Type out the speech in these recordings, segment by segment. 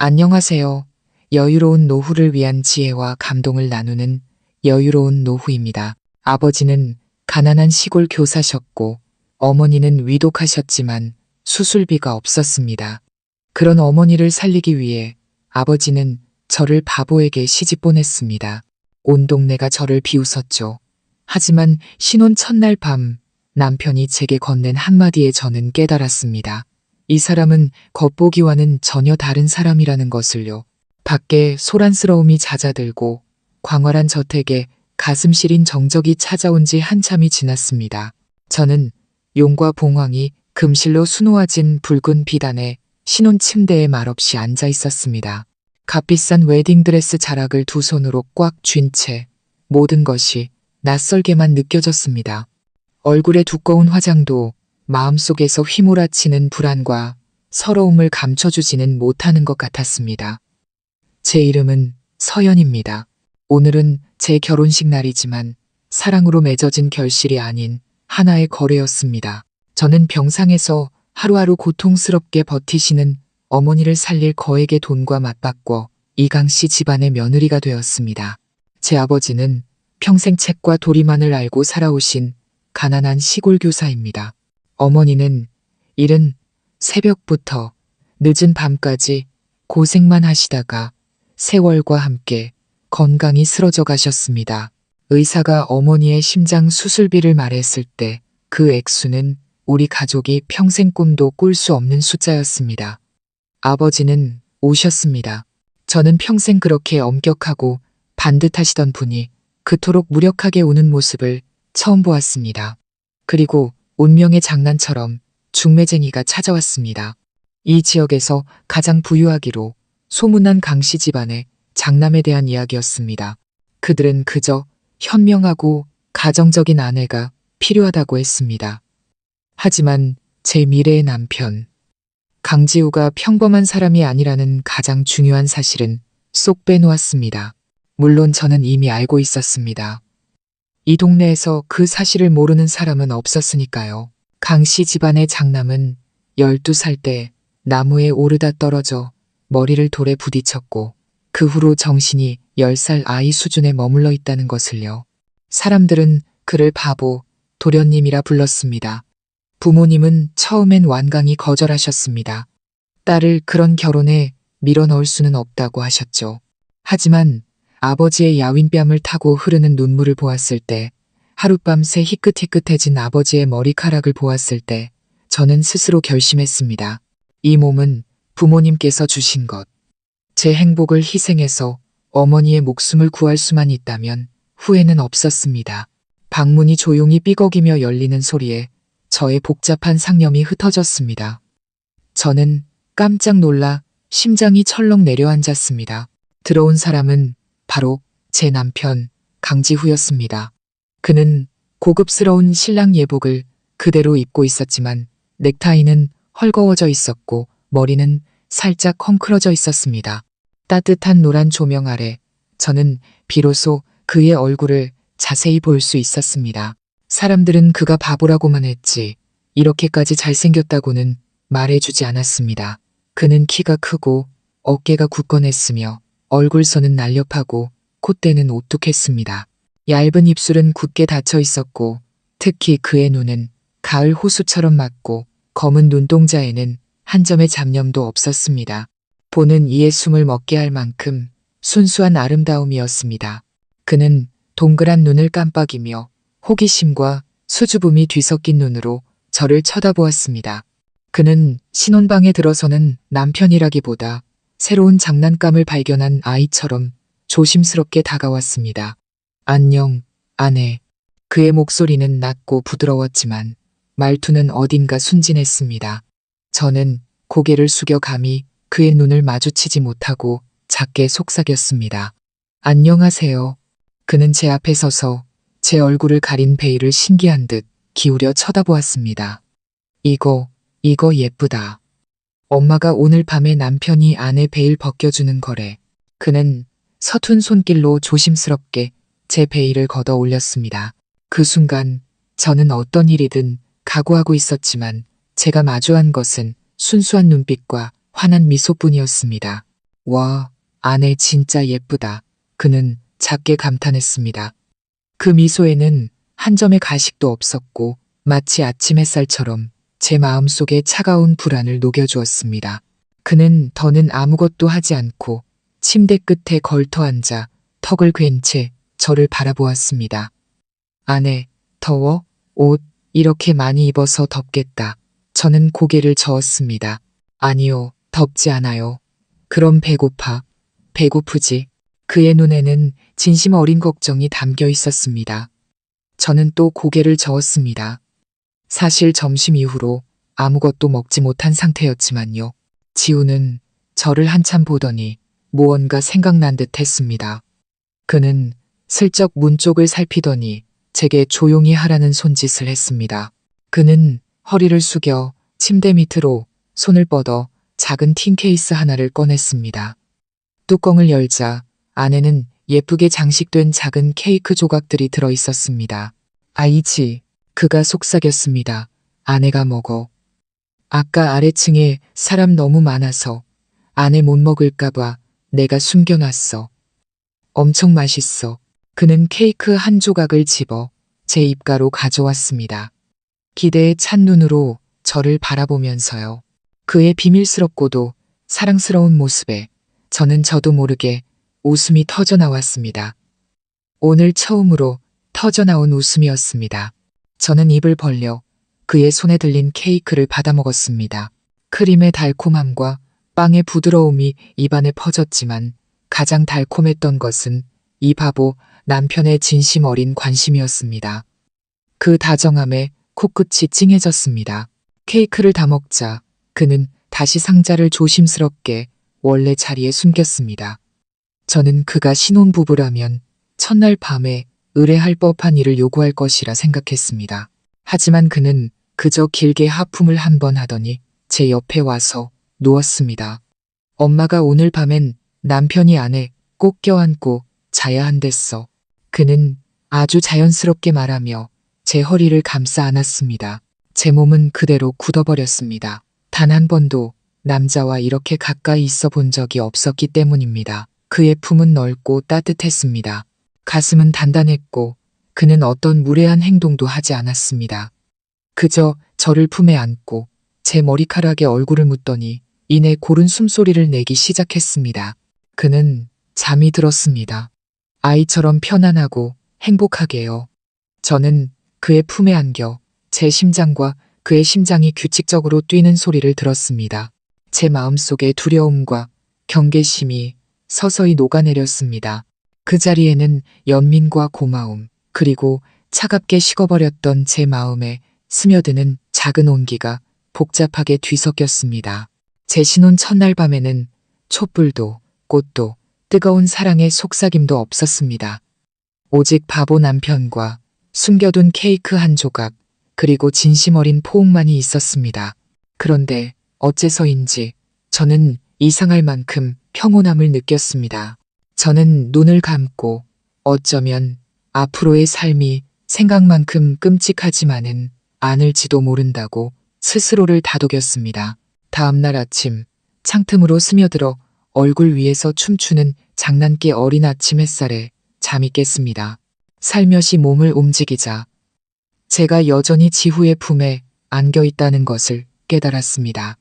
안녕하세요. 여유로운 노후를 위한 지혜와 감동을 나누는 여유로운 노후입니다. 아버지는 가난한 시골 교사셨고 어머니는 위독하셨지만 수술비가 없었습니다. 그런 어머니를 살리기 위해 아버지는 저를 바보에게 시집 보냈습니다. 온 동네가 저를 비웃었죠. 하지만 신혼 첫날 밤 남편이 제게 건넨 한마디에 저는 깨달았습니다. 이 사람은 겉보기와는 전혀 다른 사람이라는 것을요. 밖에 소란스러움이 잦아들고 광활한 저택에 가슴 시린 정적이 찾아온 지 한참이 지났습니다. 저는 용과 봉황이 금실로 수놓아진 붉은 비단에 신혼 침대에 말없이 앉아 있었습니다. 값비싼 웨딩드레스 자락을 두 손으로 꽉 쥔 채 모든 것이 낯설게만 느껴졌습니다. 얼굴의 두꺼운 화장도 마음속에서 휘몰아치는 불안과 서러움을 감춰주지는 못하는 것 같았습니다. 제 이름은 서연입니다. 오늘은 제 결혼식 날이지만 사랑으로 맺어진 결실이 아닌 하나의 거래였습니다. 저는 병상에서 하루하루 고통스럽게 버티시는 어머니를 살릴 거액의 돈과 맞바꿔 이강씨 집안의 며느리가 되었습니다. 제 아버지는 평생 책과 도리만을 알고 살아오신 가난한 시골 교사입니다. 어머니는 이른 새벽부터 늦은 밤까지 고생만 하시다가 세월과 함께 건강이 쓰러져 가셨습니다. 의사가 어머니의 심장 수술비를 말했을 때 그 액수는 우리 가족이 평생 꿈도 꿀 수 없는 숫자였습니다. 아버지는 오셨습니다. 저는 평생 그렇게 엄격하고 반듯하시던 분이 그토록 무력하게 우는 모습을 처음 보았습니다. 그리고 운명의 장난처럼 중매쟁이가 찾아왔습니다. 이 지역에서 가장 부유하기로 소문난 강씨 집안의 장남에 대한 이야기였습니다. 그들은 그저 현명하고 가정적인 아내가 필요하다고 했습니다. 하지만 제 미래의 남편, 강지우가 평범한 사람이 아니라는 가장 중요한 사실은 쏙 빼놓았습니다. 물론 저는 이미 알고 있었습니다. 이 동네에서 그 사실을 모르는 사람은 없었으니까요. 강씨 집안의 장남은 12살 때 나무에 오르다 떨어져 머리를 돌에 부딪혔고 그 후로 정신이 10살 아이 수준에 머물러 있다는 것을요. 사람들은 그를 바보, 도련님이라 불렀습니다. 부모님은 처음엔 완강히 거절하셨습니다. 딸을 그런 결혼에 밀어넣을 수는 없다고 하셨죠. 하지만 아버지의 야윈 뺨을 타고 흐르는 눈물을 보았을 때, 하룻밤새 희끗희끗해진 아버지의 머리카락을 보았을 때 저는 스스로 결심했습니다. 이 몸은 부모님께서 주신 것. 제 행복을 희생해서 어머니의 목숨을 구할 수만 있다면 후회는 없었습니다. 방문이 조용히 삐걱이며 열리는 소리에 저의 복잡한 상념이 흩어졌습니다. 저는 깜짝 놀라 심장이 철렁 내려앉았습니다. 들어온 사람은 바로 제 남편 강지후였습니다. 그는 고급스러운 신랑 예복을 그대로 입고 있었지만 넥타이는 헐거워져 있었고 머리는 살짝 헝클어져 있었습니다. 따뜻한 노란 조명 아래 저는 비로소 그의 얼굴을 자세히 볼 수 있었습니다. 사람들은 그가 바보라고만 했지 이렇게까지 잘생겼다고는 말해주지 않았습니다. 그는 키가 크고 어깨가 굳건했으며 얼굴선은 날렵하고 콧대는 오뚝했습니다. 얇은 입술은 굳게 닫혀 있었고 특히 그의 눈은 가을 호수처럼 맑고 검은 눈동자에는 한 점의 잡념도 없었습니다. 보는 이의 숨을 먹게 할 만큼 순수한 아름다움이었습니다. 그는 동그란 눈을 깜빡이며 호기심과 수줍음이 뒤섞인 눈으로 저를 쳐다보았습니다. 그는 신혼방에 들어서는 남편이라기보다 새로운 장난감을 발견한 아이처럼 조심스럽게 다가왔습니다. 안녕, 아내. 그의 목소리는 낮고 부드러웠지만 말투는 어딘가 순진했습니다. 저는 고개를 숙여 감히 그의 눈을 마주치지 못하고 작게 속삭였습니다. 안녕하세요. 그는 제 앞에 서서 제 얼굴을 가린 베일을 신기한 듯 기울여 쳐다보았습니다. 이거 예쁘다. 엄마가 오늘 밤에 남편이 아내 베일 벗겨주는 거래. 그는 서툰 손길로 조심스럽게 제 베일을 걷어 올렸습니다. 그 순간 저는 어떤 일이든 각오하고 있었지만 제가 마주한 것은 순수한 눈빛과 환한 미소뿐이었습니다. 와, 아내 진짜 예쁘다. 그는 작게 감탄했습니다. 그 미소에는 한 점의 가식도 없었고 마치 아침 햇살처럼 제 마음속에 차가운 불안을 녹여주었습니다. 그는 더는 아무것도 하지 않고 침대 끝에 걸터 앉아 턱을 괜 채 저를 바라보았습니다. 아내, 더워? 옷 이렇게 많이 입어서 덥겠다. 저는 고개를 저었습니다. 아니요, 덥지 않아요. 그럼 배고파. 배고프지. 그의 눈에는 진심 어린 걱정이 담겨 있었습니다. 저는 또 고개를 저었습니다. 사실 점심 이후로 아무것도 먹지 못한 상태였지만요. 지우는 저를 한참 보더니 무언가 생각난 듯 했습니다. 그는 슬쩍 문 쪽을 살피더니 제게 조용히 하라는 손짓을 했습니다. 그는 허리를 숙여 침대 밑으로 손을 뻗어 작은 틴 케이스 하나를 꺼냈습니다. 뚜껑을 열자 안에는 예쁘게 장식된 작은 케이크 조각들이 들어 있었습니다. 아이지, 그가 속삭였습니다. 아내가 먹어. 아까 아래층에 사람 너무 많아서 아내 못 먹을까봐 내가 숨겨놨어. 엄청 맛있어. 그는 케이크 한 조각을 집어 제 입가로 가져왔습니다. 기대에 찬 눈으로 저를 바라보면서요. 그의 비밀스럽고도 사랑스러운 모습에 저는 저도 모르게 웃음이 터져 나왔습니다. 오늘 처음으로 터져 나온 웃음이었습니다. 저는 입을 벌려 그의 손에 들린 케이크를 받아 먹었습니다. 크림의 달콤함과 빵의 부드러움이 입안에 퍼졌지만 가장 달콤했던 것은 이 바보 남편의 진심 어린 관심이었습니다. 그 다정함에 코끝이 찡해졌습니다. 케이크를 다 먹자 그는 다시 상자를 조심스럽게 원래 자리에 숨겼습니다. 저는 그가 신혼부부라면 첫날 밤에 의뢰할 법한 일을 요구할 것이라 생각했습니다. 하지만 그는 그저 길게 하품을 한 번 하더니 제 옆에 와서 누웠습니다. 엄마가 오늘 밤엔 남편이 안에 꼭 껴안고 자야 한댔어. 그는 아주 자연스럽게 말하며 제 허리를 감싸 안았습니다. 제 몸은 그대로 굳어버렸습니다. 단 한 번도 남자와 이렇게 가까이 있어 본 적이 없었기 때문입니다. 그의 품은 넓고 따뜻했습니다. 가슴은 단단했고 그는 어떤 무례한 행동도 하지 않았습니다. 그저 저를 품에 안고 제 머리카락에 얼굴을 묻더니 이내 고른 숨소리를 내기 시작했습니다. 그는 잠이 들었습니다. 아이처럼 편안하고 행복하게요. 저는 그의 품에 안겨 제 심장과 그의 심장이 규칙적으로 뛰는 소리를 들었습니다. 제 마음속에 두려움과 경계심이 서서히 녹아내렸습니다. 그 자리에는 연민과 고마움, 그리고 차갑게 식어버렸던 제 마음에 스며드는 작은 온기가 복잡하게 뒤섞였습니다. 제 신혼 첫날 밤에는 촛불도 꽃도 뜨거운 사랑의 속삭임도 없었습니다. 오직 바보 남편과 숨겨둔 케이크 한 조각, 그리고 진심 어린 포옹만이 있었습니다. 그런데 어째서인지 저는 이상할 만큼 평온함을 느꼈습니다. 저는 눈을 감고 어쩌면 앞으로의 삶이 생각만큼 끔찍하지만은 않을지도 모른다고 스스로를 다독였습니다. 다음날 아침 창틈으로 스며들어 얼굴 위에서 춤추는 장난기 어린 아침 햇살에 잠이 깼습니다. 살며시 몸을 움직이자 제가 여전히 지후의 품에 안겨 있다는 것을 깨달았습니다.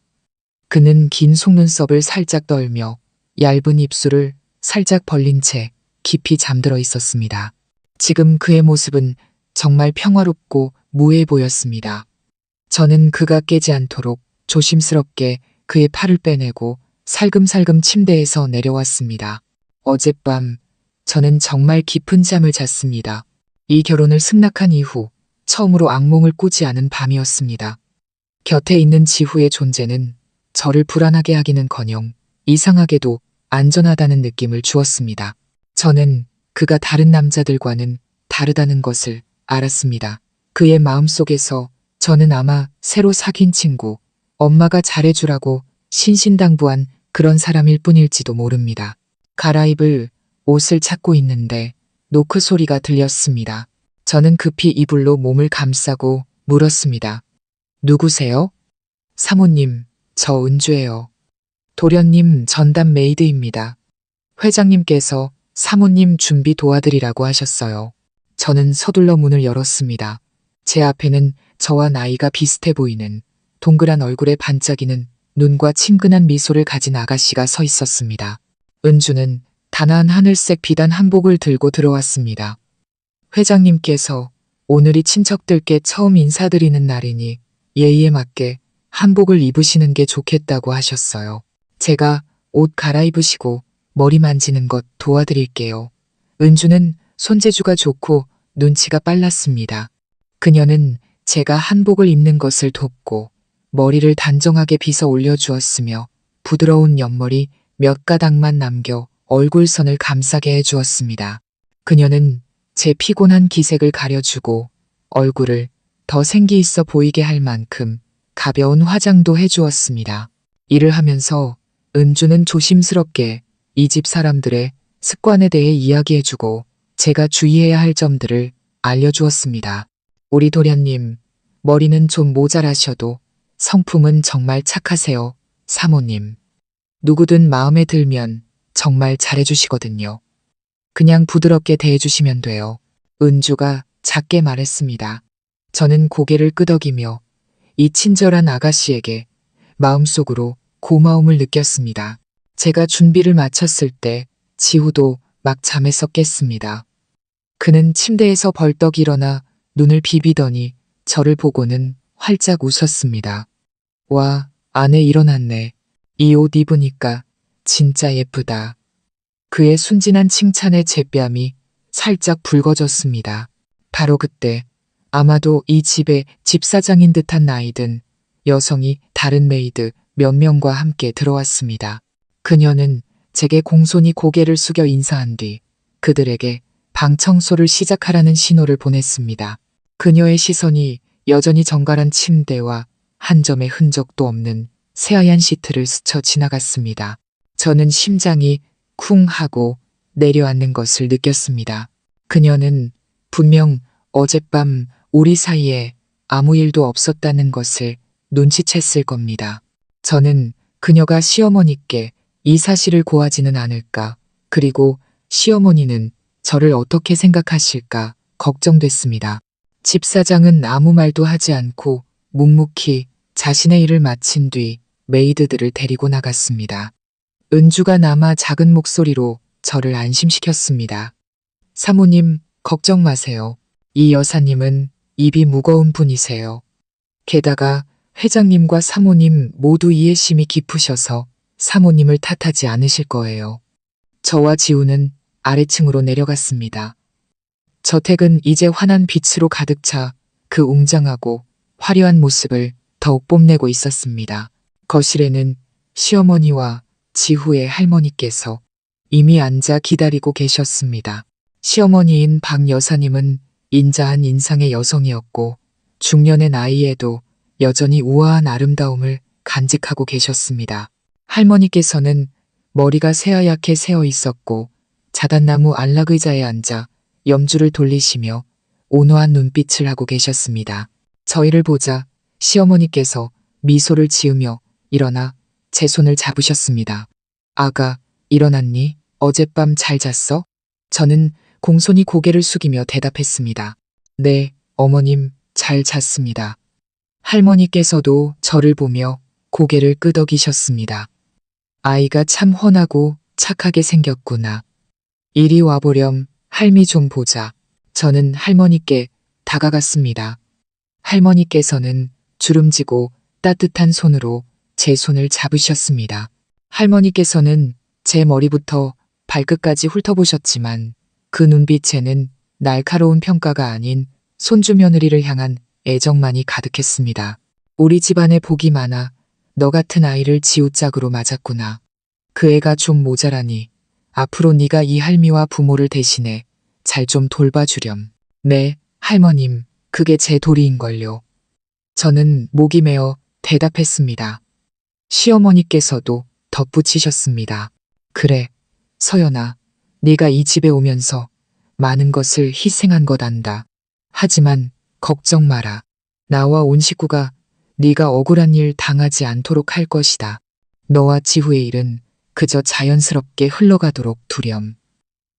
그는 긴 속눈썹을 살짝 떨며 얇은 입술을 살짝 벌린 채 깊이 잠들어 있었습니다. 지금 그의 모습은 정말 평화롭고 무해해 보였습니다. 저는 그가 깨지 않도록 조심스럽게 그의 팔을 빼내고 살금살금 침대에서 내려왔습니다. 어젯밤 저는 정말 깊은 잠을 잤습니다. 이 결혼을 승낙한 이후 처음으로 악몽을 꾸지 않은 밤이었습니다. 곁에 있는 지후의 존재는 저를 불안하게 하기는커녕 이상하게도 안전하다는 느낌을 주었습니다. 저는 그가 다른 남자들과는 다르다는 것을 알았습니다. 그의 마음속에서 저는 아마 새로 사귄 친구, 엄마가 잘해주라고 신신당부한 그런 사람일 뿐일지도 모릅니다. 갈아입을 옷을 찾고 있는데 노크 소리가 들렸습니다. 저는 급히 이불로 몸을 감싸고 물었습니다. 누구세요? 사모님, 저 은주예요. 도련님 전담 메이드입니다. 회장님께서 사모님 준비 도와드리라고 하셨어요. 저는 서둘러 문을 열었습니다. 제 앞에는 저와 나이가 비슷해 보이는 동그란 얼굴에 반짝이는 눈과 친근한 미소를 가진 아가씨가 서 있었습니다. 은주는 단아한 하늘색 비단 한복을 들고 들어왔습니다. 회장님께서 오늘이 친척들께 처음 인사드리는 날이니 예의에 맞게 한복을 입으시는 게 좋겠다고 하셨어요. 제가 옷 갈아입으시고 머리 만지는 것 도와드릴게요. 은주는 손재주가 좋고 눈치가 빨랐습니다. 그녀는 제가 한복을 입는 것을 돕고 머리를 단정하게 빗어 올려주었으며 부드러운 옆머리 몇 가닥만 남겨 얼굴선을 감싸게 해주었습니다. 그녀는 제 피곤한 기색을 가려주고 얼굴을 더 생기 있어 보이게 할 만큼 가벼운 화장도 해주었습니다. 일을 하면서 은주는 조심스럽게 이 집 사람들의 습관에 대해 이야기해주고 제가 주의해야 할 점들을 알려주었습니다. 우리 도련님, 머리는 좀 모자라셔도 성품은 정말 착하세요, 사모님. 누구든 마음에 들면 정말 잘해주시거든요. 그냥 부드럽게 대해주시면 돼요. 은주가 작게 말했습니다. 저는 고개를 끄덕이며 이 친절한 아가씨에게 마음속으로 고마움을 느꼈습니다. 제가 준비를 마쳤을 때 지우도 막 잠에서 깼습니다. 그는 침대에서 벌떡 일어나 눈을 비비더니 저를 보고는 활짝 웃었습니다. 와, 아내 일어났네. 이 옷 입으니까 진짜 예쁘다. 그의 순진한 칭찬에 제 뺨이 살짝 붉어졌습니다. 바로 그때 아마도 이 집의 집사장인 듯한 나이든 여성이 다른 메이드 몇 명과 함께 들어왔습니다. 그녀는 제게 공손히 고개를 숙여 인사한 뒤 그들에게 방 청소를 시작하라는 신호를 보냈습니다. 그녀의 시선이 여전히 정갈한 침대와 한 점의 흔적도 없는 새하얀 시트를 스쳐 지나갔습니다. 저는 심장이 쿵 하고 내려앉는 것을 느꼈습니다. 그녀는 분명 어젯밤 우리 사이에 아무 일도 없었다는 것을 눈치챘을 겁니다. 저는 그녀가 시어머니께 이 사실을 고하지는 않을까, 그리고 시어머니는 저를 어떻게 생각하실까 걱정됐습니다. 집사장은 아무 말도 하지 않고 묵묵히 자신의 일을 마친 뒤 메이드들을 데리고 나갔습니다. 은주가 남아 작은 목소리로 저를 안심시켰습니다. 사모님, 걱정 마세요. 이 여사님은 입이 무거운 분이세요. 게다가 회장님과 사모님 모두 이해심이 깊으셔서 사모님을 탓하지 않으실 거예요. 저와 지우는 아래층으로 내려갔습니다. 저택은 이제 환한 빛으로 가득 차 그 웅장하고 화려한 모습을 더욱 뽐내고 있었습니다. 거실에는 시어머니와 지후의 할머니께서 이미 앉아 기다리고 계셨습니다. 시어머니인 박 여사님은 인자한 인상의 여성이었고 중년의 나이에도 여전히 우아한 아름다움을 간직하고 계셨습니다. 할머니께서는 머리가 새하얗게 새어 있었고 자단나무 안락의자에 앉아 염주를 돌리시며 온화한 눈빛을 하고 계셨습니다. 저희를 보자 시어머니께서 미소를 지으며 일어나 제 손을 잡으셨습니다. 아가, 일어났니? 어젯밤 잘 잤어? 저는 공손히 고개를 숙이며 대답했습니다. 네, 어머님, 잘 잤습니다. 할머니께서도 저를 보며 고개를 끄덕이셨습니다. 아이가 참 훤하고 착하게 생겼구나. 이리 와보렴, 할미 좀 보자. 저는 할머니께 다가갔습니다. 할머니께서는 주름지고 따뜻한 손으로 제 손을 잡으셨습니다. 할머니께서는 제 머리부터 발끝까지 훑어보셨지만 그 눈빛에는 날카로운 평가가 아닌 손주 며느리를 향한 애정만이 가득했습니다. 우리 집안에 복이 많아 너 같은 아이를 지우짝으로 맞았구나. 그 애가 좀 모자라니 앞으로 네가 이 할미와 부모를 대신해 잘 좀 돌봐주렴. 네, 할머님, 그게 제 도리인걸요. 저는 목이 메어 대답했습니다. 시어머니께서도 덧붙이셨습니다. 그래, 서연아, 네가 이 집에 오면서 많은 것을 희생한 것 안다. 하지만 걱정 마라. 나와 온 식구가 네가 억울한 일 당하지 않도록 할 것이다. 너와 지후의 일은 그저 자연스럽게 흘러가도록 두렴.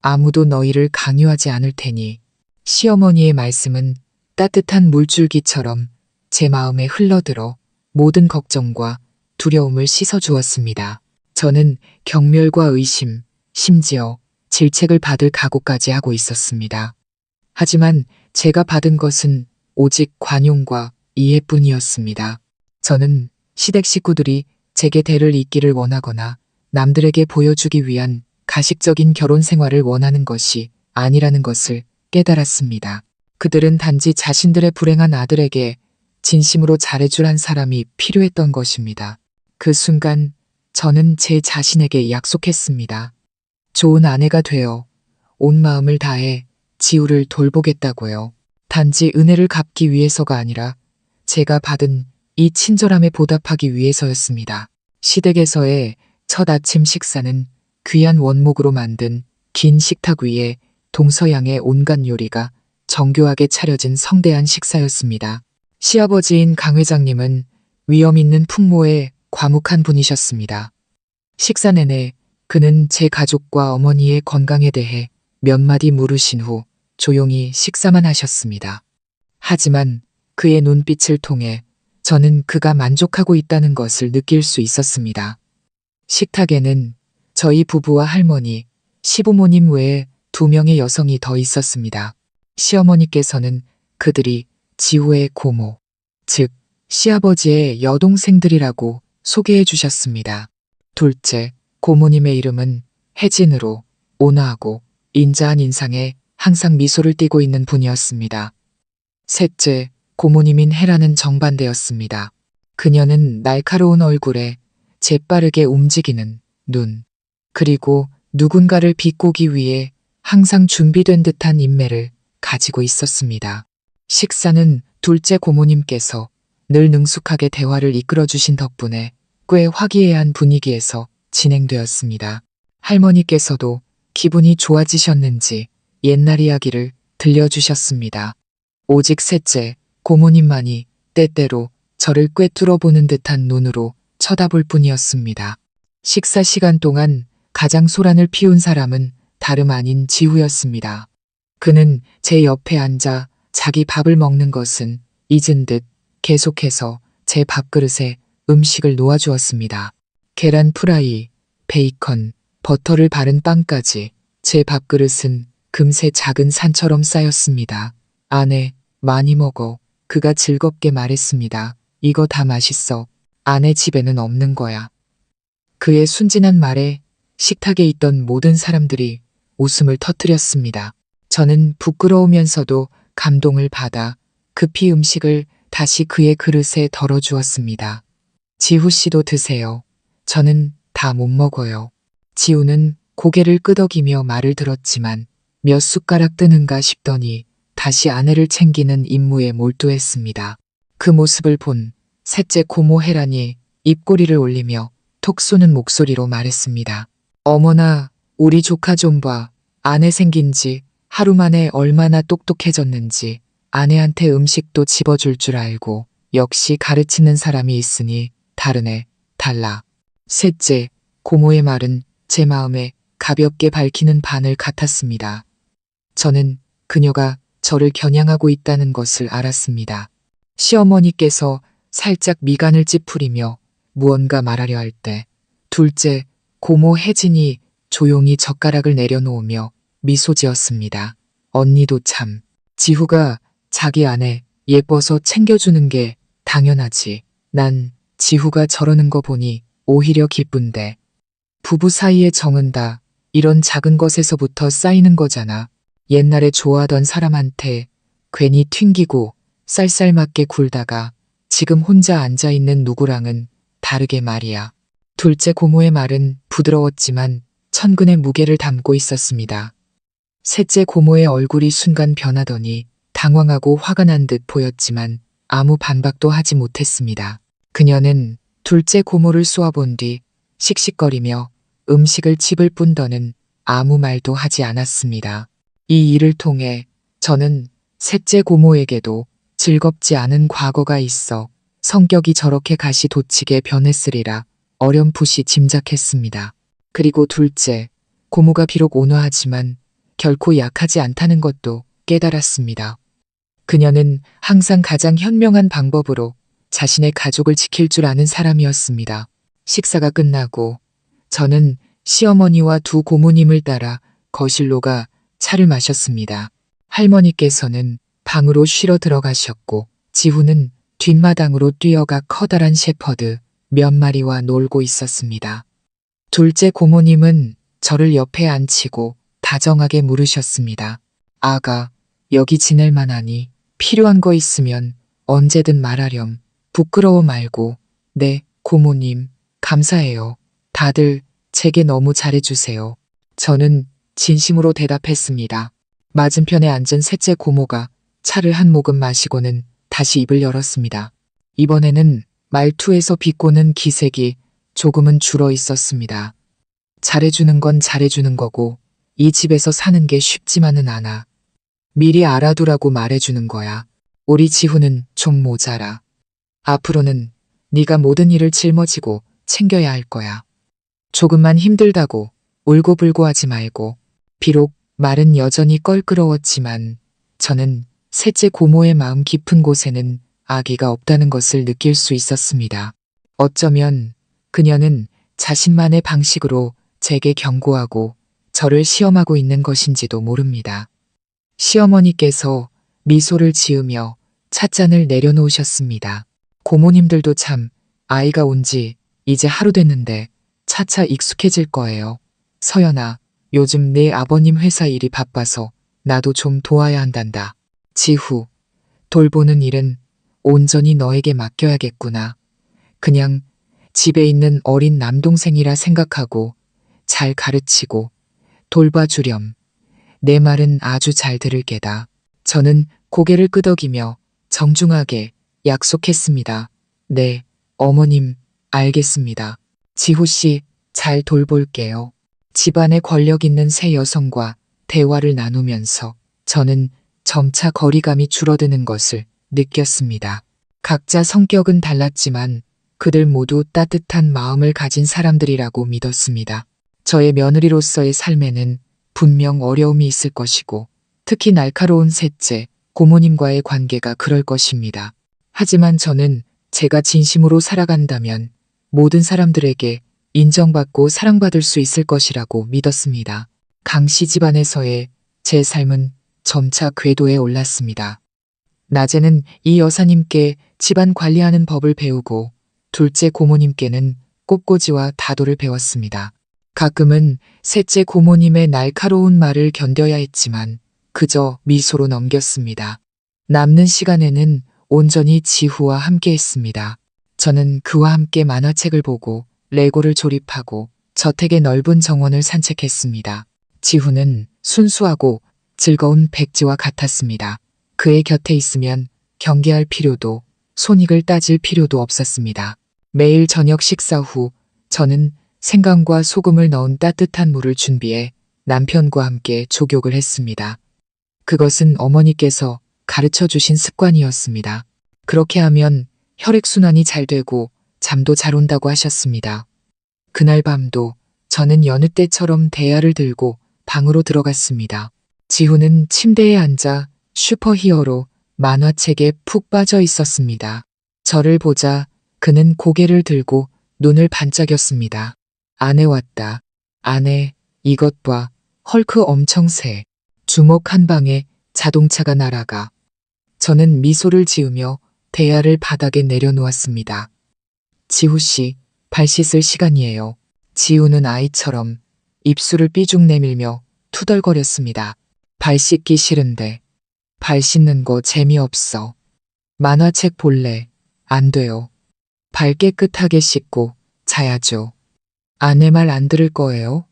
아무도 너희를 강요하지 않을 테니. 시어머니의 말씀은 따뜻한 물줄기처럼 제 마음에 흘러들어 모든 걱정과 두려움을 씻어주었습니다. 저는 경멸과 의심, 심지어 질책을 받을 각오까지 하고 있었습니다. 하지만 제가 받은 것은 오직 관용과 이해뿐이었습니다. 저는 시댁 식구들이 제게 대를 잇기를 원하거나 남들에게 보여주기 위한 가식적인 결혼 생활을 원하는 것이 아니라는 것을 깨달았습니다. 그들은 단지 자신들의 불행한 아들에게 진심으로 잘해줄 한 사람이 필요했던 것입니다. 그 순간 저는 제 자신에게 약속했습니다. 좋은 아내가 되어 온 마음을 다해 지우를 돌보겠다고요. 단지 은혜를 갚기 위해서가 아니라 제가 받은 이 친절함에 보답하기 위해서였습니다. 시댁에서의 첫 아침 식사는 귀한 원목으로 만든 긴 식탁 위에 동서양의 온갖 요리가 정교하게 차려진 성대한 식사였습니다. 시아버지인 강 회장님은 위엄 있는 풍모의 과묵한 분이셨습니다. 식사 내내 그는 제 가족과 어머니의 건강에 대해 몇 마디 물으신 후 조용히 식사만 하셨습니다. 하지만 그의 눈빛을 통해 저는 그가 만족하고 있다는 것을 느낄 수 있었습니다. 식탁에는 저희 부부와 할머니, 시부모님 외에 2명의 여성이 더 있었습니다. 시어머니께서는 그들이 지호의 고모, 즉 시아버지의 여동생들이라고 소개해 주셨습니다. 둘째, 고모님의 이름은 혜진으로 온화하고 인자한 인상에 항상 미소를 띠고 있는 분이었습니다. 셋째, 고모님인 혜라는 정반대였습니다. 그녀는 날카로운 얼굴에 재빠르게 움직이는 눈, 그리고 누군가를 비꼬기 위해 항상 준비된 듯한 인매를 가지고 있었습니다. 식사는 둘째 고모님께서 늘 능숙하게 대화를 이끌어 주신 덕분에 꽤 화기애애한 분위기에서 진행되었습니다. 할머니께서도 기분이 좋아지셨는지 옛날 이야기를 들려주셨습니다. 오직 셋째, 고모님만이 때때로 저를 꿰뚫어 보는 듯한 눈으로 쳐다볼 뿐이었습니다. 식사 시간 동안 가장 소란을 피운 사람은 다름 아닌 지우였습니다. 그는 제 옆에 앉아 자기 밥을 먹는 것은 잊은 듯 계속해서 제 밥그릇에 음식을 놓아주었습니다. 계란 프라이, 베이컨, 버터를 바른 빵까지 제 밥그릇은 금세 작은 산처럼 쌓였습니다. 아내, 많이 먹어. 그가 즐겁게 말했습니다. 이거 다 맛있어. 아내 집에는 없는 거야. 그의 순진한 말에 식탁에 있던 모든 사람들이 웃음을 터뜨렸습니다. 저는 부끄러우면서도 감동을 받아 급히 음식을 다시 그의 그릇에 덜어주었습니다. 지후 씨도 드세요. 저는 다 못 먹어요. 지우는 고개를 끄덕이며 말을 들었지만 몇 숟가락 뜨는가 싶더니 다시 아내를 챙기는 임무에 몰두했습니다. 그 모습을 본 셋째 고모 혜란이 입꼬리를 올리며 톡 쏘는 목소리로 말했습니다. 어머나, 우리 조카 좀 봐. 아내 생긴 지 하루 만에 얼마나 똑똑해졌는지. 아내한테 음식도 집어줄 줄 알고 역시 가르치는 사람이 있으니 다르네, 달라. 셋째, 고모의 말은 제 마음에 가볍게 밝히는 바늘 같았습니다. 저는 그녀가 저를 겨냥하고 있다는 것을 알았습니다. 시어머니께서 살짝 미간을 찌푸리며 무언가 말하려 할 때 둘째, 고모 혜진이 조용히 젓가락을 내려놓으며 미소 지었습니다. 언니도 참. 지후가 자기 아내 예뻐서 챙겨주는 게 당연하지. 난 지후가 저러는 거 보니 오히려 기쁜데. 부부 사이의 정은 다 이런 작은 것에서부터 쌓이는 거잖아. 옛날에 좋아하던 사람한테 괜히 튕기고 쌀쌀맞게 굴다가 지금 혼자 앉아있는 누구랑은 다르게 말이야. 둘째 고모의 말은 부드러웠지만 천근의 무게를 담고 있었습니다. 셋째 고모의 얼굴이 순간 변하더니 당황하고 화가 난 듯 보였지만 아무 반박도 하지 못했습니다. 그녀는 둘째 고모를 쏘아본 뒤 씩씩거리며 음식을 집을 뿐더는 아무 말도 하지 않았습니다. 이 일을 통해 저는 셋째 고모에게도 즐겁지 않은 과거가 있어 성격이 저렇게 가시돋치게 변했으리라 어렴풋이 짐작했습니다. 그리고 둘째, 고모가 비록 온화하지만 결코 약하지 않다는 것도 깨달았습니다. 그녀는 항상 가장 현명한 방법으로 자신의 가족을 지킬 줄 아는 사람이었습니다. 식사가 끝나고 저는 시어머니와 두 고모님을 따라 거실로 가 차를 마셨습니다. 할머니께서는 방으로 쉬러 들어가셨고 지훈은 뒷마당으로 뛰어가 커다란 셰퍼드 몇 마리와 놀고 있었습니다. 둘째 고모님은 저를 옆에 앉히고 다정하게 물으셨습니다. 아가, 여기 지낼 만하니 필요한 거 있으면 언제든 말하렴. 부끄러워 말고. 네, 고모님, 감사해요. 다들 제게 너무 잘해주세요. 저는 진심으로 대답했습니다. 맞은편에 앉은 셋째 고모가 차를 한 모금 마시고는 다시 입을 열었습니다. 이번에는 말투에서 비꼬는 기색이 조금은 줄어 있었습니다. 잘해주는 건 잘해주는 거고 이 집에서 사는 게 쉽지만은 않아. 미리 알아두라고 말해주는 거야. 우리 지훈은 좀 모자라. 앞으로는 네가 모든 일을 짊어지고 챙겨야 할 거야. 조금만 힘들다고 울고불고 하지 말고. 비록 말은 여전히 껄끄러웠지만 저는 셋째 고모의 마음 깊은 곳에는 아기가 없다는 것을 느낄 수 있었습니다. 어쩌면 그녀는 자신만의 방식으로 제게 경고하고 저를 시험하고 있는 것인지도 모릅니다. 시어머니께서 미소를 지으며 찻잔을 내려놓으셨습니다. 고모님들도 참 아이가 온 지 이제 하루 됐는데 차차 익숙해질 거예요. 서연아, 요즘 내 아버님 회사 일이 바빠서 나도 좀 도와야 한단다. 지후, 돌보는 일은 온전히 너에게 맡겨야겠구나. 그냥 집에 있는 어린 남동생이라 생각하고 잘 가르치고 돌봐주렴. 내 말은 아주 잘 들을 게다. 저는 고개를 끄덕이며 정중하게 약속했습니다. 네, 어머님, 알겠습니다. 지호씨, 잘 돌볼게요. 집안에 권력 있는 세 여성과 대화를 나누면서 저는 점차 거리감이 줄어드는 것을 느꼈습니다. 각자 성격은 달랐지만 그들 모두 따뜻한 마음을 가진 사람들이라고 믿었습니다. 저의 며느리로서의 삶에는 분명 어려움이 있을 것이고 특히 날카로운 셋째, 고모님과의 관계가 그럴 것입니다. 하지만 저는 제가 진심으로 살아간다면 모든 사람들에게 인정받고 사랑받을 수 있을 것이라고 믿었습니다. 강씨 집안에서의 제 삶은 점차 궤도에 올랐습니다. 낮에는 이 여사님께 집안 관리하는 법을 배우고 둘째 고모님께는 꽃꽂이와 다도를 배웠습니다. 가끔은 셋째 고모님의 날카로운 말을 견뎌야 했지만 그저 미소로 넘겼습니다. 남는 시간에는 온전히 지후와 함께 했습니다. 저는 그와 함께 만화책을 보고 레고를 조립하고 저택의 넓은 정원을 산책했습니다. 지후는 순수하고 즐거운 백지와 같았습니다. 그의 곁에 있으면 경계할 필요도 손익을 따질 필요도 없었습니다. 매일 저녁 식사 후 저는 생강과 소금을 넣은 따뜻한 물을 준비해 남편과 함께 족욕을 했습니다. 그것은 어머니께서 가르쳐 주신 습관이었습니다. 그렇게 하면 혈액순환이 잘 되고 잠도 잘 온다고 하셨습니다. 그날 밤도 저는 여느 때처럼 대야를 들고 방으로 들어갔습니다. 지훈은 침대에 앉아 슈퍼히어로 만화책에 푹 빠져 있었습니다. 저를 보자 그는 고개를 들고 눈을 반짝였습니다. 아내 왔다. 아내, 이것 봐. 헐크 엄청 세. 주먹 한 방에 자동차가 날아가. 저는 미소를 지으며 대야를 바닥에 내려놓았습니다. 지후씨, 발 씻을 시간이에요. 지우는 아이처럼 입술을 삐죽 내밀며 투덜거렸습니다. 발 씻기 싫은데. 발 씻는 거 재미없어. 만화책 볼래? 안 돼요. 발 깨끗하게 씻고 자야죠. 아내 말 안 들을 거예요?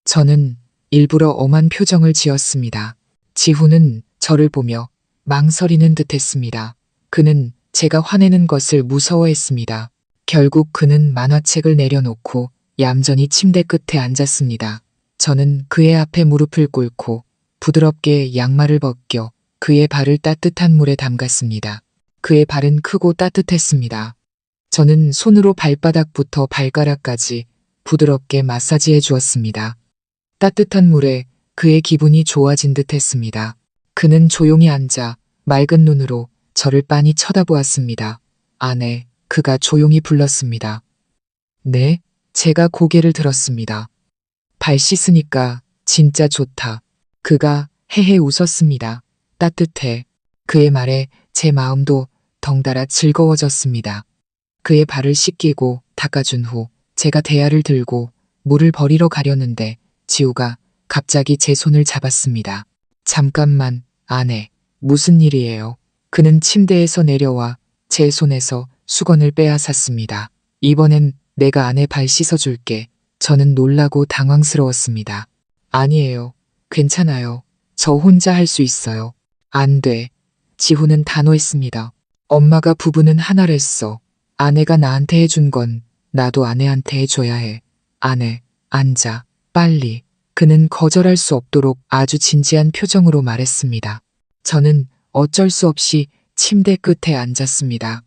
저는 일부러 엄한 표정을 지었습니다. 지후는 저를 보며 망설이는 듯 했습니다. 그는 제가 화내는 것을 무서워했습니다. 결국 그는 만화책을 내려놓고 얌전히 침대 끝에 앉았습니다. 저는 그의 앞에 무릎을 꿇고 부드럽게 양말을 벗겨 그의 발을 따뜻한 물에 담갔습니다. 그의 발은 크고 따뜻했습니다. 저는 손으로 발바닥부터 발가락까지 부드럽게 마사지해 주었습니다. 따뜻한 물에 그의 기분이 좋아진 듯 했습니다. 그는 조용히 앉아 맑은 눈으로 저를 빤히 쳐다보았습니다. 아내, 그가 조용히 불렀습니다. 네, 제가 고개를 들었습니다. 발 씻으니까 진짜 좋다. 그가 헤헤 웃었습니다. 따뜻해. 그의 말에 제 마음도 덩달아 즐거워졌습니다. 그의 발을 씻기고 닦아준 후 제가 대야를 들고 물을 버리러 가려는데 지우가 갑자기 제 손을 잡았습니다. 잠깐만, 아내. 무슨 일이에요? 그는 침대에서 내려와 제 손에서 수건을 빼앗았습니다. 이번엔 내가 아내 발 씻어줄게. 저는 놀라고 당황스러웠습니다. 아니에요. 괜찮아요. 저 혼자 할 수 있어요. 안 돼. 지후는 단호했습니다. 엄마가 부부는 하나랬어. 아내가 나한테 해준 건 나도 아내한테 해줘야 해. 아내, 앉아. 빨리. 그는 거절할 수 없도록 아주 진지한 표정으로 말했습니다. 저는 어쩔 수 없이 침대 끝에 앉았습니다.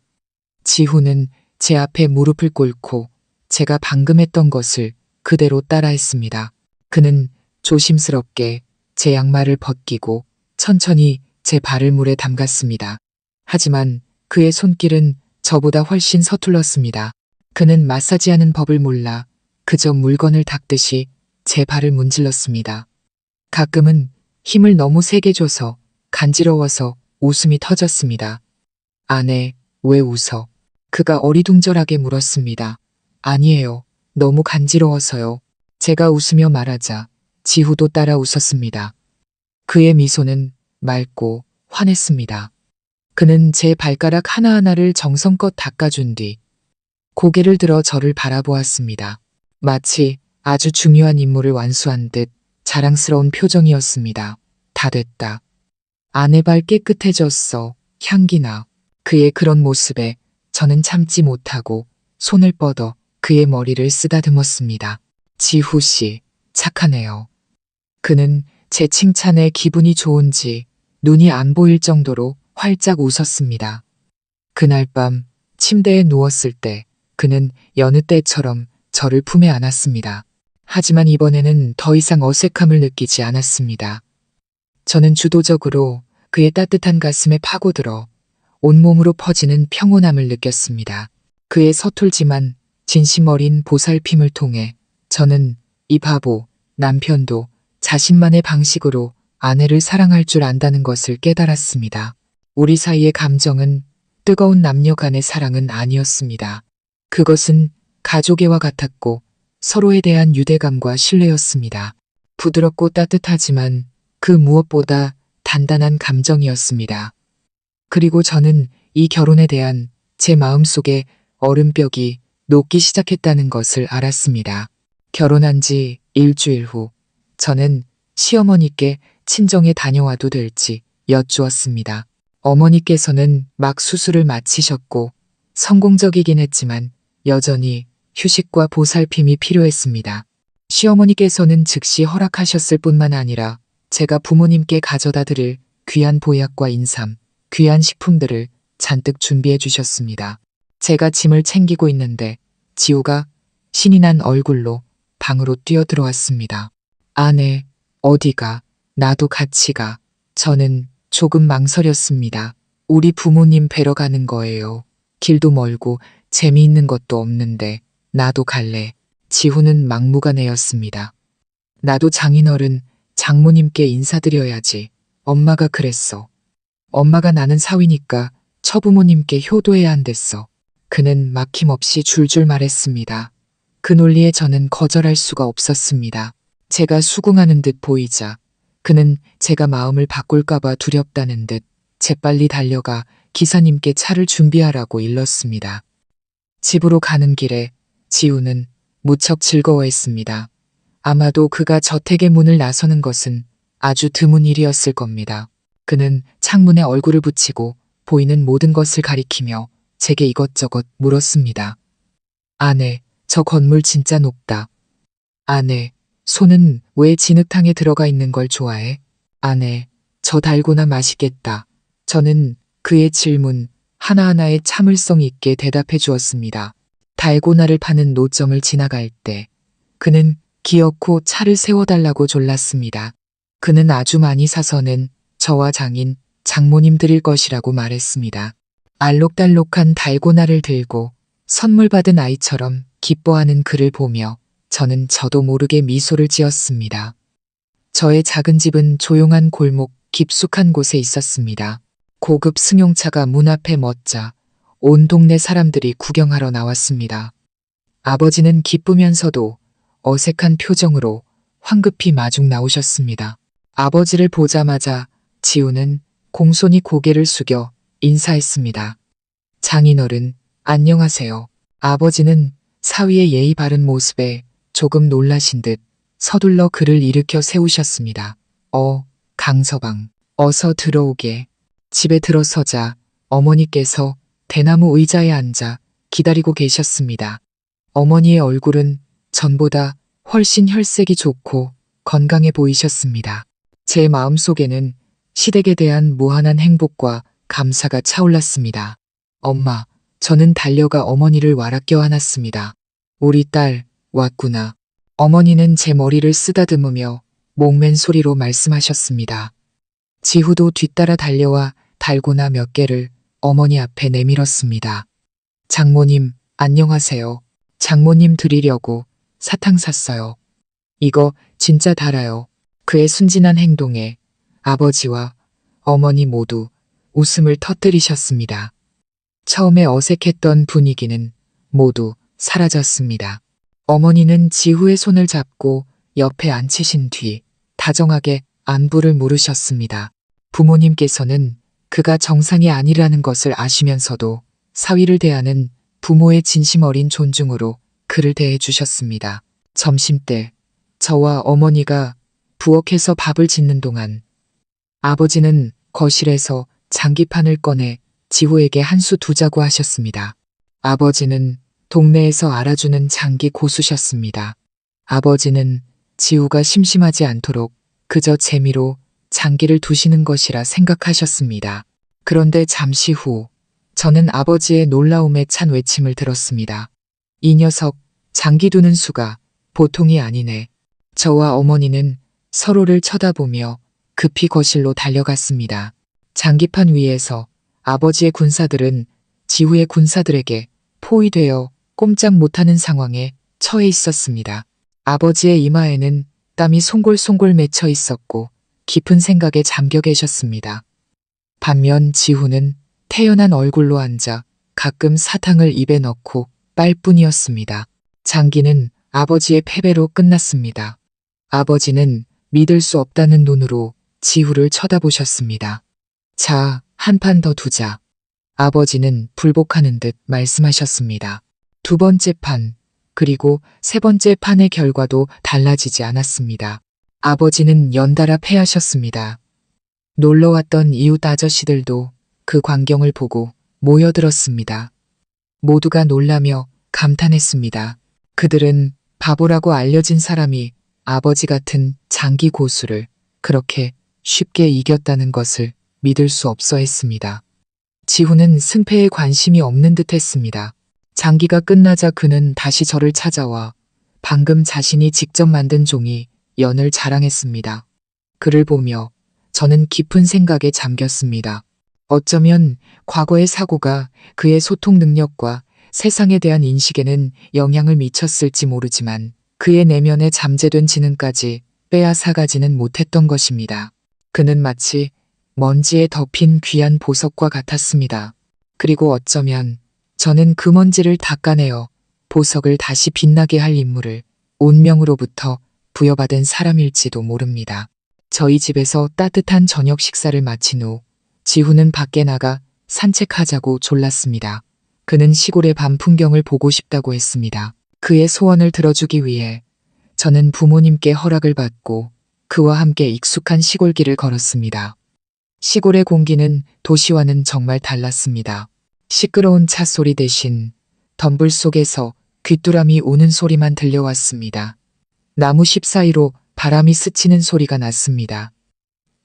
지후는 제 앞에 무릎을 꿇고 제가 방금 했던 것을 그대로 따라했습니다. 그는 조심스럽게 제 양말을 벗기고 천천히 제 발을 물에 담갔습니다. 하지만 그의 손길은 저보다 훨씬 서툴렀습니다. 그는 마사지하는 법을 몰라 그저 물건을 닦듯이 제 발을 문질렀습니다. 가끔은 힘을 너무 세게 줘서 간지러워서 웃음이 터졌습니다. 아내, 왜 웃어? 그가 어리둥절하게 물었습니다. 아니에요. 너무 간지러워서요. 제가 웃으며 말하자 지후도 따라 웃었습니다. 그의 미소는 맑고 환했습니다. 그는 제 발가락 하나하나를 정성껏 닦아준 뒤 고개를 들어 저를 바라보았습니다. 마치 아주 중요한 임무를 완수한 듯 자랑스러운 표정이었습니다. 다 됐다. 아내 발 깨끗해졌어. 향기나. 그의 그런 모습에 저는 참지 못하고 손을 뻗어 그의 머리를 쓰다듬었습니다. 지후 씨, 착하네요. 그는 제 칭찬에 기분이 좋은지 눈이 안 보일 정도로 활짝 웃었습니다. 그날 밤 침대에 누웠을 때 그는 여느 때처럼 저를 품에 안았습니다. 하지만 이번에는 더 이상 어색함을 느끼지 않았습니다. 저는 주도적으로 그의 따뜻한 가슴에 파고들어 온몸으로 퍼지는 평온함을 느꼈습니다. 그의 서툴지만 진심 어린 보살핌을 통해 저는 이 바보, 남편도 자신만의 방식으로 아내를 사랑할 줄 안다는 것을 깨달았습니다. 우리 사이의 감정은 뜨거운 남녀 간의 사랑은 아니었습니다. 그것은 가족애와 같았고 서로에 대한 유대감과 신뢰였습니다. 부드럽고 따뜻하지만 그 무엇보다 단단한 감정이었습니다. 그리고 저는 이 결혼에 대한 제 마음속에 얼음벽이 녹기 시작했다는 것을 알았습니다. 결혼한 지 일주일 후 저는 시어머니께 친정에 다녀와도 될지 여쭈었습니다. 어머니께서는 막 수술을 마치셨고 성공적이긴 했지만 여전히 휴식과 보살핌이 필요했습니다. 시어머니께서는 즉시 허락하셨을 뿐만 아니라 제가 부모님께 가져다 드릴 귀한 보약과 인삼, 귀한 식품들을 잔뜩 준비해 주셨습니다. 제가 짐을 챙기고 있는데 지우가 신이 난 얼굴로 방으로 뛰어들어왔습니다. 아내, 어디가? 나도 같이 가. 저는 조금 망설였습니다. 우리 부모님 뵈러 가는 거예요. 길도 멀고 재미있는 것도 없는데 나도 갈래. 지후는 막무가내였습니다. 나도 장인어른, 장모님께 인사드려야지. 엄마가 그랬어. 엄마가 나는 사위니까 처부모님께 효도해야 한댔어. 그는 막힘없이 줄줄 말했습니다. 그 논리에 저는 거절할 수가 없었습니다. 제가 수긍하는 듯 보이자 그는 제가 마음을 바꿀까봐 두렵다는 듯 재빨리 달려가 기사님께 차를 준비하라고 일렀습니다. 집으로 가는 길에 지우는 무척 즐거워했습니다. 아마도 그가 저택의 문을 나서는 것은 아주 드문 일이었을 겁니다. 그는 창문에 얼굴을 붙이고 보이는 모든 것을 가리키며 제게 이것저것 물었습니다. 아내, 저 건물 진짜 높다. 아내, 소는 왜 진흙탕에 들어가 있는 걸 좋아해? 아내, 저 달고나 맛있겠다. 저는 그의 질문 하나하나에 참을성 있게 대답해 주었습니다. 달고나를 파는 노점을 지나갈 때 그는 기어코 차를 세워달라고 졸랐습니다. 그는 아주 많이 사서는 저와 장인, 장모님 드릴 것이라고 말했습니다. 알록달록한 달고나를 들고 선물 받은 아이처럼 기뻐하는 그를 보며 저는 저도 모르게 미소를 지었습니다. 저의 작은 집은 조용한 골목 깊숙한 곳에 있었습니다. 고급 승용차가 문 앞에 멎자 온 동네 사람들이 구경하러 나왔습니다. 아버지는 기쁘면서도 어색한 표정으로 황급히 마중 나오셨습니다. 아버지를 보자마자 지우는 공손히 고개를 숙여 인사했습니다. 장인어른, 안녕하세요. 아버지는 사위의 예의 바른 모습에 조금 놀라신 듯 서둘러 그를 일으켜 세우셨습니다. 강서방, 어서 들어오게. 집에 들어서자 어머니께서 대나무 의자에 앉아 기다리고 계셨습니다. 어머니의 얼굴은 전보다 훨씬 혈색이 좋고 건강해 보이셨습니다. 제 마음속에는 시댁에 대한 무한한 행복과 감사가 차올랐습니다. 엄마, 저는 달려가 어머니를 와라 껴안았습니다. 우리 딸, 왔구나. 어머니는 제 머리를 쓰다듬으며 목맨 소리로 말씀하셨습니다. 지후도 뒤따라 달려와 달고나 몇 개를 어머니 앞에 내밀었습니다. 장모님, 안녕하세요. 장모님 드리려고 사탕 샀어요. 이거 진짜 달아요. 그의 순진한 행동에 아버지와 어머니 모두 웃음을 터뜨리셨습니다. 처음에 어색했던 분위기는 모두 사라졌습니다. 어머니는 지후의 손을 잡고 옆에 앉히신 뒤 다정하게 안부를 물으셨습니다. 부모님께서는 그가 정상이 아니라는 것을 아시면서도 사위를 대하는 부모의 진심 어린 존중으로 그를 대해 주셨습니다. 점심때 저와 어머니가 부엌에서 밥을 짓는 동안 아버지는 거실에서 장기판을 꺼내 지후에게 한 수 두자고 하셨습니다. 아버지는 동네에서 알아주는 장기 고수셨습니다. 아버지는 지후가 심심하지 않도록 그저 재미로 장기를 두시는 것이라 생각하셨습니다. 그런데 잠시 후 저는 아버지의 놀라움에 찬 외침을 들었습니다. 이 녀석 장기 두는 수가 보통이 아니네. 저와 어머니는 서로를 쳐다보며 급히 거실로 달려갔습니다. 장기판 위에서 아버지의 군사들은 지후의 군사들에게 포위되어 꼼짝 못하는 상황에 처해 있었습니다. 아버지의 이마에는 땀이 송골송골 맺혀 있었고 깊은 생각에 잠겨 계셨습니다. 반면 지후는 태연한 얼굴로 앉아 가끔 사탕을 입에 넣고 빨 뿐이었습니다. 장기는 아버지의 패배로 끝났습니다. 아버지는 믿을 수 없다는 눈으로 지후를 쳐다보셨습니다. 자, 한 판 더 두자. 아버지는 불복하는 듯 말씀하셨습니다. 두 번째 판, 그리고 세 번째 판의 결과도 달라지지 않았습니다. 아버지는 연달아 패하셨습니다. 놀러왔던 이웃 아저씨들도 그 광경을 보고 모여들었습니다. 모두가 놀라며 감탄했습니다. 그들은 바보라고 알려진 사람이 아버지 같은 장기 고수를 그렇게 쉽게 이겼다는 것을 믿을 수 없어 했습니다. 지후는 승패에 관심이 없는 듯 했습니다. 장기가 끝나자 그는 다시 저를 찾아와 방금 자신이 직접 만든 종이 연을 자랑했습니다. 그를 보며 저는 깊은 생각에 잠겼습니다. 어쩌면 과거의 사고가 그의 소통 능력과 세상에 대한 인식에는 영향을 미쳤을지 모르지만 그의 내면에 잠재된 지능까지 빼앗아가지는 못했던 것입니다. 그는 마치 먼지에 덮인 귀한 보석과 같았습니다. 그리고 어쩌면 저는 그 먼지를 닦아내어 보석을 다시 빛나게 할 임무를 운명으로부터 부여받은 사람일지도 모릅니다. 저희 집에서 따뜻한 저녁 식사를 마친 후 지후는 밖에 나가 산책하자고 졸랐습니다. 그는 시골의 밤 풍경을 보고 싶다고 했습니다. 그의 소원을 들어주기 위해 저는 부모님께 허락을 받고 그와 함께 익숙한 시골길을 걸었습니다. 시골의 공기는 도시와는 정말 달랐습니다. 시끄러운 차 소리 대신 덤불 속에서 귀뚜라미 우는 소리만 들려왔습니다. 나무십 사이로 바람이 스치는 소리가 났습니다.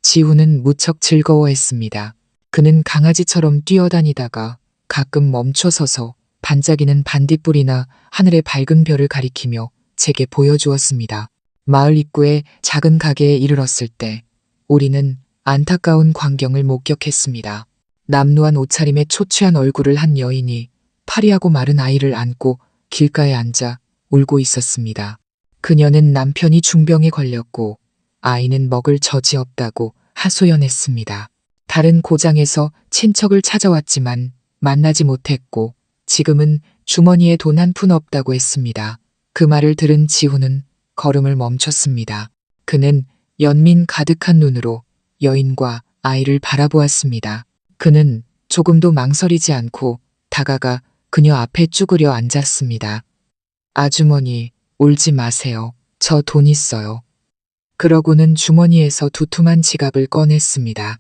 지후는 무척 즐거워했습니다. 그는 강아지처럼 뛰어다니다가 가끔 멈춰서서 반짝이는 반딧불이나 하늘의 밝은 별을 가리키며 제게 보여주었습니다. 마을 입구의 작은 가게에 이르렀을 때 우리는 안타까운 광경을 목격했습니다. 남루한 옷차림에 초췌한 얼굴을 한 여인이 파리하고 마른 아이를 안고 길가에 앉아 울고 있었습니다. 그녀는 남편이 중병에 걸렸고 아이는 먹을 젖이 없다고 하소연했습니다. 다른 고장에서 친척을 찾아왔지만 만나지 못했고 지금은 주머니에 돈 한 푼 없다고 했습니다. 그 말을 들은 지훈은 걸음을 멈췄습니다. 그는 연민 가득한 눈으로 여인과 아이를 바라보았습니다. 그는 조금도 망설이지 않고 다가가 그녀 앞에 쭈그려 앉았습니다. 아주머니, 울지 마세요. 저 돈 있어요. 그러고는 주머니에서 두툼한 지갑을 꺼냈습니다.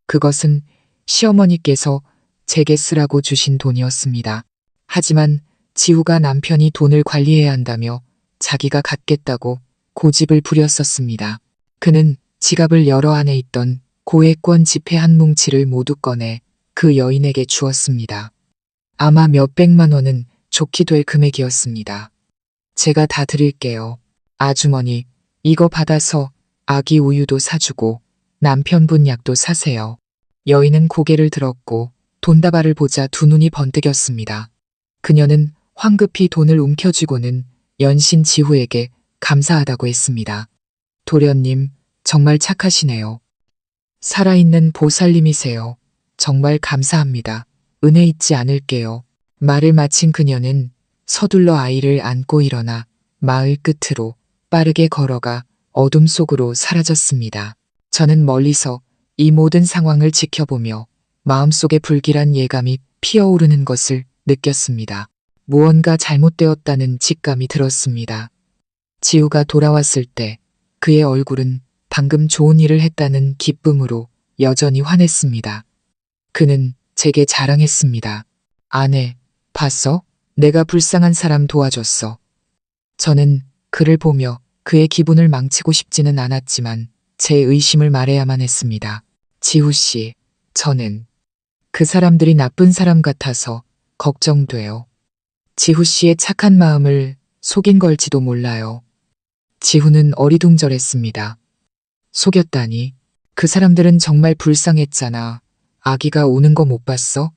그것은 시어머니께서 제게 쓰라고 주신 돈이었습니다. 하지만 지우가 남편이 돈을 관리해야 한다며 자기가 갖겠다고 고집을 부렸었습니다. 그는 지갑을 열어 안에 있던 고액권 지폐 한 뭉치를 모두 꺼내 그 여인에게 주었습니다. 아마 몇백만 원은 좋게 될 금액이었습니다. 제가 다 드릴게요. 아주머니, 이거 받아서 아기 우유도 사주고 남편분 약도 사세요. 여인은 고개를 들었고 돈다발을 보자 두 눈이 번뜩였습니다. 그녀는 황급히 돈을 움켜쥐고는 연신 지후에게 감사하다고 했습니다. 도련님, 정말 착하시네요. 살아있는 보살님이세요. 정말 감사합니다. 은혜 잊지 않을게요. 말을 마친 그녀는 서둘러 아이를 안고 일어나 마을 끝으로 빠르게 걸어가 어둠 속으로 사라졌습니다. 저는 멀리서 이 모든 상황을 지켜보며 마음속에 불길한 예감이 피어오르는 것을 느꼈습니다. 무언가 잘못되었다는 직감이 들었습니다. 지우가 돌아왔을 때 그의 얼굴은 방금 좋은 일을 했다는 기쁨으로 여전히 환했습니다. 그는 제게 자랑했습니다. 아내, 봤어? 내가 불쌍한 사람 도와줬어. 저는 그를 보며 그의 기분을 망치고 싶지는 않았지만 제 의심을 말해야만 했습니다. 지우 씨, 저는 그 사람들이 나쁜 사람 같아서 걱정돼요. 지후 씨의 착한 마음을 속인 걸지도 몰라요. 지후는 어리둥절했습니다. 속였다니. 그 사람들은 정말 불쌍했잖아. 아기가 우는 거 못 봤어?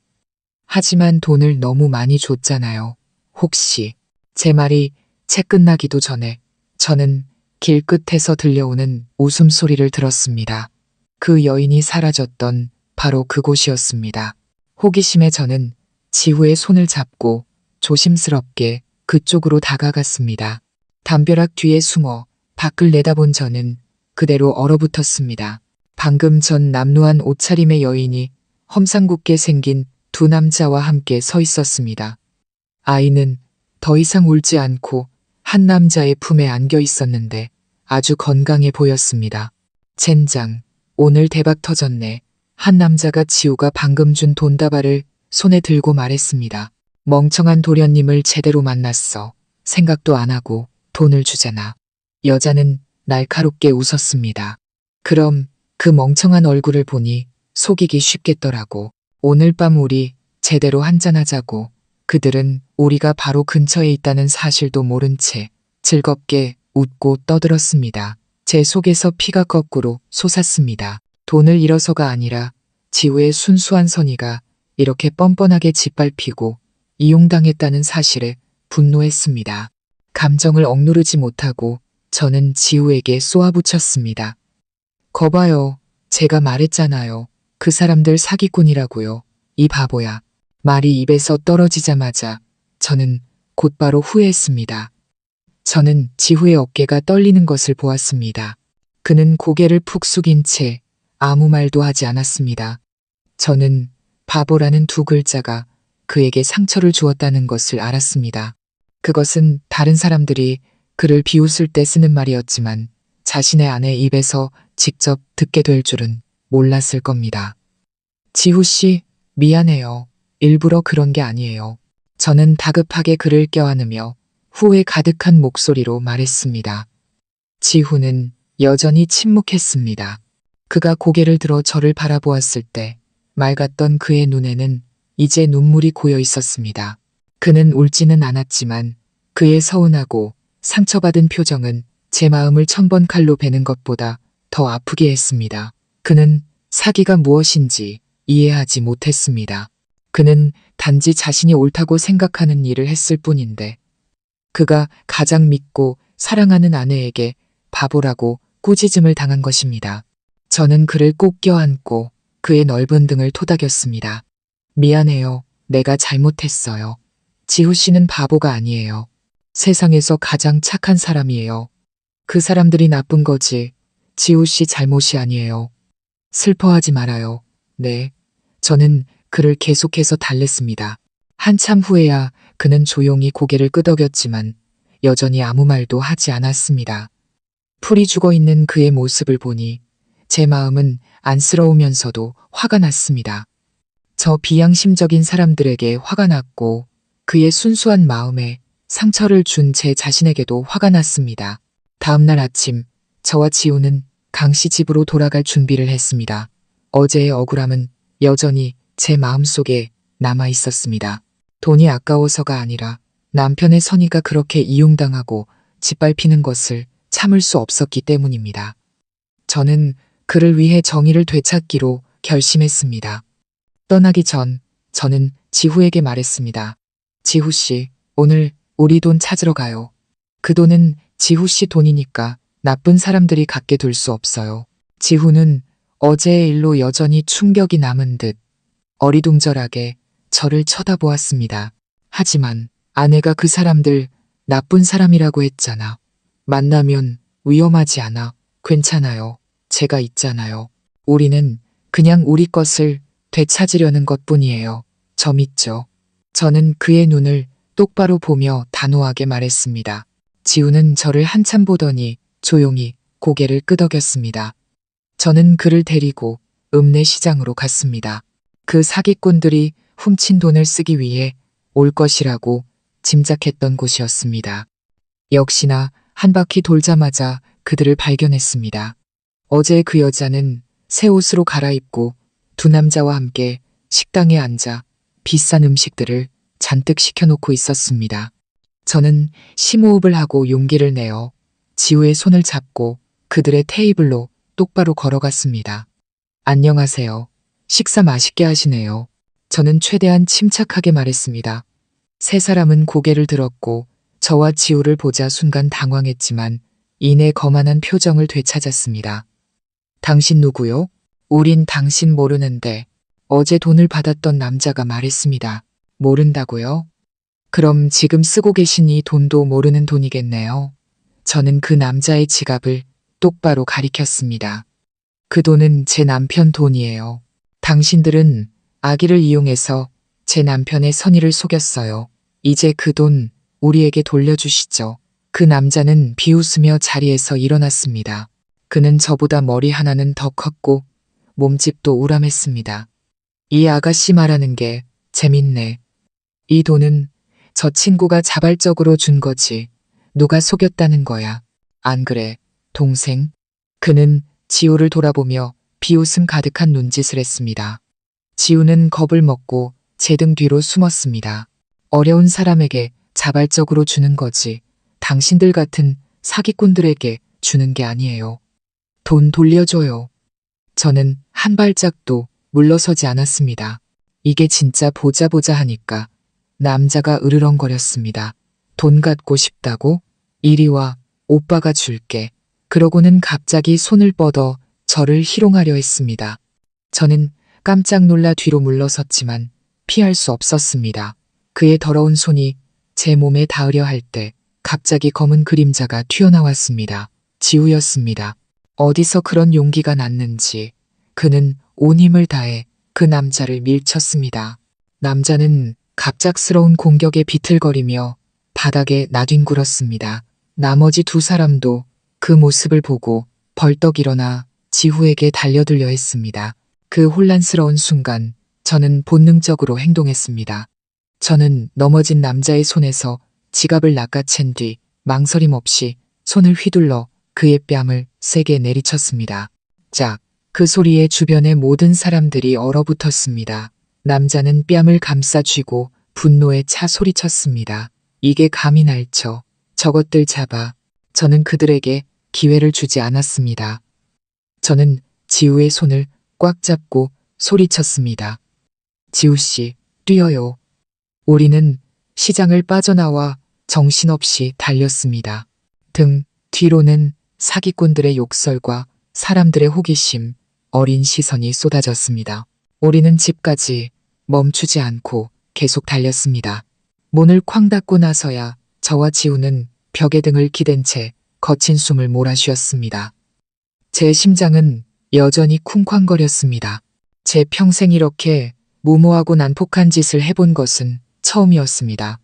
하지만 돈을 너무 많이 줬잖아요. 혹시 제 말이 채 끝나기도 전에 저는 길끝에서 들려오는 웃음소리를 들었습니다. 그 여인이 사라졌던 바로 그곳이었습니다. 호기심에 저는 지후의 손을 잡고 조심스럽게 그쪽으로 다가갔습니다. 담벼락 뒤에 숨어 밖을 내다본 저는 그대로 얼어붙었습니다. 방금 전 남루한 옷차림의 여인이 험상궂게 생긴 두 남자와 함께 서 있었습니다. 아이는 더 이상 울지 않고 한 남자의 품에 안겨 있었는데 아주 건강해 보였습니다. 젠장, 오늘 대박 터졌네. 한 남자가 지우가 방금 준 돈다발을 손에 들고 말했습니다. 멍청한 도련님을 제대로 만났어. 생각도 안 하고 돈을 주잖아. 여자는 날카롭게 웃었습니다. 그럼 그 멍청한 얼굴을 보니 속이기 쉽겠더라고. 오늘 밤 우리 제대로 한잔하자고. 그들은 우리가 바로 근처에 있다는 사실도 모른 채 즐겁게 웃고 떠들었습니다. 제 속에서 피가 거꾸로 솟았습니다. 돈을 잃어서가 아니라 지우의 순수한 선의가 이렇게 뻔뻔하게 짓밟히고 이용당했다는 사실에 분노했습니다. 감정을 억누르지 못하고 저는 지우에게 쏘아붙였습니다. 거봐요. 제가 말했잖아요. 그 사람들 사기꾼이라고요. 이 바보야. 말이 입에서 떨어지자마자 저는 곧바로 후회했습니다. 저는 지후의 어깨가 떨리는 것을 보았습니다. 그는 고개를 푹 숙인 채 아무 말도 하지 않았습니다. 저는 바보라는 두 글자가 그에게 상처를 주었다는 것을 알았습니다. 그것은 다른 사람들이 그를 비웃을 때 쓰는 말이었지만 자신의 아내 입에서 직접 듣게 될 줄은 몰랐을 겁니다. 지후 씨, 미안해요. 일부러 그런 게 아니에요. 저는 다급하게 그를 껴안으며 후회 가득한 목소리로 말했습니다. 지후는 여전히 침묵했습니다. 그가 고개를 들어 저를 바라보았을 때 맑았던 그의 눈에는 이제 눈물이 고여 있었습니다. 그는 울지는 않았지만 그의 서운하고 상처받은 표정은 제 마음을 1000번 칼로 베는 것보다 더 아프게 했습니다. 그는 사기가 무엇인지 이해하지 못했습니다. 그는 단지 자신이 옳다고 생각하는 일을 했을 뿐인데 그가 가장 믿고 사랑하는 아내에게 바보라고 꾸짖음을 당한 것입니다. 저는 그를 꼭 껴안고 그의 넓은 등을 토닥였습니다. 미안해요. 내가 잘못했어요. 지후 씨는 바보가 아니에요. 세상에서 가장 착한 사람이에요. 그 사람들이 나쁜 거지. 지후 씨 잘못이 아니에요. 슬퍼하지 말아요. 네. 저는 그를 계속해서 달랬습니다. 한참 후에야 그는 조용히 고개를 끄덕였지만 여전히 아무 말도 하지 않았습니다. 풀이 죽어 있는 그의 모습을 보니 제 마음은 안쓰러우면서도 화가 났습니다. 저 비양심적인 사람들에게 화가 났고 그의 순수한 마음에 상처를 준 제 자신에게도 화가 났습니다. 다음날 아침 저와 지우는 강씨 집으로 돌아갈 준비를 했습니다. 어제의 억울함은 여전히 제 마음속에 남아 있었습니다. 돈이 아까워서가 아니라 남편의 선의가 그렇게 이용당하고 짓밟히는 것을 참을 수 없었기 때문입니다. 저는 그를 위해 정의를 되찾기로 결심했습니다. 떠나기 전 저는 지후에게 말했습니다. 지후 씨, 오늘 우리 돈 찾으러 가요. 그 돈은 지후 씨 돈이니까 나쁜 사람들이 갖게 둘 수 없어요. 지후는 어제의 일로 여전히 충격이 남은 듯 어리둥절하게 저를 쳐다보았습니다. 하지만 아내가 그 사람들 나쁜 사람이라고 했잖아. 만나면 위험하지 않아. 괜찮아요. 제가 있잖아요. 우리는 그냥 우리 것을 되찾으려는 것뿐이에요. 저 믿죠? 저는 그의 눈을 똑바로 보며 단호하게 말했습니다. 지우는 저를 한참 보더니 조용히 고개를 끄덕였습니다. 저는 그를 데리고 읍내 시장으로 갔습니다. 그 사기꾼들이 훔친 돈을 쓰기 위해 올 것이라고 짐작했던 곳이었습니다. 역시나 한 바퀴 돌자마자 그들을 발견했습니다. 어제 그 여자는 새 옷으로 갈아입고 두 남자와 함께 식당에 앉아 비싼 음식들을 잔뜩 시켜놓고 있었습니다. 저는 심호흡을 하고 용기를 내어 지우의 손을 잡고 그들의 테이블로 똑바로 걸어갔습니다. 안녕하세요. 식사 맛있게 하시네요. 저는 최대한 침착하게 말했습니다. 세 사람은 고개를 들었고 저와 지우를 보자 순간 당황했지만 이내 거만한 표정을 되찾았습니다. 당신 누구요? 우린 당신 모르는데 어제 돈을 받았던 남자가 말했습니다. 모른다고요? 그럼 지금 쓰고 계신 이 돈도 모르는 돈이겠네요. 저는 그 남자의 지갑을 똑바로 가리켰습니다. 그 돈은 제 남편 돈이에요. 당신들은 아기를 이용해서 제 남편의 선의를 속였어요. 이제 그 돈 우리에게 돌려주시죠. 그 남자는 비웃으며 자리에서 일어났습니다. 그는 저보다 머리 하나는 더 컸고 몸집도 우람했습니다. 이 아가씨 말하는 게 재밌네. 이 돈은 저 친구가 자발적으로 준 거지. 누가 속였다는 거야. 안 그래, 동생? 그는 지우를 돌아보며 비웃음 가득한 눈짓을 했습니다. 지우는 겁을 먹고 제 등 뒤로 숨었습니다. 어려운 사람에게 자발적으로 주는 거지. 당신들 같은 사기꾼들에게 주는 게 아니에요. 돈 돌려줘요. 저는 한 발짝도 물러서지 않았습니다. 이게 진짜 보자 하니까 남자가 으르렁거렸습니다. 돈 갖고 싶다고? 이리 와, 오빠가 줄게. 그러고는 갑자기 손을 뻗어 저를 희롱하려 했습니다. 저는 깜짝 놀라 뒤로 물러섰지만 피할 수 없었습니다. 그의 더러운 손이 제 몸에 닿으려 할 때 갑자기 검은 그림자가 튀어나왔습니다. 지우였습니다. 어디서 그런 용기가 났는지 그는 온 힘을 다해 그 남자를 밀쳤습니다. 남자는 갑작스러운 공격에 비틀거리며 바닥에 나뒹굴었습니다. 나머지 두 사람도 그 모습을 보고 벌떡 일어나 지후에게 달려들려 했습니다. 그 혼란스러운 순간 저는 본능적으로 행동했습니다. 저는 넘어진 남자의 손에서 지갑을 낚아챈 뒤 망설임 없이 손을 휘둘러 그의 뺨을 세게 내리쳤습니다. 짝! 그 소리에 주변의 모든 사람들이 얼어붙었습니다. 남자는 뺨을 감싸 쥐고 분노에 차 소리쳤습니다. 이게 감히 날 쳐. 저것들 잡아. 저는 그들에게 기회를 주지 않았습니다. 저는 지우의 손을 꽉 잡고 소리쳤습니다. 지우 씨, 뛰어요. 우리는 시장을 빠져나와 정신없이 달렸습니다. 등 뒤로는 사기꾼들의 욕설과 사람들의 호기심, 어린 시선이 쏟아졌습니다. 우리는 집까지 멈추지 않고 계속 달렸습니다. 문을 쾅 닫고 나서야 저와 지우는 벽에 등을 기댄 채 거친 숨을 몰아쉬었습니다. 제 심장은 여전히 쿵쾅거렸습니다. 제 평생 이렇게 무모하고 난폭한 짓을 해본 것은 처음이었습니다.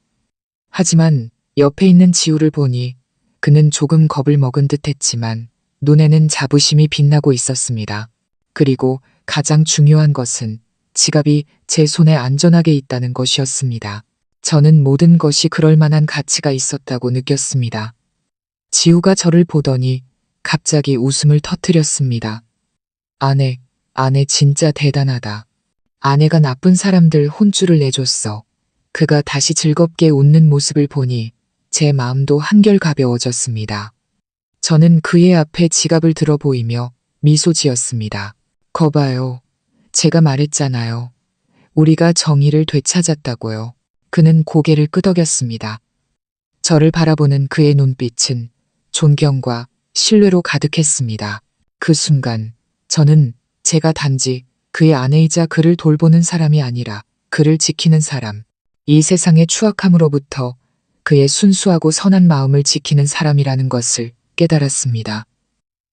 하지만 옆에 있는 지우를 보니 그는 조금 겁을 먹은 듯 했지만 눈에는 자부심이 빛나고 있었습니다. 그리고 가장 중요한 것은 지갑이 제 손에 안전하게 있다는 것이었습니다. 저는 모든 것이 그럴 만한 가치가 있었다고 느꼈습니다. 지우가 저를 보더니 갑자기 웃음을 터뜨렸습니다. 아내 진짜 대단하다. 아내가 나쁜 사람들 혼쭐을 내줬어. 그가 다시 즐겁게 웃는 모습을 보니 제 마음도 한결 가벼워졌습니다. 저는 그의 앞에 지갑을 들어 보이며 미소 지었습니다. 거봐요. 제가 말했잖아요. 우리가 정의를 되찾았다고요. 그는 고개를 끄덕였습니다. 저를 바라보는 그의 눈빛은 존경과 신뢰로 가득했습니다. 그 순간 저는 제가 단지 그의 아내이자 그를 돌보는 사람이 아니라 그를 지키는 사람, 이 세상의 추악함으로부터 그의 순수하고 선한 마음을 지키는 사람이라는 것을 깨달았습니다.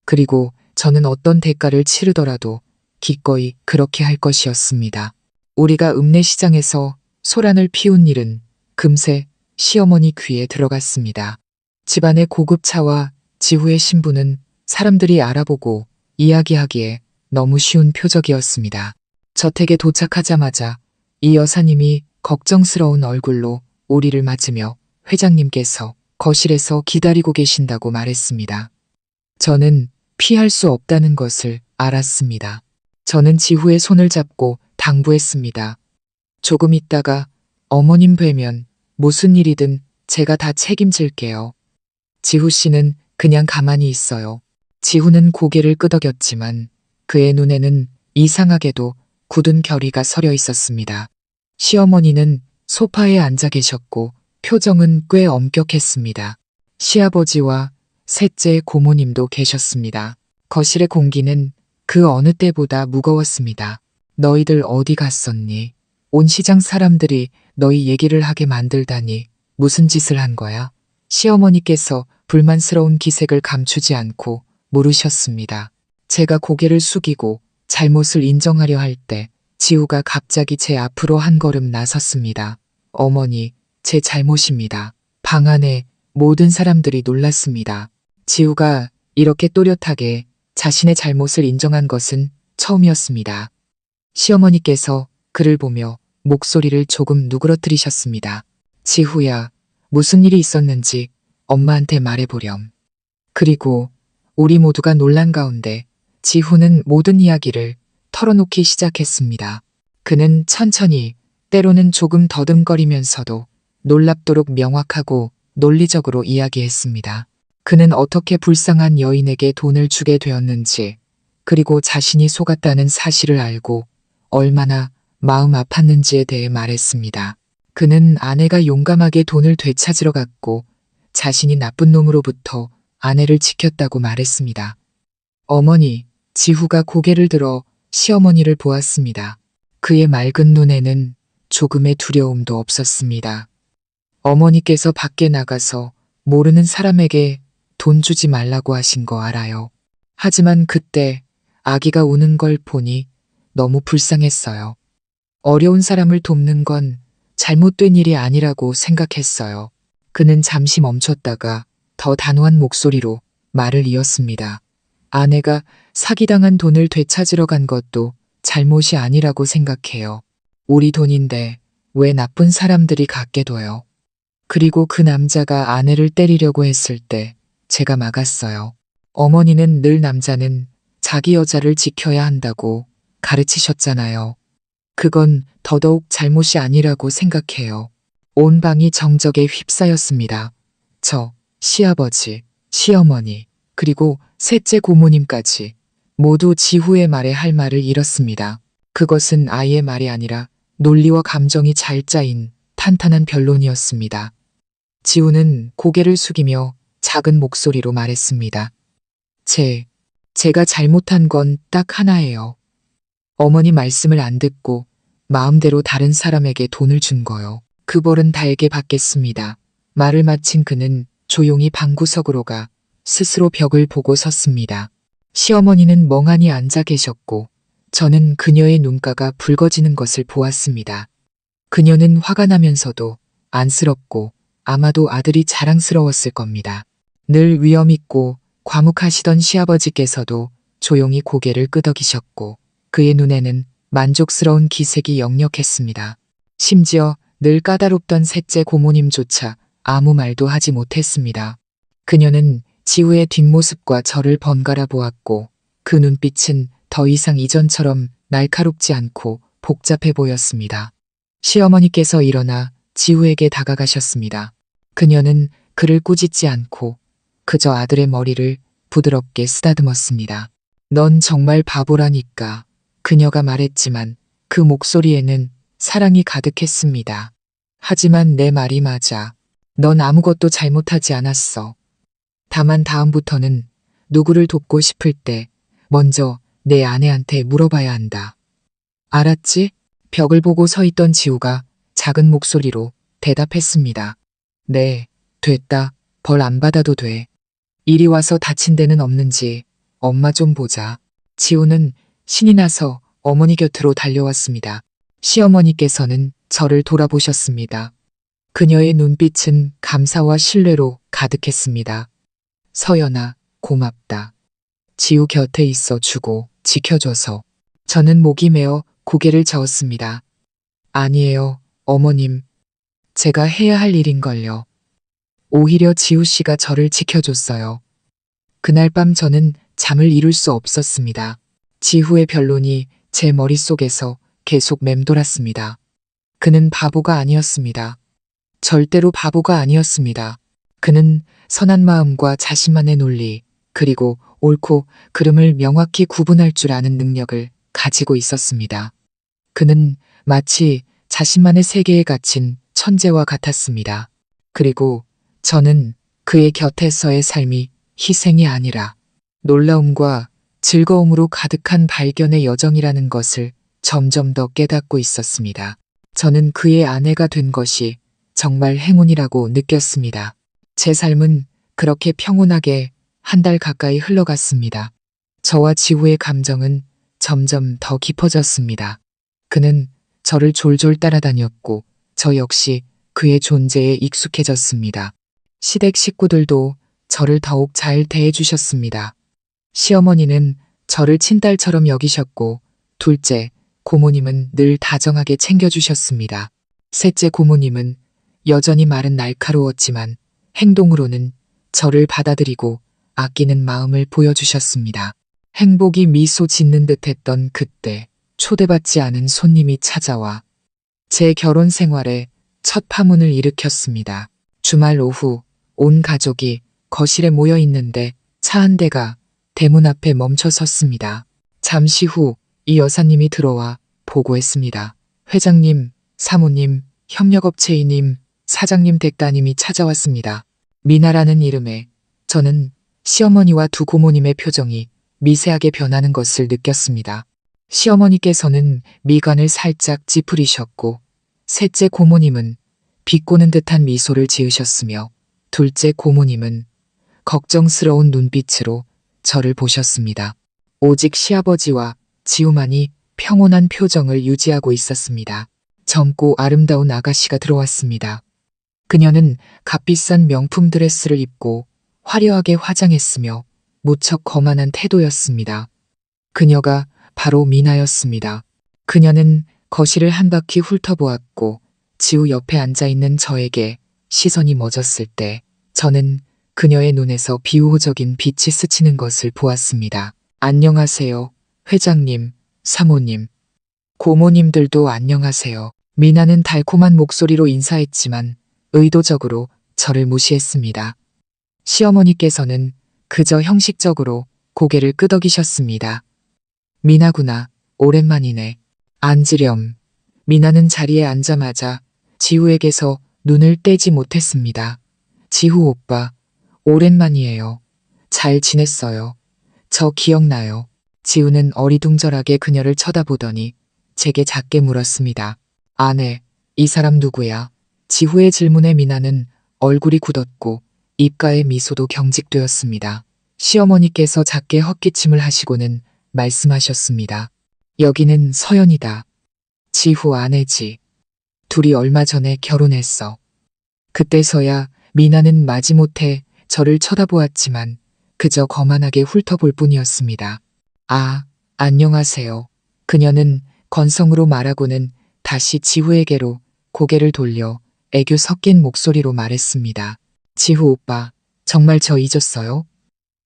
그리고 저는 어떤 대가를 치르더라도 기꺼이 그렇게 할 것이었습니다. 우리가 읍내시장에서 소란을 피운 일은 금세 시어머니 귀에 들어갔습니다. 집안의 고급차와 지후의 신부는 사람들이 알아보고 이야기하기에 너무 쉬운 표적이었습니다. 저택에 도착하자마자 이 여사님이 걱정스러운 얼굴로 우리를 맞으며 회장님께서 거실에서 기다리고 계신다고 말했습니다. 저는 피할 수 없다는 것을 알았습니다. 저는 지후의 손을 잡고 당부했습니다. 조금 있다가 어머님 뵈면 무슨 일이든 제가 다 책임질게요. 지후 씨는 그냥 가만히 있어요. 지후는 고개를 끄덕였지만 그의 눈에는 이상하게도 굳은 결의가 서려 있었습니다. 시어머니는 소파에 앉아 계셨고 표정은 꽤 엄격했습니다. 시아버지와 셋째 고모님도 계셨습니다. 거실의 공기는 그 어느 때보다 무거웠습니다. 너희들 어디 갔었니? 온 시장 사람들이 너희 얘기를 하게 만들다니 무슨 짓을 한 거야? 시어머니께서 불만스러운 기색을 감추지 않고 물으셨습니다. 제가 고개를 숙이고 잘못을 인정하려 할 때 지우가 갑자기 제 앞으로 한 걸음 나섰습니다. 어머니, 제 잘못입니다. 방 안에 모든 사람들이 놀랐습니다. 지우가 이렇게 또렷하게 자신의 잘못을 인정한 것은 처음이었습니다. 시어머니께서 그를 보며 목소리를 조금 누그러뜨리셨습니다. 지후야, 무슨 일이 있었는지 엄마한테 말해보렴. 그리고 우리 모두가 놀란 가운데 지후는 모든 이야기를 털어놓기 시작했습니다. 그는 천천히, 때로는 조금 더듬거리면서도 놀랍도록 명확하고 논리적으로 이야기했습니다. 그는 어떻게 불쌍한 여인에게 돈을 주게 되었는지, 그리고 자신이 속았다는 사실을 알고 얼마나 마음 아팠는지에 대해 말했습니다. 그는 아내가 용감하게 돈을 되찾으러 갔고 자신이 나쁜 놈으로부터 아내를 지켰다고 말했습니다. 어머니, 지후가 고개를 들어 시어머니를 보았습니다. 그의 맑은 눈에는 조금의 두려움도 없었습니다. 어머니께서 밖에 나가서 모르는 사람에게 돈 주지 말라고 하신 거 알아요. 하지만 그때 아기가 우는 걸 보니 너무 불쌍했어요. 어려운 사람을 돕는 건 잘못된 일이 아니라고 생각했어요. 그는 잠시 멈췄다가 더 단호한 목소리로 말을 이었습니다. 아내가 사기당한 돈을 되찾으러 간 것도 잘못이 아니라고 생각해요. 우리 돈인데 왜 나쁜 사람들이 갖게 둬요. 그리고 그 남자가 아내를 때리려고 했을 때 제가 막았어요. 어머니는 늘 남자는 자기 여자를 지켜야 한다고 가르치셨잖아요. 그건 더더욱 잘못이 아니라고 생각해요. 온 방이 정적에 휩싸였습니다. 저, 시아버지, 시어머니, 그리고 셋째 고모님까지 모두 지후의 말에 할 말을 잃었습니다. 그것은 아이의 말이 아니라 논리와 감정이 잘 짜인 탄탄한 변론이었습니다. 지우는 고개를 숙이며 작은 목소리로 말했습니다. 제가 잘못한 건 딱 하나예요. 어머니 말씀을 안 듣고 마음대로 다른 사람에게 돈을 준 거요. 그 벌은 달게 받겠습니다. 말을 마친 그는 조용히 방구석으로 가 스스로 벽을 보고 섰습니다. 시어머니는 멍하니 앉아 계셨고 저는 그녀의 눈가가 붉어지는 것을 보았습니다. 그녀는 화가 나면서도 안쓰럽고 아마도 아들이 자랑스러웠을 겁니다. 늘 위엄있고 과묵하시던 시아버지께서도 조용히 고개를 끄덕이셨고 그의 눈에는 만족스러운 기색이 역력했습니다. 심지어 늘 까다롭던 셋째 고모님조차 아무 말도 하지 못했습니다. 그녀는 지우의 뒷모습과 저를 번갈아 보았고 그 눈빛은 더 이상 이전처럼 날카롭지 않고 복잡해 보였습니다. 시어머니께서 일어나 지우에게 다가가셨습니다. 그녀는 그를 꾸짖지 않고 그저 아들의 머리를 부드럽게 쓰다듬었습니다. 넌 정말 바보라니까. 그녀가 말했지만 그 목소리에는 사랑이 가득했습니다. 하지만 내 말이 맞아. 넌 아무것도 잘못하지 않았어. 다만 다음부터는 누구를 돕고 싶을 때 먼저 내 아내한테 물어봐야 한다. 알았지? 벽을 보고 서 있던 지우가 작은 목소리로 대답했습니다. 네, 됐다. 벌 안 받아도 돼. 이리 와서 다친 데는 없는지 엄마 좀 보자. 지우는 신이 나서 어머니 곁으로 달려왔습니다. 시어머니께서는 저를 돌아보셨습니다. 그녀의 눈빛은 감사와 신뢰로 가득했습니다. 서연아, 고맙다. 지우 곁에 있어 주고 지켜줘서. 저는 목이 메어 고개를 저었습니다. 아니에요, 어머님. 제가 해야 할 일인걸요. 오히려 지우 씨가 저를 지켜줬어요. 그날 밤 저는 잠을 이룰 수 없었습니다. 지후의 변론이 제 머릿속에서 계속 맴돌았습니다. 그는 바보가 아니었습니다. 절대로 바보가 아니었습니다. 그는 선한 마음과 자신만의 논리, 그리고 옳고 그름을 명확히 구분할 줄 아는 능력을 가지고 있었습니다. 그는 마치 자신만의 세계에 갇힌 천재와 같았습니다. 그리고 저는 그의 곁에서의 삶이 희생이 아니라 놀라움과 즐거움으로 가득한 발견의 여정이라는 것을 점점 더 깨닫고 있었습니다. 저는 그의 아내가 된 것이 정말 행운이라고 느꼈습니다. 제 삶은 그렇게 평온하게 한 달 가까이 흘러갔습니다. 저와 지우의 감정은 점점 더 깊어졌습니다. 그는 저를 졸졸 따라다녔고 저 역시 그의 존재에 익숙해졌습니다. 시댁 식구들도 저를 더욱 잘 대해주셨습니다. 시어머니는 저를 친딸처럼 여기셨고 둘째, 고모님은 늘 다정하게 챙겨주셨습니다. 셋째 고모님은 여전히 말은 날카로웠지만 행동으로는 저를 받아들이고 아끼는 마음을 보여주셨습니다. 행복이 미소 짓는 듯했던 그때 초대받지 않은 손님이 찾아와 제 결혼 생활에 첫 파문을 일으켰습니다. 주말 오후 온 가족이 거실에 모여 있는데 차 한 대가 대문 앞에 멈춰 섰습니다. 잠시 후 이 여사님이 들어와 보고했습니다. 회장님, 사모님, 협력업체이님, 사장님 댁따님이 찾아왔습니다. 미나라는 이름에 저는 시어머니와 두 고모님의 표정이 미세하게 변하는 것을 느꼈습니다. 시어머니께서는 미간을 살짝 찌푸리셨고 셋째 고모님은 비꼬는 듯한 미소를 지으셨으며 둘째 고모님은 걱정스러운 눈빛으로 저를 보셨습니다. 오직 시아버지와 지우만이 평온한 표정을 유지하고 있었습니다. 젊고 아름다운 아가씨가 들어왔습니다. 그녀는 값비싼 명품 드레스를 입고 화려하게 화장했으며 무척 거만한 태도였습니다. 그녀가 바로 미나였습니다. 그녀는 거실을 한 바퀴 훑어보았고 지우 옆에 앉아있는 저에게 시선이 멎었을 때 저는 그녀의 눈에서 비우호적인 빛이 스치는 것을 보았습니다. 안녕하세요, 회장님, 사모님. 고모님들도 안녕하세요. 미나는 달콤한 목소리로 인사했지만 의도적으로 저를 무시했습니다. 시어머니께서는 그저 형식적으로 고개를 끄덕이셨습니다. 미나구나. 오랜만이네. 앉으렴. 미나는 자리에 앉자마자 지후에게서 눈을 떼지 못했습니다. 지후 오빠, 오랜만이에요. 잘 지냈어요. 저 기억나요. 지우는 어리둥절하게 그녀를 쳐다보더니 제게 작게 물었습니다. 아내, 이 사람 누구야? 지후의 질문에 미나는 얼굴이 굳었고 입가의 미소도 경직되었습니다. 시어머니께서 작게 헛기침을 하시고는 말씀하셨습니다. 여기는 서연이다. 지후 아내지. 둘이 얼마 전에 결혼했어. 그때서야 미나는 마지못해 저를 쳐다보았지만 그저 거만하게 훑어볼 뿐이었습니다. 아, 안녕하세요. 그녀는 건성으로 말하고는 다시 지후에게로 고개를 돌려 애교 섞인 목소리로 말했습니다. 지후 오빠, 정말 저 잊었어요?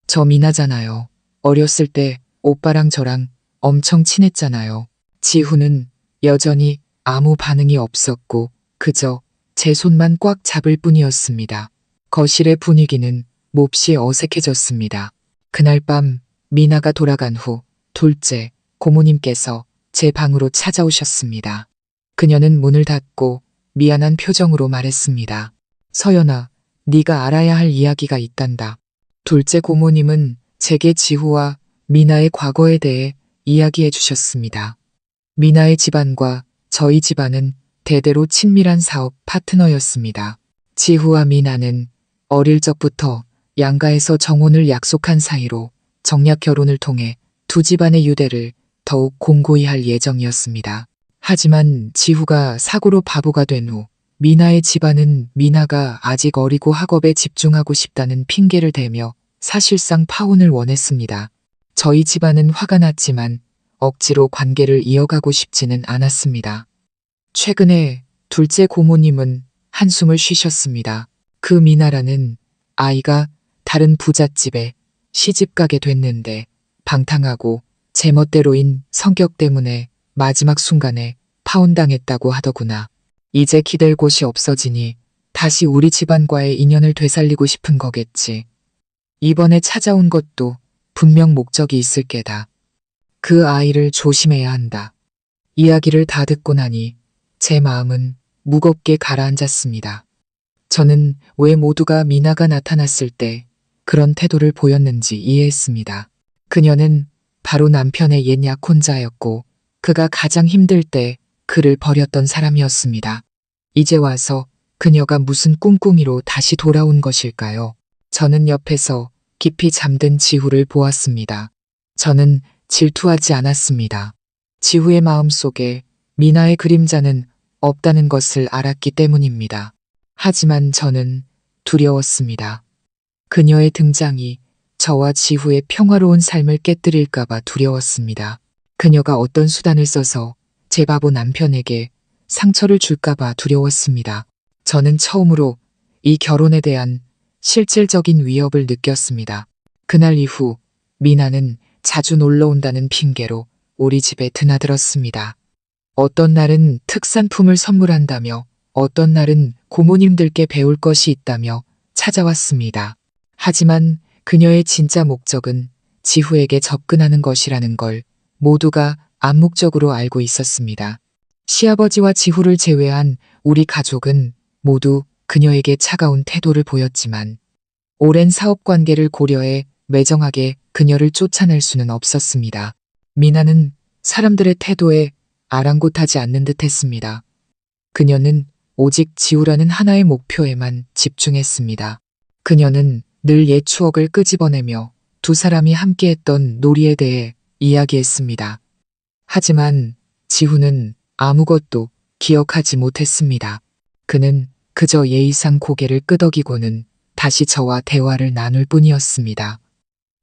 저 미나잖아요. 어렸을 때 오빠랑 저랑 엄청 친했잖아요. 지후는 여전히 아무 반응이 없었고 그저 제 손만 꽉 잡을 뿐이었습니다. 거실의 분위기는 몹시 어색해졌습니다. 그날 밤 미나가 돌아간 후 둘째 고모님께서 제 방으로 찾아오셨습니다. 그녀는 문을 닫고 미안한 표정으로 말했습니다. 서연아, 네가 알아야 할 이야기가 있단다. 둘째 고모님은 제게 지후와 미나의 과거에 대해 이야기해 주셨습니다. 미나의 집안과 저희 집안은 대대로 친밀한 사업 파트너였습니다. 지후와 미나는 어릴 적부터 양가에서 정혼을 약속한 사이로 정략 결혼을 통해 두 집안의 유대를 더욱 공고히 할 예정이었습니다. 하지만 지후가 사고로 바보가 된 후 미나의 집안은 미나가 아직 어리고 학업에 집중하고 싶다는 핑계를 대며 사실상 파혼을 원했습니다. 저희 집안은 화가 났지만 억지로 관계를 이어가고 싶지는 않았습니다. 최근에 둘째 고모님은 한숨을 쉬셨습니다. 그 미나라는 아이가 다른 부잣집에 시집가게 됐는데 방탕하고 제멋대로인 성격 때문에 마지막 순간에 파혼당했다고 하더구나. 이제 기댈 곳이 없어지니 다시 우리 집안과의 인연을 되살리고 싶은 거겠지. 이번에 찾아온 것도 분명 목적이 있을 게다. 그 아이를 조심해야 한다. 이야기를 다 듣고 나니 제 마음은 무겁게 가라앉았습니다. 저는 왜 모두가 미나가 나타났을 때 그런 태도를 보였는지 이해했습니다. 그녀는 바로 남편의 옛 약혼자였고 그가 가장 힘들 때 그를 버렸던 사람이었습니다. 이제 와서 그녀가 무슨 꿍꿍이로 다시 돌아온 것일까요? 저는 옆에서 깊이 잠든 지후를 보았습니다. 저는 질투하지 않았습니다. 지후의 마음속에 미나의 그림자는 없다는 것을 알았기 때문입니다. 하지만 저는 두려웠습니다. 그녀의 등장이 저와 지후의 평화로운 삶을 깨뜨릴까봐 두려웠습니다. 그녀가 어떤 수단을 써서 제 바보 남편에게 상처를 줄까봐 두려웠습니다. 저는 처음으로 이 결혼에 대한 실질적인 위협을 느꼈습니다. 그날 이후 미나는 자주 놀러 온다는 핑계로 우리 집에 드나들었습니다. 어떤 날은 특산품을 선물한다며 어떤 날은 고모님들께 배울 것이 있다며 찾아왔습니다. 하지만 그녀의 진짜 목적은 지후에게 접근하는 것이라는 걸 모두가 암묵적으로 알고 있었습니다. 시아버지와 지후를 제외한 우리 가족은 모두 그녀에게 차가운 태도를 보였지만 오랜 사업 관계를 고려해 매정하게 그녀를 쫓아낼 수는 없었습니다. 미나는 사람들의 태도에 아랑곳하지 않는 듯 했습니다. 그녀는 오직 지우라는 하나의 목표에만 집중했습니다. 그녀는 늘 옛 추억을 끄집어내며 두 사람이 함께했던 놀이에 대해 이야기했습니다. 하지만 지후는 아무것도 기억하지 못했습니다. 그는 그저 예의상 고개를 끄덕이고는 다시 저와 대화를 나눌 뿐이었습니다.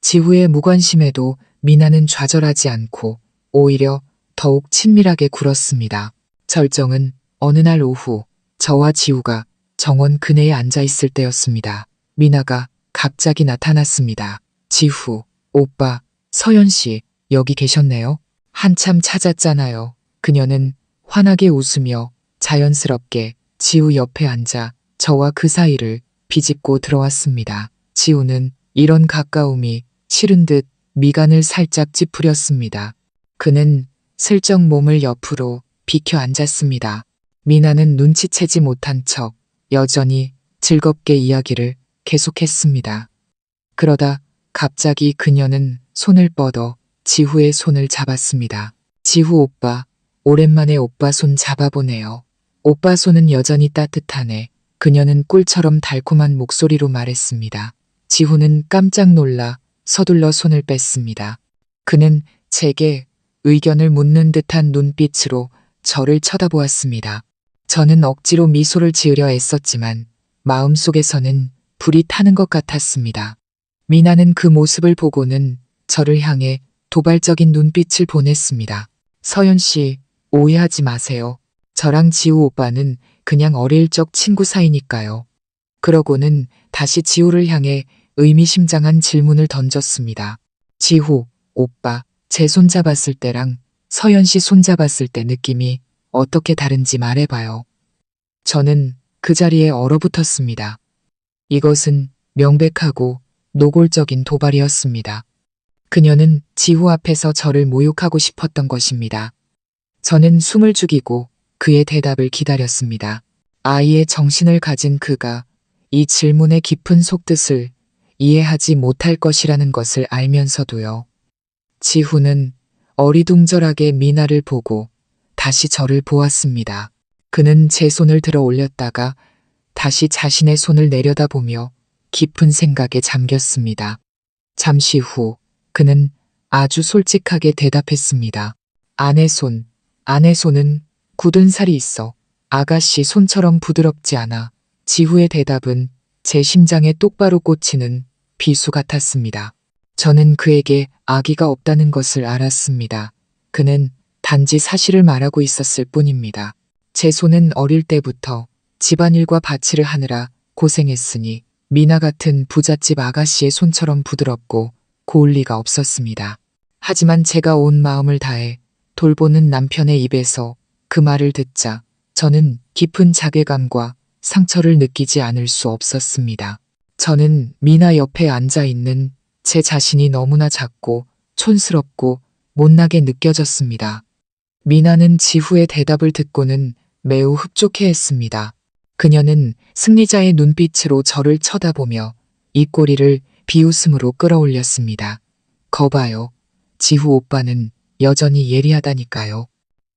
지후의 무관심에도 미나는 좌절하지 않고 오히려 더욱 친밀하게 굴었습니다. 절정은 어느 날 오후 저와 지후가 정원 그네에 앉아 있을 때였습니다. 미나가 갑자기 나타났습니다. 지후, 오빠, 서연 씨, 여기 계셨네요. 한참 찾았잖아요. 그녀는 환하게 웃으며 자연스럽게 지우 옆에 앉아 저와 그 사이를 비집고 들어왔습니다. 지우는 이런 가까움이 싫은 듯 미간을 살짝 찌푸렸습니다. 그는 슬쩍 몸을 옆으로 비켜 앉았습니다. 미나는 눈치채지 못한 척 여전히 즐겁게 이야기를 계속했습니다. 그러다 갑자기 그녀는 손을 뻗어 지후의 손을 잡았습니다. 지후 오빠, 오랜만에 오빠 손 잡아보네요. 오빠 손은 여전히 따뜻하네. 그녀는 꿀처럼 달콤한 목소리로 말했습니다. 지후는 깜짝 놀라 서둘러 손을 뺐습니다. 그는 제게 의견을 묻는 듯한 눈빛으로 저를 쳐다보았습니다. 저는 억지로 미소를 지으려 애썼지만 마음속에서는 불이 타는 것 같았습니다. 미나는 그 모습을 보고는 저를 향해 도발적인 눈빛을 보냈습니다. 서연 씨, 오해하지 마세요. 저랑 지우 오빠는 그냥 어릴 적 친구 사이니까요. 그러고는 다시 지우를 향해 의미심장한 질문을 던졌습니다. 지후, 오빠, 제 손 잡았을 때랑 서연 씨 손 잡았을 때 느낌이 어떻게 다른지 말해봐요. 저는 그 자리에 얼어붙었습니다. 이것은 명백하고 노골적인 도발이었습니다. 그녀는 지후 앞에서 저를 모욕하고 싶었던 것입니다. 저는 숨을 죽이고 그의 대답을 기다렸습니다. 아이의 정신을 가진 그가 이 질문의 깊은 속뜻을 이해하지 못할 것이라는 것을 알면서도요. 지후는 어리둥절하게 미나를 보고 다시 저를 보았습니다. 그는 제 손을 들어 올렸다가 다시 자신의 손을 내려다보며 깊은 생각에 잠겼습니다. 잠시 후 그는 아주 솔직하게 대답했습니다. 아내 손은 굳은 살이 있어 아가씨 손처럼 부드럽지 않아. 지후의 대답은 제 심장에 똑바로 꽂히는 비수 같았습니다. 저는 그에게 아기가 없다는 것을 알았습니다. 그는 단지 사실을 말하고 있었을 뿐입니다. 제 손은 어릴 때부터 집안일과 밭일을 하느라 고생했으니 미나 같은 부잣집 아가씨의 손처럼 부드럽고 고울 리가 없었습니다. 하지만 제가 온 마음을 다해 돌보는 남편의 입에서 그 말을 듣자 저는 깊은 자괴감과 상처를 느끼지 않을 수 없었습니다. 저는 미나 옆에 앉아 있는 제 자신이 너무나 작고 촌스럽고 못나게 느껴졌습니다. 미나는 지후의 대답을 듣고는 매우 흡족해했습니다. 그녀는 승리자의 눈빛으로 저를 쳐다보며 입꼬리를 비웃음으로 끌어올렸습니다. 거봐요. 지후 오빠는 여전히 예리하다니까요.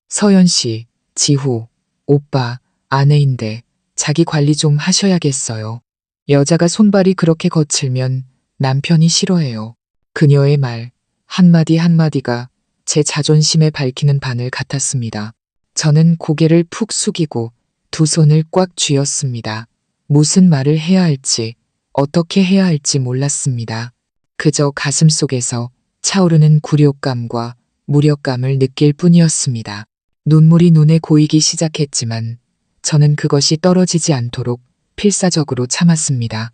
서연 씨, 지후, 오빠, 아내인데 자기 관리 좀 하셔야겠어요. 여자가 손발이 그렇게 거칠면 남편이 싫어해요. 그녀의 말 한마디 한마디가 제 자존심에 밝히는 바늘 같았습니다. 저는 고개를 푹 숙이고 두 손을 꽉 쥐었습니다. 무슨 말을 해야 할지, 어떻게 해야 할지 몰랐습니다. 그저 가슴속에서 차오르는 굴욕감과 무력감을 느낄 뿐이었습니다. 눈물이 눈에 고이기 시작했지만 저는 그것이 떨어지지 않도록 필사적으로 참았습니다.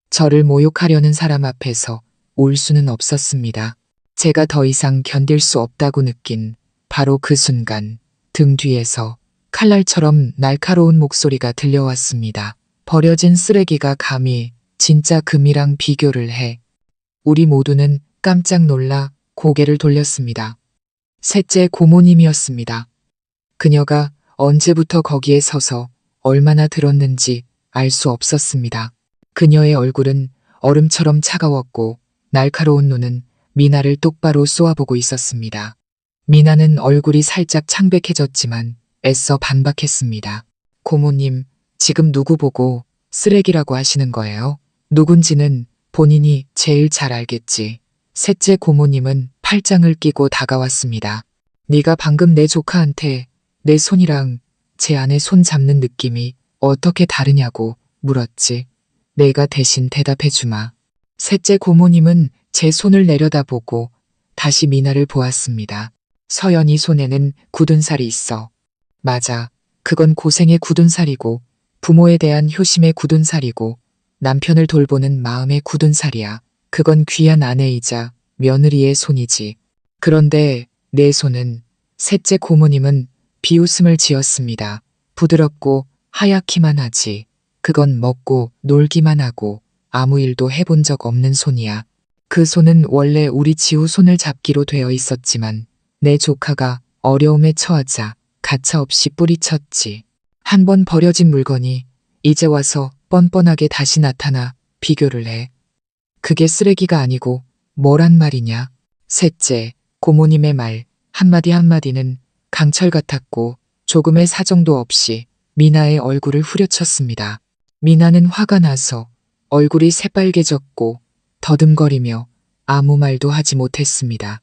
저를 모욕하려는 사람 앞에서 울 수는 없었습니다. 제가 더 이상 견딜 수 없다고 느낀 바로 그 순간 등 뒤에서 칼날처럼 날카로운 목소리가 들려왔습니다. 버려진 쓰레기가 감히 진짜 금이랑 비교를 해. 우리 모두는 깜짝 놀라 고개를 돌렸습니다. 셋째 고모님이었습니다. 그녀가 언제부터 거기에 서서 얼마나 들었는지 알 수 없었습니다. 그녀의 얼굴은 얼음처럼 차가웠고 날카로운 눈은 미나를 똑바로 쏘아보고 있었습니다. 미나는 얼굴이 살짝 창백해졌지만 애써 반박했습니다. 고모님, 지금 누구 보고 쓰레기라고 하시는 거예요? 누군지는 본인이 제일 잘 알겠지. 셋째 고모님은 팔짱을 끼고 다가왔습니다. 네가 방금 내 조카한테 내 손이랑 제 아내 손 잡는 느낌이 어떻게 다르냐고 물었지. 내가 대신 대답해주마. 셋째 고모님은 제 손을 내려다보고 다시 미나를 보았습니다. 서연이 손에는 굳은 살이 있어. 맞아. 그건 고생의 굳은 살이고 부모에 대한 효심의 굳은 살이고 남편을 돌보는 마음의 굳은 살이야. 그건 귀한 아내이자 며느리의 손이지. 그런데 내 손은 셋째 고모님은 비웃음을 지었습니다. 부드럽고 하얗기만 하지. 그건 먹고 놀기만 하고 아무 일도 해본 적 없는 손이야. 그 손은 원래 우리 지우 손을 잡기로 되어 있었지만 내 조카가 어려움에 처하자 가차없이 뿌리쳤지. 한 번 버려진 물건이 이제 와서 뻔뻔하게 다시 나타나 비교를 해. 그게 쓰레기가 아니고 뭐란 말이냐. 셋째, 고모님의 말 한마디 한마디는 강철 같았고 조금의 사정도 없이 미나의 얼굴을 후려쳤습니다. 미나는 화가 나서 얼굴이 새빨개졌고 더듬거리며 아무 말도 하지 못했습니다.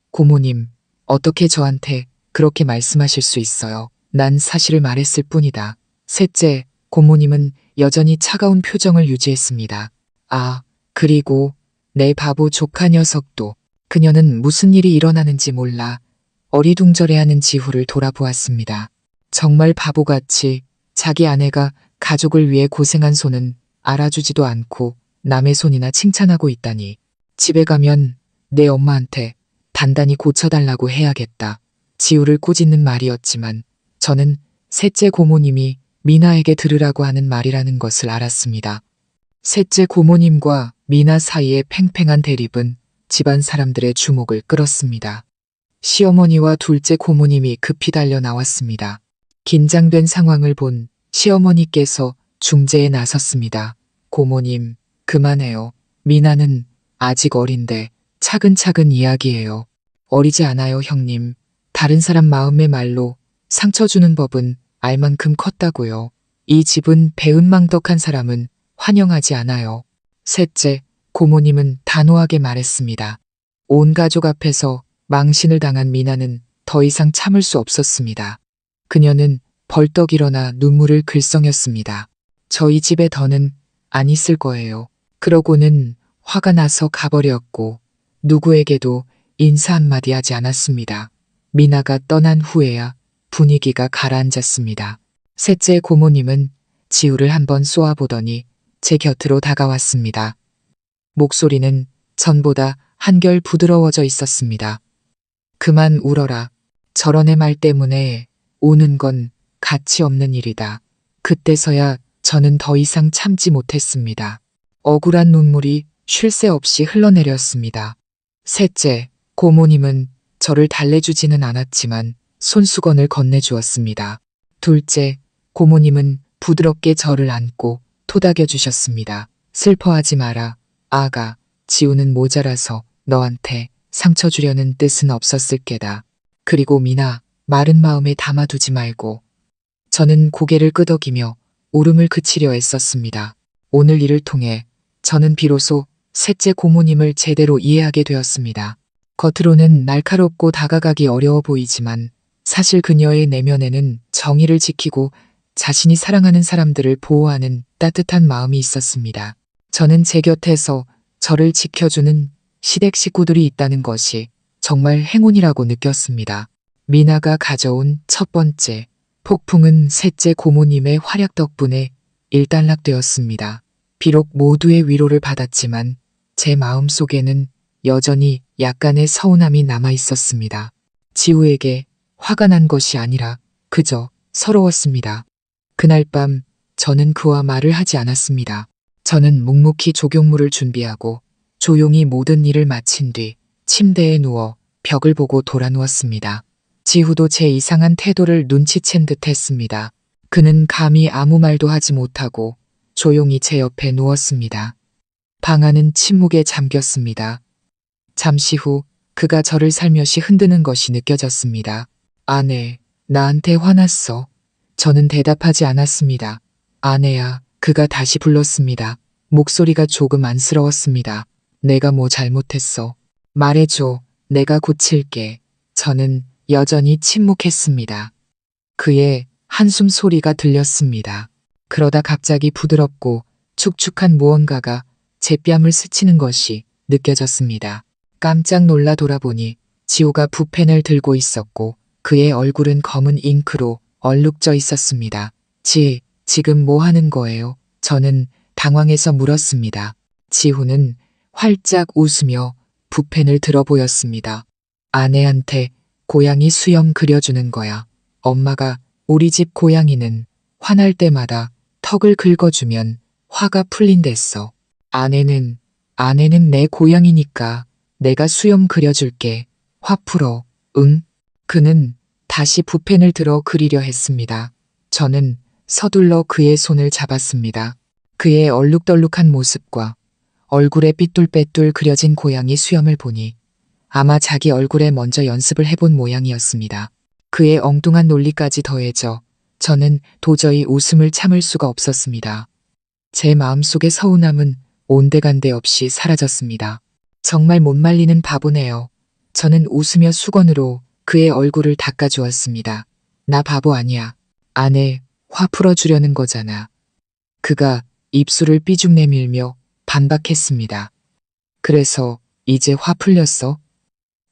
고모님, 어떻게 저한테 그렇게 말씀하실 수 있어요? 난 사실을 말했을 뿐이다. 셋째, 고모님은 여전히 차가운 표정을 유지했습니다. 아, 그리고 내 바보 조카 녀석도 그녀는 무슨 일이 일어나는지 몰라 어리둥절해하는 지후를 돌아보았습니다. 정말 바보같이 자기 아내가 가족을 위해 고생한 손은 알아주지도 않고 남의 손이나 칭찬하고 있다니. 집에 가면 내 엄마한테 단단히 고쳐달라고 해야겠다. 지우를 꾸짖는 말이었지만 저는 셋째 고모님이 미나에게 들으라고 하는 말이라는 것을 알았습니다. 셋째 고모님과 미나 사이의 팽팽한 대립은 집안 사람들의 주목을 끌었습니다. 시어머니와 둘째 고모님이 급히 달려 나왔습니다. 긴장된 상황을 본 시어머니께서 중재에 나섰습니다. 고모님, 그만해요. 미나는 아직 어린데 차근차근 이야기해요. 어리지 않아요, 형님. 다른 사람 마음의 말로 상처 주는 법은 알 만큼 컸다고요. 이 집은 배은망덕한 사람은 환영하지 않아요. 셋째, 고모님은 단호하게 말했습니다. 온 가족 앞에서 망신을 당한 미나는 더 이상 참을 수 없었습니다. 그녀는 벌떡 일어나 눈물을 글썽였습니다. 저희 집에 더는 안 있을 거예요. 그러고는 화가 나서 가버렸고 누구에게도 인사 한마디 하지 않았습니다. 미나가 떠난 후에야 분위기가 가라앉았습니다. 셋째 고모님은 지우를 한번 쏘아보더니 제 곁으로 다가왔습니다. 목소리는 전보다 한결 부드러워져 있었습니다. 그만 울어라. 저런 애 말 때문에 우는 건 가치 없는 일이다. 그때서야 저는 더 이상 참지 못했습니다. 억울한 눈물이 쉴 새 없이 흘러내렸습니다. 셋째, 고모님은 저를 달래주지는 않았지만 손수건을 건네주었습니다. 둘째, 고모님은 부드럽게 저를 안고 토닥여 주셨습니다. 슬퍼하지 마라. 아가, 지우는 모자라서 너한테 상처 주려는 뜻은 없었을 게다. 그리고 미나, 마른 마음에 담아두지 말고. 저는 고개를 끄덕이며 울음을 그치려 애썼습니다. 오늘 일을 통해 저는 비로소 셋째 고모님을 제대로 이해하게 되었습니다. 겉으로는 날카롭고 다가가기 어려워 보이지만 사실 그녀의 내면에는 정의를 지키고 자신이 사랑하는 사람들을 보호하는 따뜻한 마음이 있었습니다. 저는 제 곁에서 저를 지켜주는 시댁 식구들이 있다는 것이 정말 행운이라고 느꼈습니다. 미나가 가져온 첫 번째 폭풍은 셋째 고모님의 활약 덕분에 일단락되었습니다. 비록 모두의 위로를 받았지만 제 마음속에는 여전히 약간의 서운함이 남아 있었습니다. 지우에게 화가 난 것이 아니라 그저 서러웠습니다. 그날 밤 저는 그와 말을 하지 않았습니다. 저는 묵묵히 조경물을 준비하고 조용히 모든 일을 마친 뒤 침대에 누워 벽을 보고 돌아누웠습니다. 지후도 제 이상한 태도를 눈치챈 듯 했습니다. 그는 감히 아무 말도 하지 못하고 조용히 제 옆에 누웠습니다. 방 안은 침묵에 잠겼습니다. 잠시 후 그가 저를 살며시 흔드는 것이 느껴졌습니다. 아내, 나한테 화났어. 저는 대답하지 않았습니다. 아내야, 그가 다시 불렀습니다. 목소리가 조금 안쓰러웠습니다. 내가 뭐 잘못했어. 말해줘. 내가 고칠게. 저는 여전히 침묵했습니다. 그의 한숨 소리가 들렸습니다. 그러다 갑자기 부드럽고 축축한 무언가가 제 뺨을 스치는 것이 느껴졌습니다. 깜짝 놀라 돌아보니 지호가 붓펜을 들고 있었고 그의 얼굴은 검은 잉크로 얼룩져 있었습니다. 지금 뭐 하는 거예요? 저는 당황해서 물었습니다. 지호는 활짝 웃으며 붓펜을 들어 보였습니다. 아내한테 고양이 수염 그려주는 거야. 엄마가 우리 집 고양이는 화날 때마다 턱을 긁어주면 화가 풀린댔어. 아내는 내 고양이니까 내가 수염 그려줄게. 화 풀어. 응? 그는 다시 붓펜을 들어 그리려 했습니다. 저는 서둘러 그의 손을 잡았습니다. 그의 얼룩덜룩한 모습과 얼굴에 삐뚤빼뚤 그려진 고양이 수염을 보니 아마 자기 얼굴에 먼저 연습을 해본 모양이었습니다. 그의 엉뚱한 논리까지 더해져 저는 도저히 웃음을 참을 수가 없었습니다. 제 마음속의 서운함은 온데간데 없이 사라졌습니다. 정말 못 말리는 바보네요. 저는 웃으며 수건으로 그의 얼굴을 닦아주었습니다. 나 바보 아니야. 아내, 화 풀어주려는 거잖아. 그가 입술을 삐죽 내밀며 반박했습니다. 그래서 이제 화 풀렸어?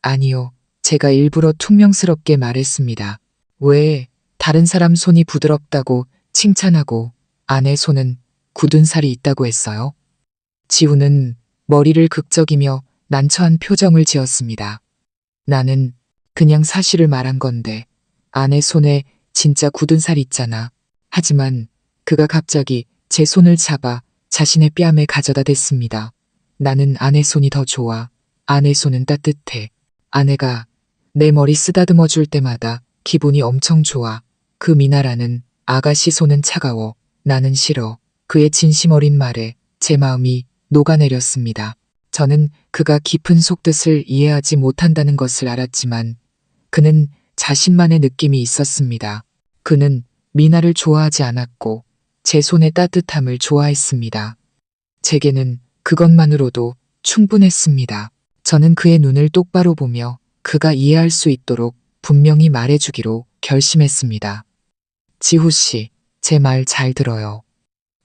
아니요. 제가 일부러 퉁명스럽게 말했습니다. 왜 다른 사람 손이 부드럽다고 칭찬하고 아내 손은 굳은 살이 있다고 했어요? 지우는 머리를 극적이며 난처한 표정을 지었습니다. 나는 그냥 사실을 말한 건데 아내 손에 진짜 굳은 살 있잖아. 하지만 그가 갑자기 제 손을 잡아 자신의 뺨에 가져다 댔습니다. 나는 아내 손이 더 좋아. 아내 손은 따뜻해. 아내가 내 머리 쓰다듬어 줄 때마다 기분이 엄청 좋아. 그 미나라는 아가씨 손은 차가워. 나는 싫어. 그의 진심 어린 말에 제 마음이 녹아내렸습니다. 저는 그가 깊은 속뜻을 이해하지 못한다는 것을 알았지만 그는 자신만의 느낌이 있었습니다. 그는 미나를 좋아하지 않았고 제 손의 따뜻함을 좋아했습니다. 제게는 그것만으로도 충분했습니다. 저는 그의 눈을 똑바로 보며 그가 이해할 수 있도록 분명히 말해주기로 결심했습니다. 지후 씨, 제 말 잘 들어요.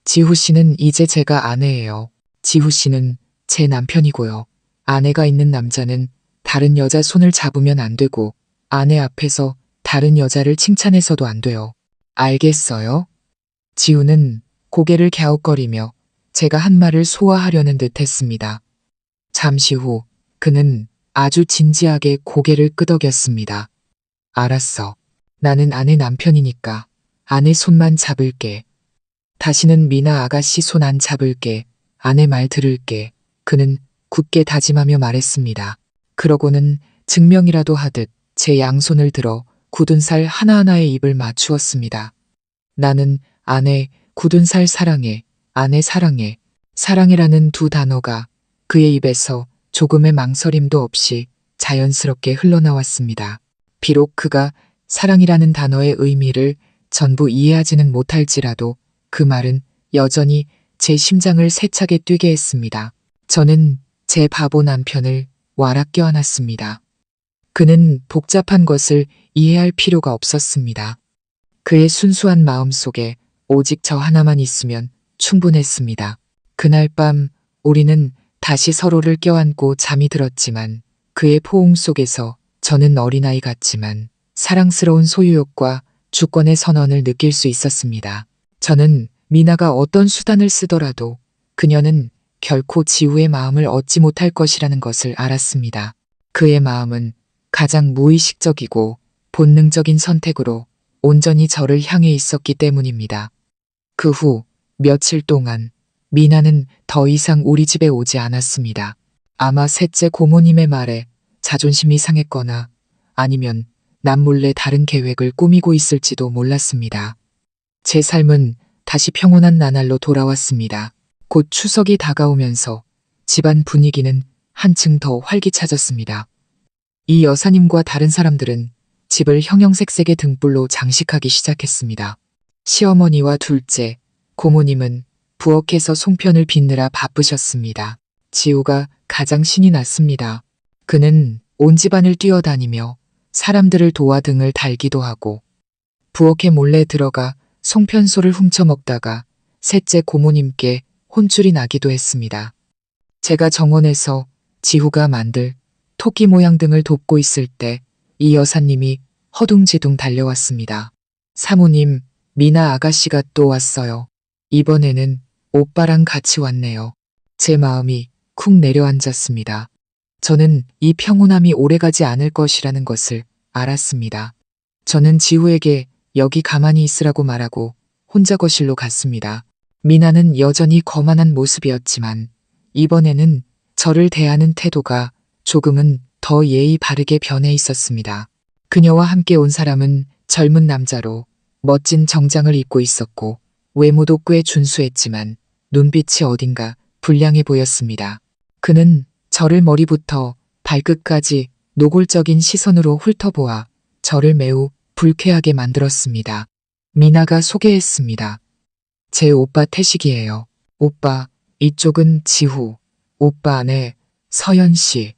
지후 씨는 이제 제가 아내예요. 지후 씨는 제 남편이고요. 아내가 있는 남자는 다른 여자 손을 잡으면 안 되고 아내 앞에서 다른 여자를 칭찬해서도 안 돼요. 알겠어요? 지우는 고개를 갸웃거리며 제가 한 말을 소화하려는 듯 했습니다. 잠시 후 그는 아주 진지하게 고개를 끄덕였습니다. 알았어. 나는 아내 남편이니까 아내 손만 잡을게. 다시는 미나 아가씨 손 안 잡을게. 아내 말 들을게. 그는 굳게 다짐하며 말했습니다. 그러고는 증명이라도 하듯 제 양손을 들어 굳은 살 하나하나에 입을 맞추었습니다. 나는 아내 굳은 살 사랑해. 아내 사랑해. 사랑해라는 두 단어가 그의 입에서 조금의 망설임도 없이 자연스럽게 흘러나왔습니다. 비록 그가 사랑이라는 단어의 의미를 전부 이해하지는 못할지라도 그 말은 여전히 제 심장을 세차게 뛰게 했습니다. 저는 제 바보 남편을 와락 껴안았습니다. 그는 복잡한 것을 이해할 필요가 없었습니다. 그의 순수한 마음 속에 오직 저 하나만 있으면 충분했습니다. 그날 밤 우리는 다시 서로를 껴안고 잠이 들었지만 그의 포옹 속에서 저는 어린아이 같지만 사랑스러운 소유욕과 주권의 선언을 느낄 수 있었습니다. 저는 미나가 어떤 수단을 쓰더라도 그녀는 결코 지우의 마음을 얻지 못할 것이라는 것을 알았습니다. 그의 마음은 가장 무의식적이고 본능적인 선택으로 온전히 저를 향해 있었기 때문입니다. 그 후 며칠 동안 미나는 더 이상 우리 집에 오지 않았습니다. 아마 셋째 고모님의 말에 자존심이 상했거나 아니면 남몰래 다른 계획을 꾸미고 있을지도 몰랐습니다. 제 삶은 다시 평온한 나날로 돌아왔습니다. 곧 추석이 다가오면서 집안 분위기는 한층 더 활기차졌습니다. 이 여사님과 다른 사람들은 집을 형형색색의 등불로 장식하기 시작했습니다. 시어머니와 둘째, 고모님은 부엌에서 송편을 빚느라 바쁘셨습니다. 지우가 가장 신이 났습니다. 그는 온 집안을 뛰어다니며 사람들을 도와 등을 달기도 하고 부엌에 몰래 들어가 송편소를 훔쳐먹다가 셋째 고모님께 혼쭐이 나기도 했습니다. 제가 정원에서 지후가 만들 토끼 모양 등을 돕고 있을 때 이 여사님이 허둥지둥 달려왔습니다. 사모님, 미나 아가씨가 또 왔어요. 이번에는 오빠랑 같이 왔네요. 제 마음이 쿵 내려앉았습니다. 저는 이 평온함이 오래가지 않을 것이라는 것을 알았습니다. 저는 지우에게 여기 가만히 있으라고 말하고 혼자 거실로 갔습니다. 미나는 여전히 거만한 모습이었지만 이번에는 저를 대하는 태도가 조금은 더 예의 바르게 변해 있었습니다. 그녀와 함께 온 사람은 젊은 남자로 멋진 정장을 입고 있었고 외모도 꽤 준수했지만 눈빛이 어딘가 불량해 보였습니다. 그는 저를 머리부터 발끝까지 노골적인 시선으로 훑어보아 저를 매우 불쾌하게 만들었습니다. 미나가 소개했습니다. 제 오빠 태식이에요. 오빠, 이쪽은 지후. 오빠 안에 서연 씨.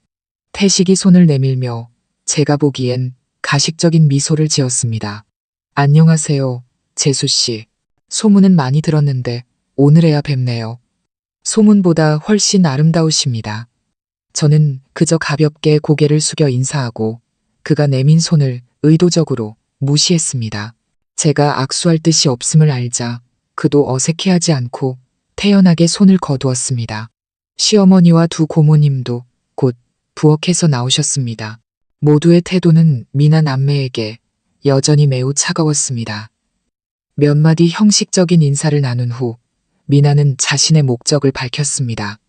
태식이 손을 내밀며 제가 보기엔 가식적인 미소를 지었습니다. 안녕하세요, 재수 씨. 소문은 많이 들었는데 오늘에야 뵙네요. 소문보다 훨씬 아름다우십니다. 저는 그저 가볍게 고개를 숙여 인사하고 그가 내민 손을 의도적으로 무시했습니다. 제가 악수할 뜻이 없음을 알자 그도 어색해하지 않고 태연하게 손을 거두었습니다. 시어머니와 두 고모님도 곧 부엌에서 나오셨습니다. 모두의 태도는 미나 남매에게 여전히 매우 차가웠습니다. 몇 마디 형식적인 인사를 나눈 후 미나는 자신의 목적을 밝혔습니다.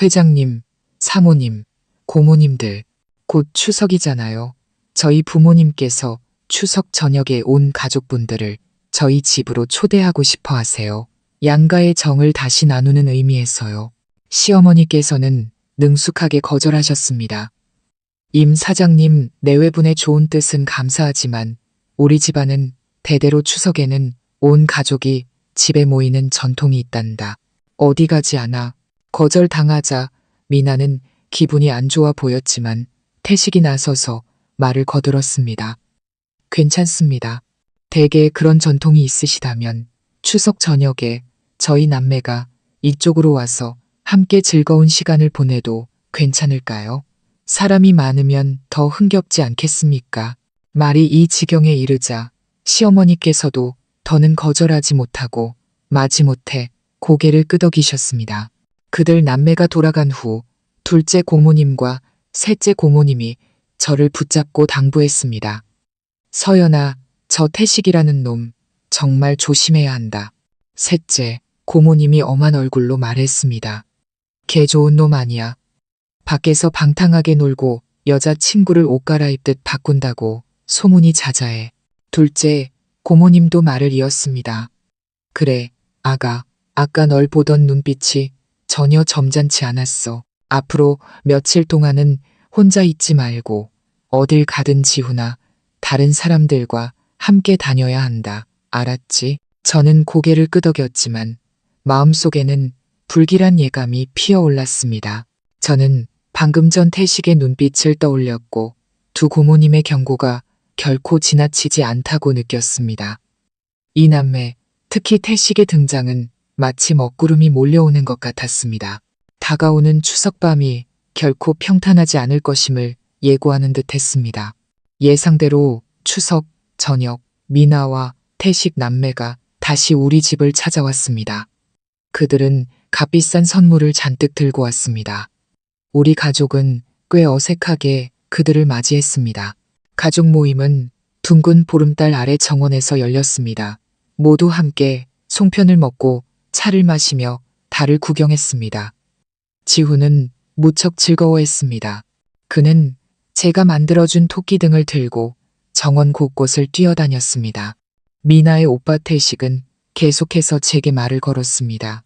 회장님, 사모님, 고모님들, 곧 추석이잖아요. 저희 부모님께서 추석 저녁에 온 가족분들을 저희 집으로 초대하고 싶어 하세요. 양가의 정을 다시 나누는 의미에서요. 시어머니께서는 능숙하게 거절하셨습니다. 임 사장님 내외분의 좋은 뜻은 감사하지만 우리 집안은 대대로 추석에는 온 가족이 집에 모이는 전통이 있단다. 어디 가지 않아. 거절당하자 미나는 기분이 안 좋아 보였지만 태식이 나서서 말을 거들었습니다. 괜찮습니다. 대개 그런 전통이 있으시다면 추석 저녁에 저희 남매가 이쪽으로 와서 함께 즐거운 시간을 보내도 괜찮을까요? 사람이 많으면 더 흥겹지 않겠습니까? 말이 이 지경에 이르자 시어머니께서도 더는 거절하지 못하고 마지못해 고개를 끄덕이셨습니다. 그들 남매가 돌아간 후 둘째 고모님과 셋째 고모님이 저를 붙잡고 당부했습니다. 서연아, 저 태식이라는 놈 정말 조심해야 한다. 셋째 고모님이 엄한 얼굴로 말했습니다. 개 좋은 놈 아니야. 밖에서 방탕하게 놀고 여자 친구를 옷 갈아입듯 바꾼다고 소문이 자자해. 둘째 고모님도 말을 이었습니다. 그래, 아까 널 보던 눈빛이 전혀 점잖지 않았어. 앞으로 며칠 동안은 혼자 있지 말고 어딜 가든 지훈아 다른 사람들과 함께 다녀야 한다. 알았지? 저는 고개를 끄덕였지만 마음속에는 불길한 예감이 피어올랐습니다. 저는 방금 전 태식의 눈빛을 떠올렸고 두 고모님의 경고가 결코 지나치지 않다고 느꼈습니다. 이 남매, 특히 태식의 등장은 마치 먹구름이 몰려오는 것 같았습니다. 다가오는 추석밤이 결코 평탄하지 않을 것임을 예고하는 듯 했습니다. 예상대로 추석 저녁 미나와 태식 남매가 다시 우리 집을 찾아왔습니다. 그들은 값비싼 선물을 잔뜩 들고 왔습니다. 우리 가족은 꽤 어색하게 그들을 맞이했습니다. 가족 모임은 둥근 보름달 아래 정원에서 열렸습니다. 모두 함께 송편을 먹고 차를 마시며 달을 구경했습니다. 지훈은 무척 즐거워했습니다. 그는 제가 만들어준 토끼 등을 들고 정원 곳곳을 뛰어다녔습니다. 미나의 오빠 태식은 계속해서 제게 말을 걸었습니다.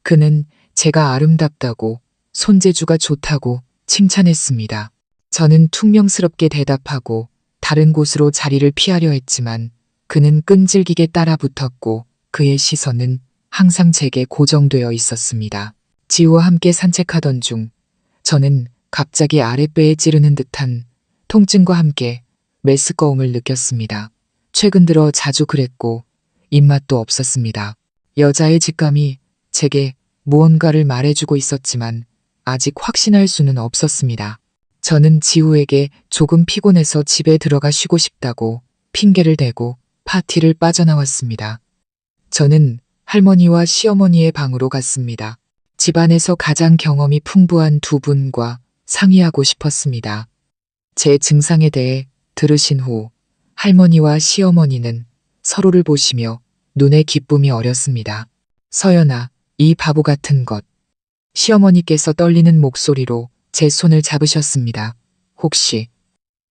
그는 제가 아름답다고 손재주가 좋다고 칭찬했습니다. 저는 퉁명스럽게 대답하고 다른 곳으로 자리를 피하려 했지만 그는 끈질기게 따라붙었고 그의 시선은 항상 제게 고정되어 있었습니다. 지우와 함께 산책하던 중 저는 갑자기 아랫배에 찌르는 듯한 통증과 함께 메스꺼움을 느꼈습니다. 최근 들어 자주 그랬고 입맛도 없었습니다. 여자의 직감이 제게 무언가를 말해주고 있었지만 아직 확신할 수는 없었습니다. 저는 지우에게 조금 피곤해서 집에 들어가 쉬고 싶다고 핑계를 대고 파티를 빠져나왔습니다. 저는 할머니와 시어머니의 방으로 갔습니다. 집안에서 가장 경험이 풍부한 두 분과 상의하고 싶었습니다. 제 증상에 대해 들으신 후 할머니와 시어머니는 서로를 보시며 눈에 기쁨이 어렸습니다. 서연아, 이 바보 같은 것. 시어머니께서 떨리는 목소리로 제 손을 잡으셨습니다.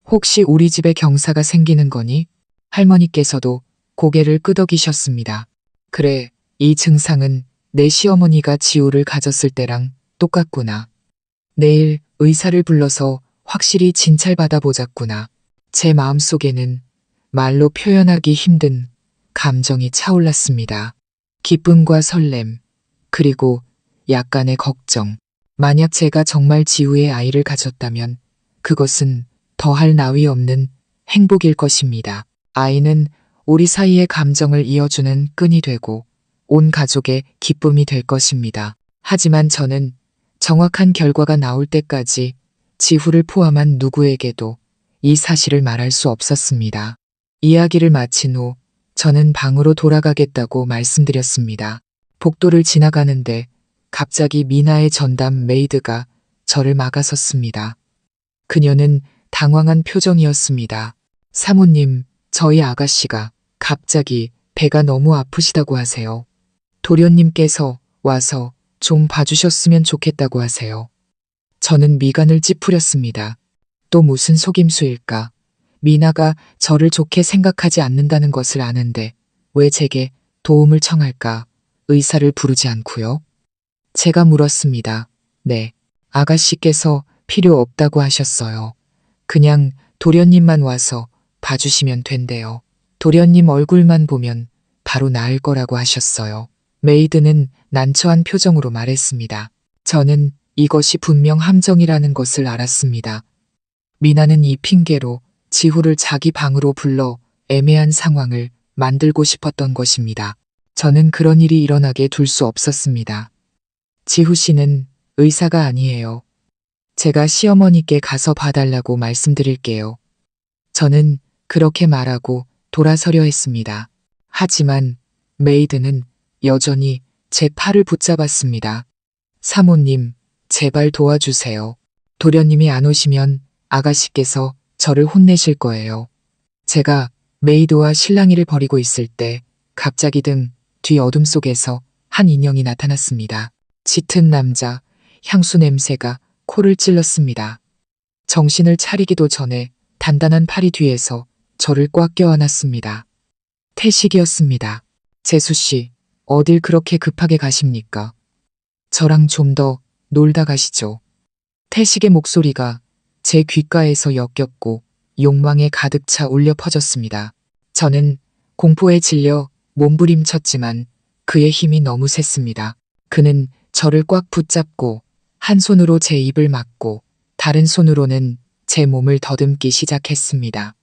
혹시 우리 집에 경사가 생기는 거니? 할머니께서도 고개를 끄덕이셨습니다. 그래, 이 증상은 내 시어머니가 지우를 가졌을 때랑 똑같구나. 내일 의사를 불러서 확실히 진찰받아 보자꾸나. 제 마음속에는 말로 표현하기 힘든 감정이 차올랐습니다. 기쁨과 설렘, 그리고 약간의 걱정. 만약 제가 정말 지우의 아이를 가졌다면 그것은 더할 나위 없는 행복일 것입니다. 아이는 우리 사이의 감정을 이어주는 끈이 되고 온 가족의 기쁨이 될 것입니다. 하지만 저는 정확한 결과가 나올 때까지 지후를 포함한 누구에게도 이 사실을 말할 수 없었습니다. 이야기를 마친 후 저는 방으로 돌아가겠다고 말씀드렸습니다. 복도를 지나가는데 갑자기 미나의 전담 메이드가 저를 막아섰습니다. 그녀는 당황한 표정이었습니다. 사모님, 저희 아가씨가 갑자기 배가 너무 아프시다고 하세요. 도련님께서 와서 좀 봐주셨으면 좋겠다고 하세요. 저는 미간을 찌푸렸습니다. 또 무슨 속임수일까? 미나가 저를 좋게 생각하지 않는다는 것을 아는데 왜 제게 도움을 청할까? 의사를 부르지 않고요? 제가 물었습니다. 네, 아가씨께서 필요 없다고 하셨어요. 그냥 도련님만 와서 봐주시면 된대요. 도련님 얼굴만 보면 바로 나을 거라고 하셨어요. 메이드는 난처한 표정으로 말했습니다. 저는 이것이 분명 함정이라는 것을 알았습니다. 미나는 이 핑계로 지후를 자기 방으로 불러 애매한 상황을 만들고 싶었던 것입니다. 저는 그런 일이 일어나게 둘 수 없었습니다. 지후 씨는 의사가 아니에요. 제가 시어머니께 가서 봐달라고 말씀드릴게요. 저는 그렇게 말하고 돌아서려 했습니다. 하지만 메이드는 여전히 제 팔을 붙잡았습니다. 사모님, 제발 도와주세요. 도련님이 안 오시면 아가씨께서 저를 혼내실 거예요. 제가 메이드와 실랑이를 벌이고 있을 때 갑자기 등 뒤 어둠 속에서 한 인형이 나타났습니다. 짙은 남자, 향수 냄새가 코를 찔렀습니다. 정신을 차리기도 전에 단단한 팔이 뒤에서 저를 꽉 껴안았습니다. 태식이었습니다. 재수씨, 어딜 그렇게 급하게 가십니까? 저랑 좀 더 놀다 가시죠. 태식의 목소리가 제 귓가에서 역겹고 욕망에 가득 차 울려 퍼졌습니다. 저는 공포에 질려 몸부림쳤지만 그의 힘이 너무 셌습니다. 그는 저를 꽉 붙잡고 한 손으로 제 입을 막고 다른 손으로는 제 몸을 더듬기 시작했습니다.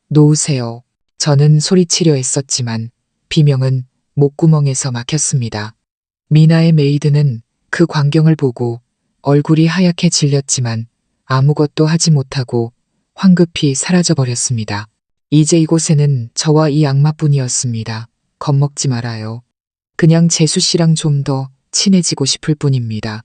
놓으세요. 저는 소리치려 했었지만 비명은 목구멍에서 막혔습니다. 미나의 메이드는 그 광경을 보고 얼굴이 하얗게 질렸지만 아무것도 하지 못하고 황급히 사라져버렸습니다. 이제 이곳에는 저와 이 악마뿐이었습니다. 겁먹지 말아요. 그냥 재수씨랑 좀 더 친해지고 싶을 뿐입니다.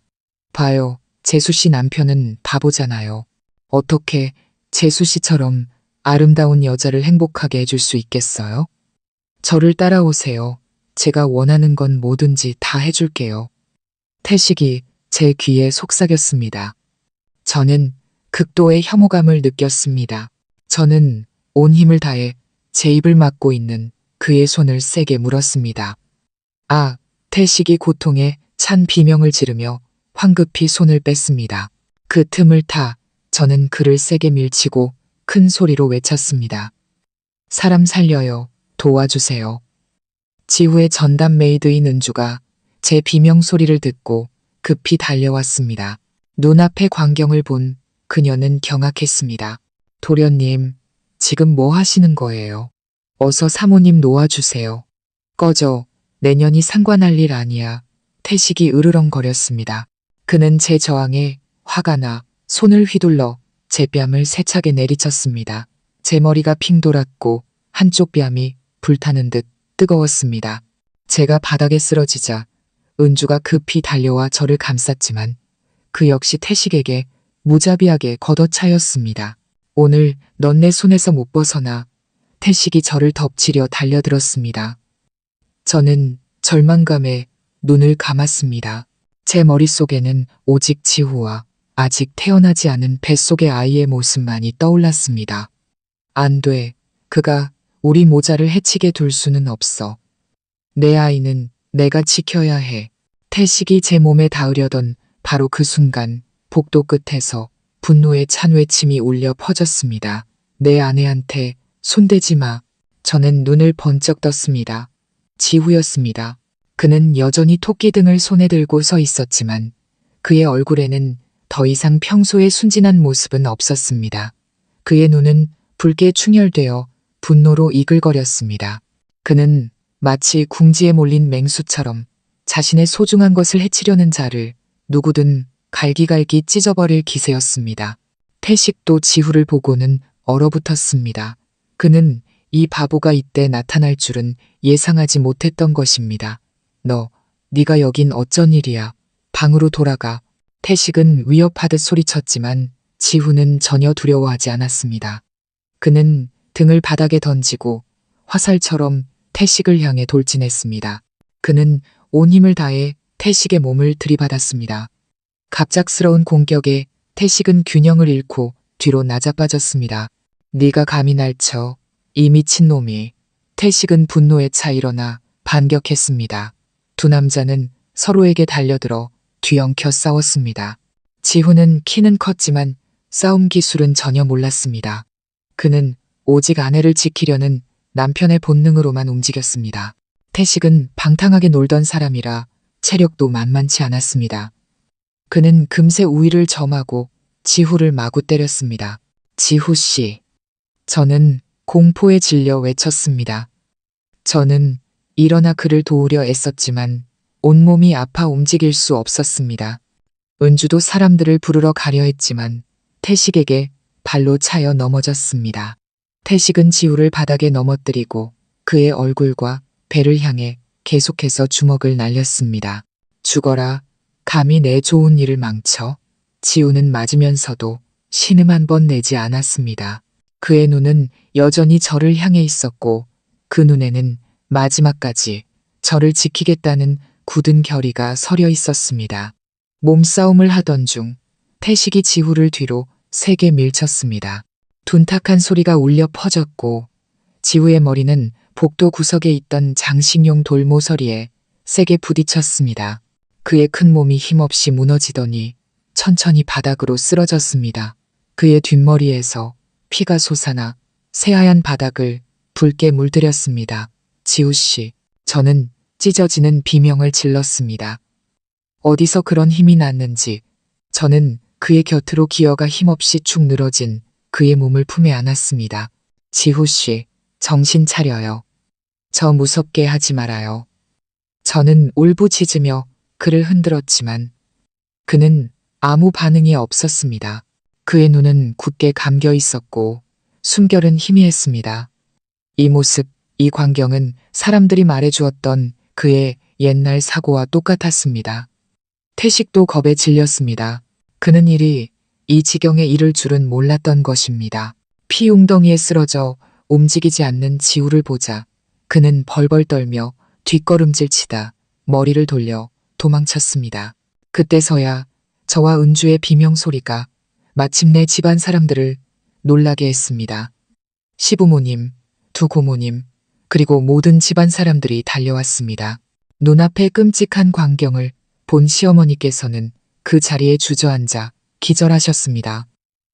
봐요, 재수씨 남편은 바보잖아요. 어떻게 재수씨처럼 아름다운 여자를 행복하게 해줄 수 있겠어요? 저를 따라오세요. 제가 원하는 건 뭐든지 다 해줄게요. 태식이 제 귀에 속삭였습니다. 저는 극도의 혐오감을 느꼈습니다. 저는 온 힘을 다해 제 입을 막고 있는 그의 손을 세게 물었습니다. 아, 태식이 고통에 찬 비명을 지르며 황급히 손을 뺐습니다. 그 틈을 타 저는 그를 세게 밀치고 큰 소리로 외쳤습니다. 사람 살려요. 도와주세요. 지후의 전담 메이드인 은주가 제 비명 소리를 듣고 급히 달려왔습니다. 눈앞의 광경을 본 그녀는 경악했습니다. 도련님, 지금 뭐 하시는 거예요? 어서 사모님 놓아주세요. 꺼져. 내년이 상관할 일 아니야. 태식이 으르렁거렸습니다. 그는 제 저항에 화가 나 손을 휘둘러 제 뺨을 세차게 내리쳤습니다. 제 머리가 핑 돌았고 한쪽 뺨이 불타는 듯 뜨거웠습니다. 제가 바닥에 쓰러지자 은주가 급히 달려와 저를 감쌌지만 그 역시 태식에게 무자비하게 걷어차였습니다. 오늘 넌 내 손에서 못 벗어나. 태식이 저를 덮치려 달려들었습니다. 저는 절망감에 눈을 감았습니다. 제 머릿속에는 오직 지후와 아직 태어나지 않은 뱃속의 아이의 모습만이 떠올랐습니다. 안 돼. 그가 우리 모자를 해치게 둘 수는 없어. 내 아이는 내가 지켜야 해. 태식이 제 몸에 닿으려던 바로 그 순간 복도 끝에서 분노의 찬 외침이 울려 퍼졌습니다. 내 아내한테 손대지 마. 저는 눈을 번쩍 떴습니다. 지후였습니다. 그는 여전히 토끼 등을 손에 들고 서 있었지만 그의 얼굴에는 더 이상 평소의 순진한 모습은 없었습니다. 그의 눈은 붉게 충혈되어 분노로 이글거렸습니다. 그는 마치 궁지에 몰린 맹수처럼 자신의 소중한 것을 해치려는 자를 누구든 갈기갈기 찢어버릴 기세였습니다. 태식도 지후를 보고는 얼어붙었습니다. 그는 이 바보가 이때 나타날 줄은 예상하지 못했던 것입니다. 네가 여긴 어쩐 일이야. 방으로 돌아가. 태식은 위협하듯 소리쳤지만 지후는 전혀 두려워하지 않았습니다. 그는 등을 바닥에 던지고 화살처럼 태식을 향해 돌진했습니다. 그는 온 힘을 다해 태식의 몸을 들이받았습니다. 갑작스러운 공격에 태식은 균형을 잃고 뒤로 나자빠졌습니다. 네가 감히 날 쳐. 이 미친놈이. 태식은 분노에 차 일어나 반격했습니다. 두 남자는 서로에게 달려들어 뒤엉켜 싸웠습니다. 지후는 키는 컸지만 싸움 기술은 전혀 몰랐습니다. 그는 오직 아내를 지키려는 남편의 본능으로만 움직였습니다. 태식은 방탕하게 놀던 사람이라 체력도 만만치 않았습니다. 그는 금세 우위를 점하고 지후를 마구 때렸습니다. 지후 씨. 저는 공포에 질려 외쳤습니다. 저는 일어나 그를 도우려 애썼지만 온몸이 아파 움직일 수 없었습니다. 은주도 사람들을 부르러 가려 했지만 태식에게 발로 차여 넘어졌습니다. 태식은 지후를 바닥에 넘어뜨리고 그의 얼굴과 배를 향해 계속해서 주먹을 날렸습니다. 죽어라. 감히 내 좋은 일을 망쳐. 지후는 맞으면서도 신음 한 번 내지 않았습니다. 그의 눈은 여전히 저를 향해 있었고 그 눈에는 마지막까지 저를 지키겠다는 굳은 결의가 서려 있었습니다. 몸싸움을 하던 중 태식이 지후를 뒤로 세게 밀쳤습니다. 둔탁한 소리가 울려 퍼졌고 지후의 머리는 복도 구석에 있던 장식용 돌모서리에 세게 부딪혔습니다. 그의 큰 몸이 힘없이 무너지더니 천천히 바닥으로 쓰러졌습니다. 그의 뒷머리에서 피가 솟아나 새하얀 바닥을 붉게 물들였습니다. 지후 씨, 저는 찢어지는 비명을 질렀습니다. 어디서 그런 힘이 났는지 저는 그의 곁으로 기어가 힘없이 축 늘어진 그의 몸을 품에 안았습니다. 지후 씨, 정신 차려요. 저 무섭게 하지 말아요. 저는 울부짖으며 그를 흔들었지만 그는 아무 반응이 없었습니다. 그의 눈은 굳게 감겨 있었고 숨결은 희미했습니다. 이 모습, 이 광경은 사람들이 말해주었던 그의 옛날 사고와 똑같았습니다. 태식도 겁에 질렸습니다. 그는 이 지경에 이를 줄은 몰랐던 것입니다. 피웅덩이에 쓰러져 움직이지 않는 지후를 보자 그는 벌벌 떨며 뒷걸음질 치다 머리를 돌려 도망쳤습니다. 그때서야 저와 은주의 비명소리가 마침내 집안 사람들을 놀라게 했습니다. 시부모님, 두 고모님, 그리고 모든 집안 사람들이 달려왔습니다. 눈앞의 끔찍한 광경을 본 시어머니께서는 그 자리에 주저앉아 기절하셨습니다.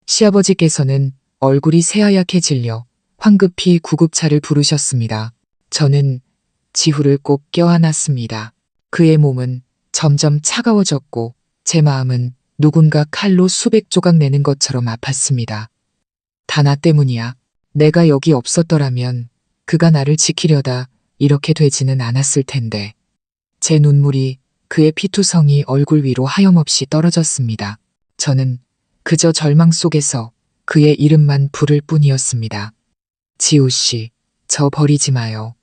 시아버지께서는 얼굴이 새하얗게 질려 황급히 구급차를 부르셨습니다. 저는 지후를 꼭 껴안았습니다. 그의 몸은 점점 차가워졌고 제 마음은 누군가 칼로 수백 조각 내는 것처럼 아팠습니다. 다 나 때문이야. 내가 여기 없었더라면 그가 나를 지키려다 이렇게 되지는 않았을 텐데. 제 눈물이 그의 피투성이 얼굴 위로 하염없이 떨어졌습니다. 저는 그저 절망 속에서 그의 이름만 부를 뿐이었습니다. 지우 씨, 저 버리지 마요.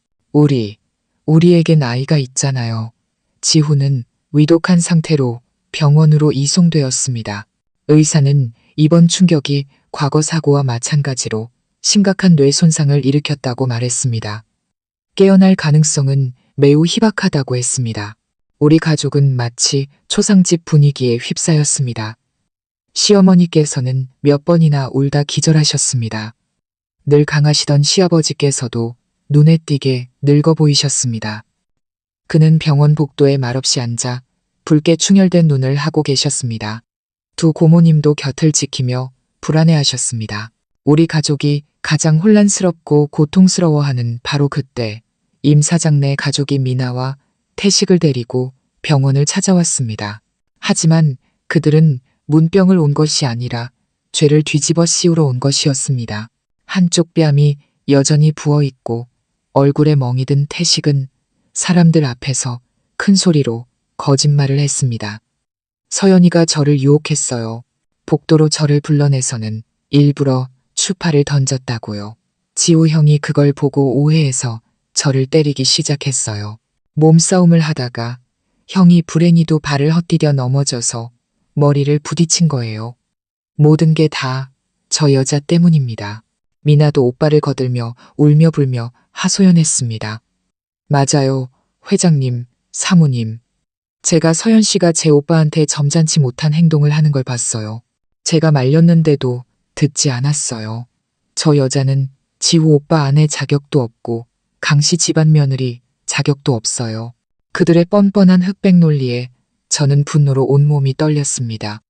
우리에겐 아이가 있잖아요. 지후는 위독한 상태로 병원으로 이송되었습니다. 의사는 이번 충격이 과거 사고와 마찬가지로 심각한 뇌 손상을 일으켰다고 말했습니다. 깨어날 가능성은 매우 희박하다고 했습니다. 우리 가족은 마치 초상집 분위기에 휩싸였습니다. 시어머니께서는 몇 번이나 울다 기절하셨습니다. 늘 강하시던 시아버지께서도 눈에 띄게 늙어 보이셨습니다. 그는 병원 복도에 말없이 앉아 붉게 충혈된 눈을 하고 계셨습니다. 두 고모님도 곁을 지키며 불안해하셨습니다. 우리 가족이 가장 혼란스럽고 고통스러워하는 바로 그때 임 사장네 가족이 미나와 태식을 데리고 병원을 찾아왔습니다. 하지만 그들은 문병을 온 것이 아니라 죄를 뒤집어 씌우러 온 것이었습니다. 한쪽 뺨이 여전히 부어있고 얼굴에 멍이 든 태식은 사람들 앞에서 큰 소리로 거짓말을 했습니다. 서연이가 저를 유혹했어요. 복도로 저를 불러내서는 일부러 추파를 던졌다고요. 지호 형이 그걸 보고 오해해서 저를 때리기 시작했어요. 몸싸움을 하다가 형이 불행히도 발을 헛디뎌 넘어져서 머리를 부딪힌 거예요. 모든 게 다 저 여자 때문입니다. 미나도 오빠를 거들며 울며 불며 하소연했습니다. 맞아요, 회장님, 사모님. 제가 서연 씨가 제 오빠한테 점잖지 못한 행동을 하는 걸 봤어요. 제가 말렸는데도 듣지 않았어요. 저 여자는 지호 오빠 아내 자격도 없고 강씨 집안 며느리 자격도 없어요. 그들의 뻔뻔한 흑백 논리에 저는 분노로 온몸이 떨렸습니다.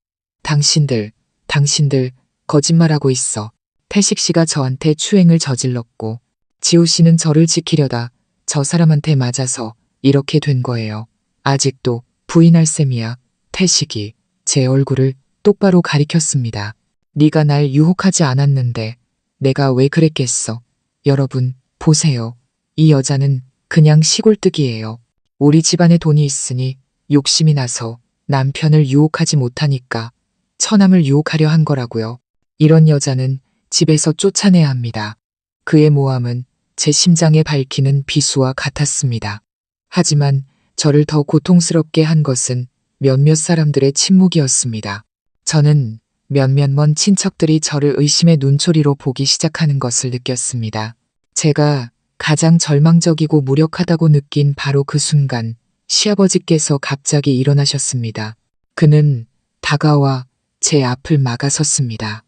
당신들 거짓말하고 있어. 태식 씨가 저한테 추행을 저질렀고 지호 씨는 저를 지키려다 저 사람한테 맞아서 이렇게 된 거예요. 아직도 부인할 셈이야. 태식이 제 얼굴을 똑바로 가리켰습니다. 네가 날 유혹하지 않았는데 내가 왜 그랬겠어. 여러분 보세요. 이 여자는 그냥 시골뜨기예요. 우리 집안에 돈이 있으니 욕심이 나서 남편을 유혹하지 못하니까 처남을 유혹하려 한 거라고요. 이런 여자는 집에서 쫓아내야 합니다. 그의 모함은 제 심장에 밝히는 비수와 같았습니다. 하지만 저를 더 고통스럽게 한 것은 몇몇 사람들의 침묵이었습니다. 저는 몇몇 먼 친척들이 저를 의심의 눈초리로 보기 시작하는 것을 느꼈습니다. 제가 가장 절망적이고 무력하다고 느낀 바로 그 순간 시아버지께서 갑자기 일어나셨습니다. 그는 다가와 제 앞을 막아섰습니다.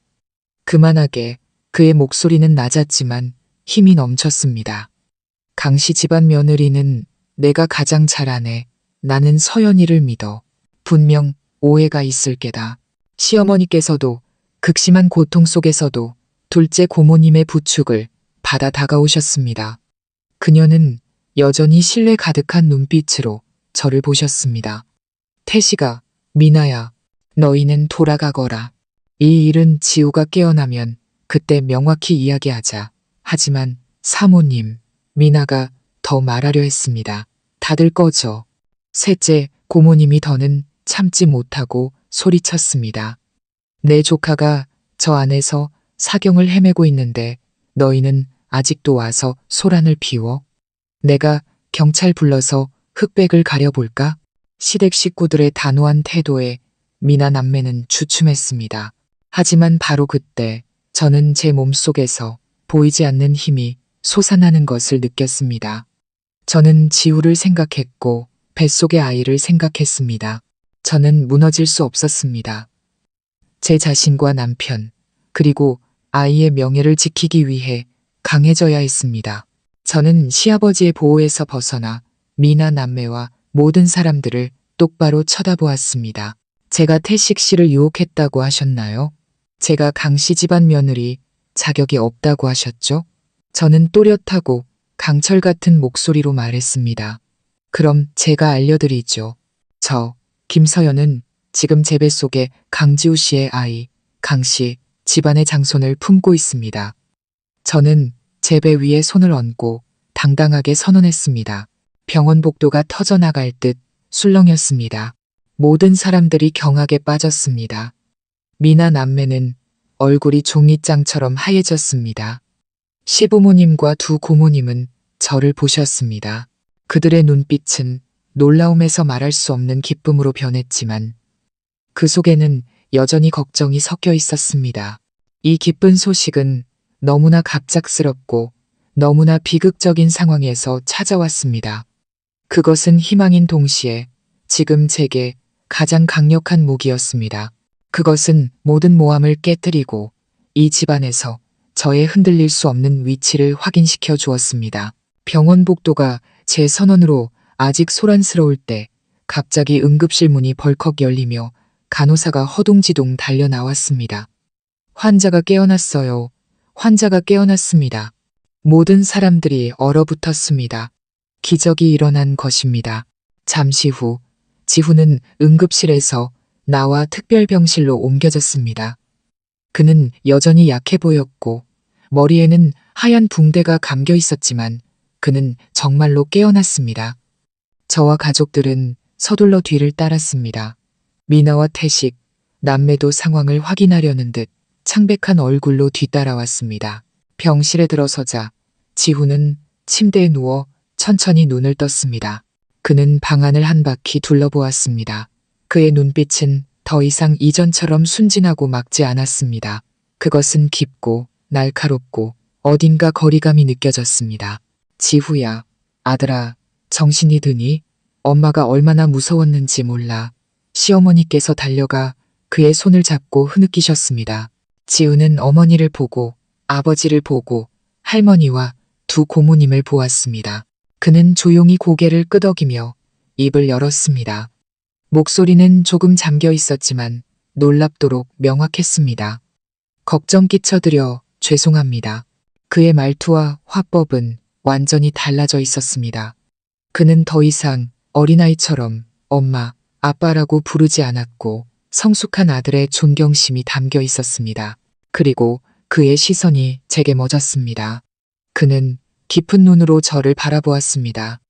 그만하게 그의 목소리는 낮았지만 힘이 넘쳤습니다. 강씨 집안 며느리는 내가 가장 잘 아네. 나는 서연이를 믿어. 분명 오해가 있을 게다. 시어머니께서도 극심한 고통 속에서도 둘째 고모님의 부축을 받아 다가오셨습니다. 그녀는 여전히 신뢰 가득한 눈빛으로 저를 보셨습니다. 태식아, 미나야, 너희는 돌아가거라. 이 일은 지우가 깨어나면 그때 명확히 이야기하자. 하지만 사모님, 미나가 더 말하려 했습니다. 다들 꺼져. 셋째 고모님이 더는 참지 못하고 소리쳤습니다. 내 조카가 저 안에서 사경을 헤매고 있는데 너희는 아직도 와서 소란을 피워? 내가 경찰 불러서 흑백을 가려볼까? 시댁 식구들의 단호한 태도에 미나 남매는 주춤했습니다. 하지만 바로 그때 저는 제 몸속에서 보이지 않는 힘이 솟아나는 것을 느꼈습니다. 저는 지우를 생각했고 뱃속의 아이를 생각했습니다. 저는 무너질 수 없었습니다. 제 자신과 남편, 그리고 아이의 명예를 지키기 위해 강해져야 했습니다. 저는 시아버지의 보호에서 벗어나 미나 남매와 모든 사람들을 똑바로 쳐다보았습니다. 제가 태식 씨를 유혹했다고 하셨나요? 제가 강씨 집안 며느리 자격이 없다고 하셨죠? 저는 또렷하고 강철 같은 목소리로 말했습니다. 그럼 제가 알려드리죠. 저, 김서연은 지금 제 뱃속에 강지우 씨의 아이, 강씨 집안의 장손을 품고 있습니다. 저는 제 배 위에 손을 얹고 당당하게 선언했습니다. 병원 복도가 터져나갈 듯 술렁였습니다. 모든 사람들이 경악에 빠졌습니다. 미나 남매는 얼굴이 종이장처럼 하얘졌습니다. 시부모님과 두 고모님은 저를 보셨습니다. 그들의 눈빛은 놀라움에서 말할 수 없는 기쁨으로 변했지만 그 속에는 여전히 걱정이 섞여 있었습니다. 이 기쁜 소식은 너무나 갑작스럽고 너무나 비극적인 상황에서 찾아왔습니다. 그것은 희망인 동시에 지금 제게 가장 강력한 무기였습니다. 그것은 모든 모함을 깨뜨리고 이 집안에서 저의 흔들릴 수 없는 위치를 확인시켜 주었습니다. 병원 복도가 제 선언으로 아직 소란스러울 때 갑자기 응급실 문이 벌컥 열리며 간호사가 허둥지둥 달려 나왔습니다. 환자가 깨어났어요. 환자가 깨어났습니다. 모든 사람들이 얼어붙었습니다. 기적이 일어난 것입니다. 잠시 후 지훈은 응급실에서 나와 특별병실로 옮겨졌습니다. 그는 여전히 약해 보였고 머리에는 하얀 붕대가 감겨 있었지만 그는 정말로 깨어났습니다. 저와 가족들은 서둘러 뒤를 따랐습니다. 미나와 태식, 남매도 상황을 확인하려는 듯 창백한 얼굴로 뒤따라왔습니다. 병실에 들어서자 지훈은 침대에 누워 천천히 눈을 떴습니다. 그는 방 안을 한 바퀴 둘러보았습니다. 그의 눈빛은 더 이상 이전처럼 순진하고 막지 않았습니다. 그것은 깊고 날카롭고 어딘가 거리감이 느껴졌습니다. 지후야, 아들아, 정신이 드니? 엄마가 얼마나 무서웠는지 몰라. 시어머니께서 달려가 그의 손을 잡고 흐느끼셨습니다. 지우는 어머니를 보고 아버지를 보고 할머니와 두 고모님을 보았습니다. 그는 조용히 고개를 끄덕이며 입을 열었습니다. 목소리는 조금 잠겨 있었지만 놀랍도록 명확했습니다. 걱정 끼쳐드려 죄송합니다. 그의 말투와 화법은 완전히 달라져 있었습니다. 그는 더 이상 어린아이처럼 엄마, 아빠라고 부르지 않았고 성숙한 아들의 존경심이 담겨 있었습니다. 그리고 그의 시선이 제게 멎었습니다. 그는 깊은 눈으로 저를 바라보았습니다.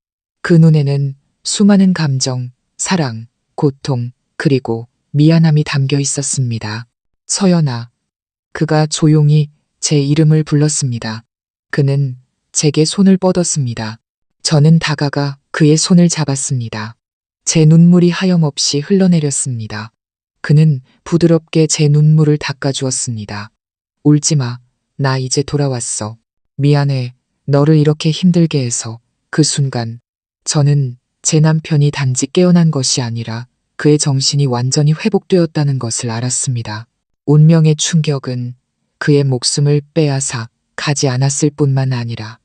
그 눈에는 수많은 감정, 사랑, 고통, 그리고 미안함이 담겨 있었습니다. 서연아. 그가 조용히 제 이름을 불렀습니다. 그는 제게 손을 뻗었습니다. 저는 다가가 그의 손을 잡았습니다. 제 눈물이 하염없이 흘러내렸습니다. 그는 부드럽게 제 눈물을 닦아주었습니다. 울지 마. 나 이제 돌아왔어. 미안해. 너를 이렇게 힘들게 해서. 그 순간 저는 제 남편이 단지 깨어난 것이 아니라 그의 정신이 완전히 회복되었다는 것을 알았습니다. 운명의 충격은 그의 목숨을 빼앗아 가지 않았을 뿐만 아니라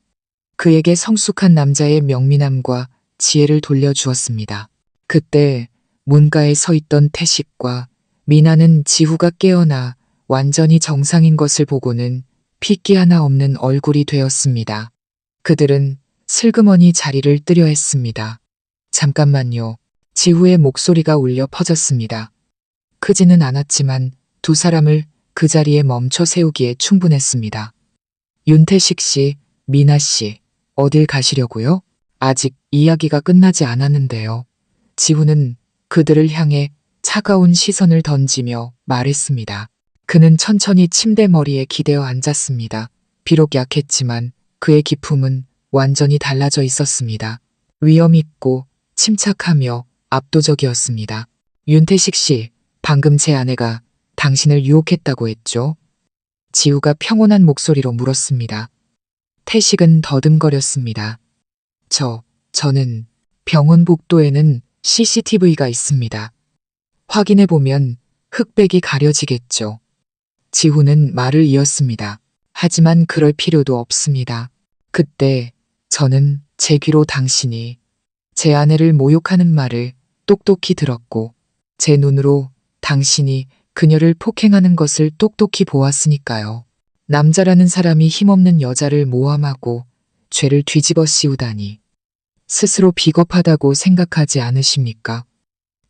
그에게 성숙한 남자의 명민함과 지혜를 돌려주었습니다. 그때 문가에 서 있던 태식과 미나는 지후가 깨어나 완전히 정상인 것을 보고는 핏기 하나 없는 얼굴이 되었습니다. 그들은 슬그머니 자리를 뜨려 했습니다. 잠깐만요. 지후의 목소리가 울려 퍼졌습니다. 크지는 않았지만 두 사람을 그 자리에 멈춰 세우기에 충분했습니다. 윤태식 씨, 미나 씨, 어딜 가시려고요? 아직 이야기가 끝나지 않았는데요. 지훈은 그들을 향해 차가운 시선을 던지며 말했습니다. 그는 천천히 침대 머리에 기대어 앉았습니다. 비록 약했지만 그의 기품은 완전히 달라져 있었습니다. 위엄있고 침착하며 압도적이었습니다. 윤태식 씨, 방금 제 아내가 당신을 유혹했다고 했죠? 지우가 평온한 목소리로 물었습니다. 태식은 더듬거렸습니다. 저는 병원 복도에는 CCTV가 있습니다. 확인해보면 흑백이 가려지겠죠. 지훈은 말을 이었습니다. 하지만 그럴 필요도 없습니다. 그때 저는 제 귀로 당신이 제 아내를 모욕하는 말을 똑똑히 들었고 제 눈으로 당신이 그녀를 폭행하는 것을 똑똑히 보았으니까요. 남자라는 사람이 힘없는 여자를 모함하고 죄를 뒤집어 씌우다니 스스로 비겁하다고 생각하지 않으십니까?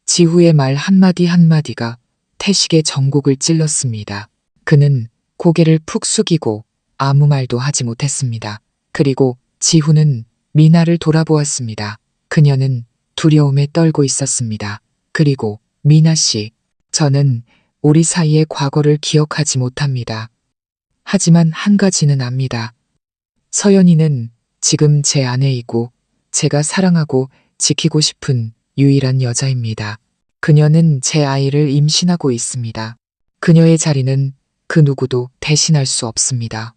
지후의 말 한마디 한마디가 태식의 전곡을 찔렀습니다. 그는 고개를 푹 숙이고 아무 말도 하지 못했습니다. 그리고 지후는 미나를 돌아보았습니다. 그녀는 두려움에 떨고 있었습니다. 그리고 미나 씨, 저는 우리 사이의 과거를 기억하지 못합니다. 하지만 한 가지는 압니다. 서연이는 지금 제 아내이고 제가 사랑하고 지키고 싶은 유일한 여자입니다. 그녀는 제 아이를 임신하고 있습니다. 그녀의 자리는 그 누구도 대신할 수 없습니다.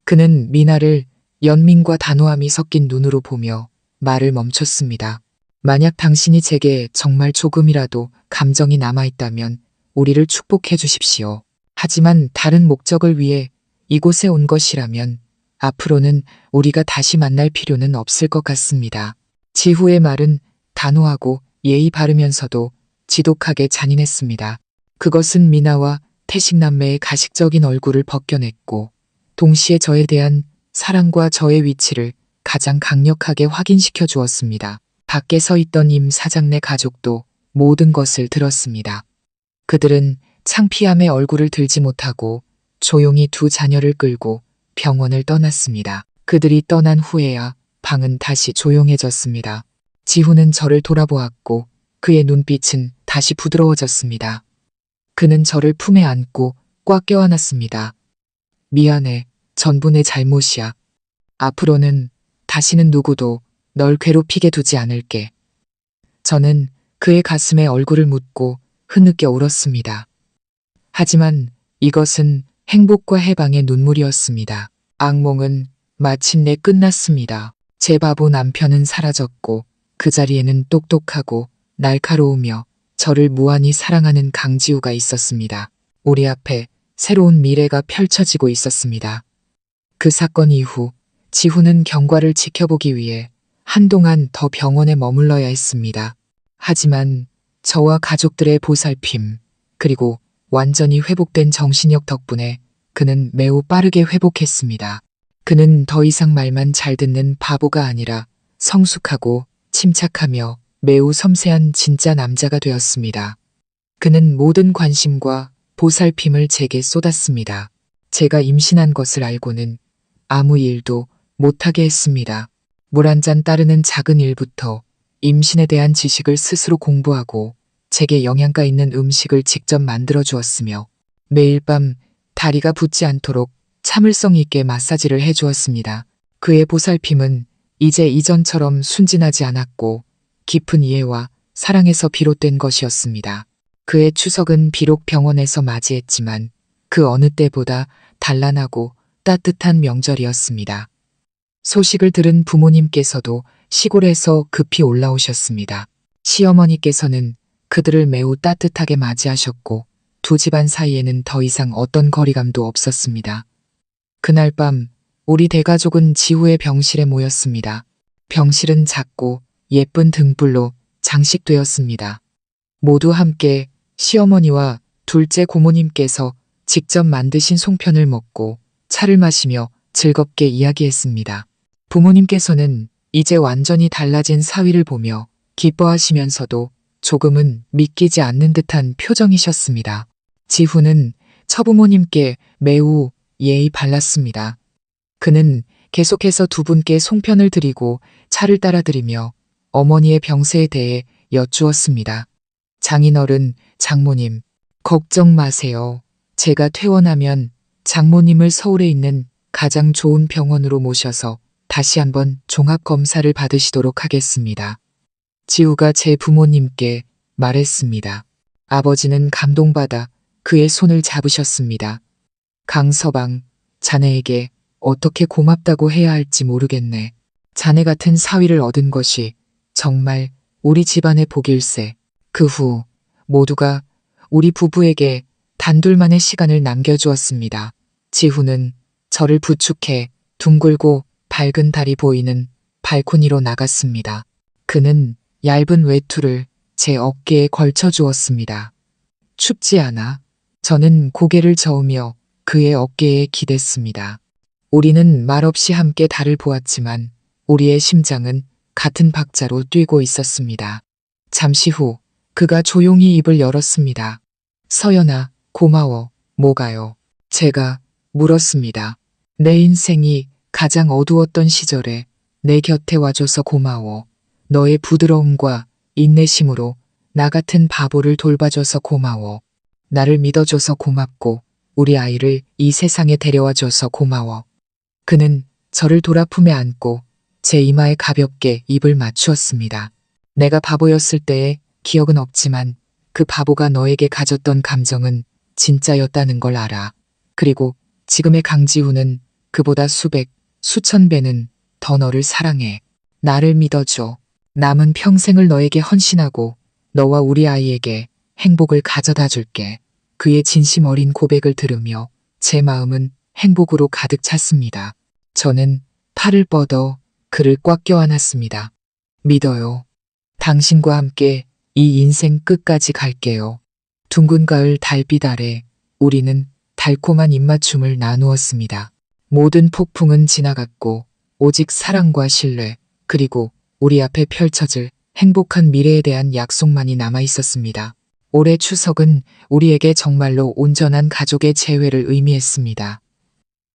그는 미나를 연민과 단호함이 섞인 눈으로 보며 말을 멈췄습니다. 만약 당신이 제게 정말 조금이라도 감정이 남아있다면 우리를 축복해 주십시오. 하지만 다른 목적을 위해 이곳에 온 것이라면 앞으로는 우리가 다시 만날 필요는 없을 것 같습니다. 지후의 말은 단호하고 예의 바르면서도 지독하게 잔인했습니다. 그것은 미나와 태식남매의 가식적인 얼굴을 벗겨냈고 동시에 저에 대한 사랑과 저의 위치를 가장 강력하게 확인시켜 주었습니다. 밖에 서 있던 임 사장네 가족도 모든 것을 들었습니다. 그들은 창피함에 얼굴을 들지 못하고 조용히 두 자녀를 끌고 병원을 떠났습니다. 그들이 떠난 후에야 방은 다시 조용해졌습니다. 지후는 저를 돌아보았고 그의 눈빛은 다시 부드러워졌습니다. 그는 저를 품에 안고 꽉 껴안았습니다. 미안해. 전부 내 잘못이야. 앞으로는 다시는 누구도 널 괴롭히게 두지 않을게. 저는 그의 가슴에 얼굴을 묻고 흐느껴 울었습니다. 하지만 이것은 행복과 해방의 눈물이었습니다. 악몽은 마침내 끝났습니다. 제 바보 남편은 사라졌고 그 자리에는 똑똑하고 날카로우며 저를 무한히 사랑하는 강지우가 있었습니다. 우리 앞에 새로운 미래가 펼쳐지고 있었습니다. 그 사건 이후 지후는 경과를 지켜보기 위해 한동안 더 병원에 머물러야 했습니다. 하지만 저와 가족들의 보살핌 그리고 완전히 회복된 정신력 덕분에 그는 매우 빠르게 회복했습니다. 그는 더 이상 말만 잘 듣는 바보가 아니라 성숙하고 침착하며 매우 섬세한 진짜 남자가 되었습니다. 그는 모든 관심과 보살핌을 제게 쏟았습니다. 제가 임신한 것을 알고는 아무 일도 못하게 했습니다. 물 한 잔 따르는 작은 일부터 임신에 대한 지식을 스스로 공부하고 제게 영양가 있는 음식을 직접 만들어 주었으며 매일 밤 다리가 붓지 않도록 참을성 있게 마사지를 해 주었습니다. 그의 보살핌은 이제 이전처럼 순진하지 않았고 깊은 이해와 사랑에서 비롯된 것이었습니다. 그의 추석은 비록 병원에서 맞이했지만 그 어느 때보다 단란하고 따뜻한 명절이었습니다. 소식을 들은 부모님께서도 시골에서 급히 올라오셨습니다. 시어머니께서는 그들을 매우 따뜻하게 맞이하셨고 두 집안 사이에는 더 이상 어떤 거리감도 없었습니다. 그날 밤 우리 대가족은 지후의 병실에 모였습니다. 병실은 작고 예쁜 등불로 장식되었습니다. 모두 함께 시어머니와 둘째 고모님께서 직접 만드신 송편을 먹고 차를 마시며 즐겁게 이야기했습니다. 부모님께서는 이제 완전히 달라진 사위를 보며 기뻐하시면서도 조금은 믿기지 않는 듯한 표정이셨습니다. 지후는 처부모님께 매우 예의 발랐습니다. 그는 계속해서 두 분께 송편을 드리고 차를 따라 드리며 어머니의 병세에 대해 여쭈었습니다. 장인어른, 장모님, 걱정 마세요. 제가 퇴원하면 장모님을 서울에 있는 가장 좋은 병원으로 모셔서 다시 한번 종합검사를 받으시도록 하겠습니다. 지우가 제 부모님께 말했습니다. 아버지는 감동받아 그의 손을 잡으셨습니다. 강서방, 자네에게 어떻게 고맙다고 해야 할지 모르겠네. 자네 같은 사위를 얻은 것이 정말 우리 집안의 복일세. 그 후 모두가 우리 부부에게 단둘만의 시간을 남겨주었습니다. 지후는 저를 부축해 둥글고 밝은 달이 보이는 발코니로 나갔습니다. 그는 얇은 외투를 제 어깨에 걸쳐 주었습니다. 춥지 않아? 저는 고개를 저으며 그의 어깨에 기댔습니다. 우리는 말없이 함께 달을 보았지만 우리의 심장은 같은 박자로 뛰고 있었습니다. 잠시 후 그가 조용히 입을 열었습니다. 서연아, 고마워. 뭐가요? 제가 물었습니다. 내 인생이 가장 어두웠던 시절에 내 곁에 와줘서 고마워. 너의 부드러움과 인내심으로 나 같은 바보를 돌봐줘서 고마워. 나를 믿어줘서 고맙고 우리 아이를 이 세상에 데려와줘서 고마워. 그는 저를 돌아 품에 안고 제 이마에 가볍게 입을 맞추었습니다. 내가 바보였을 때의 기억은 없지만 그 바보가 너에게 가졌던 감정은 진짜였다는 걸 알아. 그리고 지금의 강지훈은 그보다 수백, 수천 배는 더 너를 사랑해. 나를 믿어줘. 남은 평생을 너에게 헌신하고 너와 우리 아이에게 행복을 가져다 줄게. 그의 진심 어린 고백을 들으며 제 마음은 행복으로 가득 찼습니다. 저는 팔을 뻗어 그를 꽉 껴안았습니다. 믿어요. 당신과 함께 이 인생 끝까지 갈게요. 둥근 가을 달빛 아래 우리는 달콤한 입맞춤을 나누었습니다. 모든 폭풍은 지나갔고 오직 사랑과 신뢰 그리고 우리 앞에 펼쳐질 행복한 미래에 대한 약속만이 남아 있었습니다. 올해 추석은 우리에게 정말로 온전한 가족의 재회를 의미했습니다.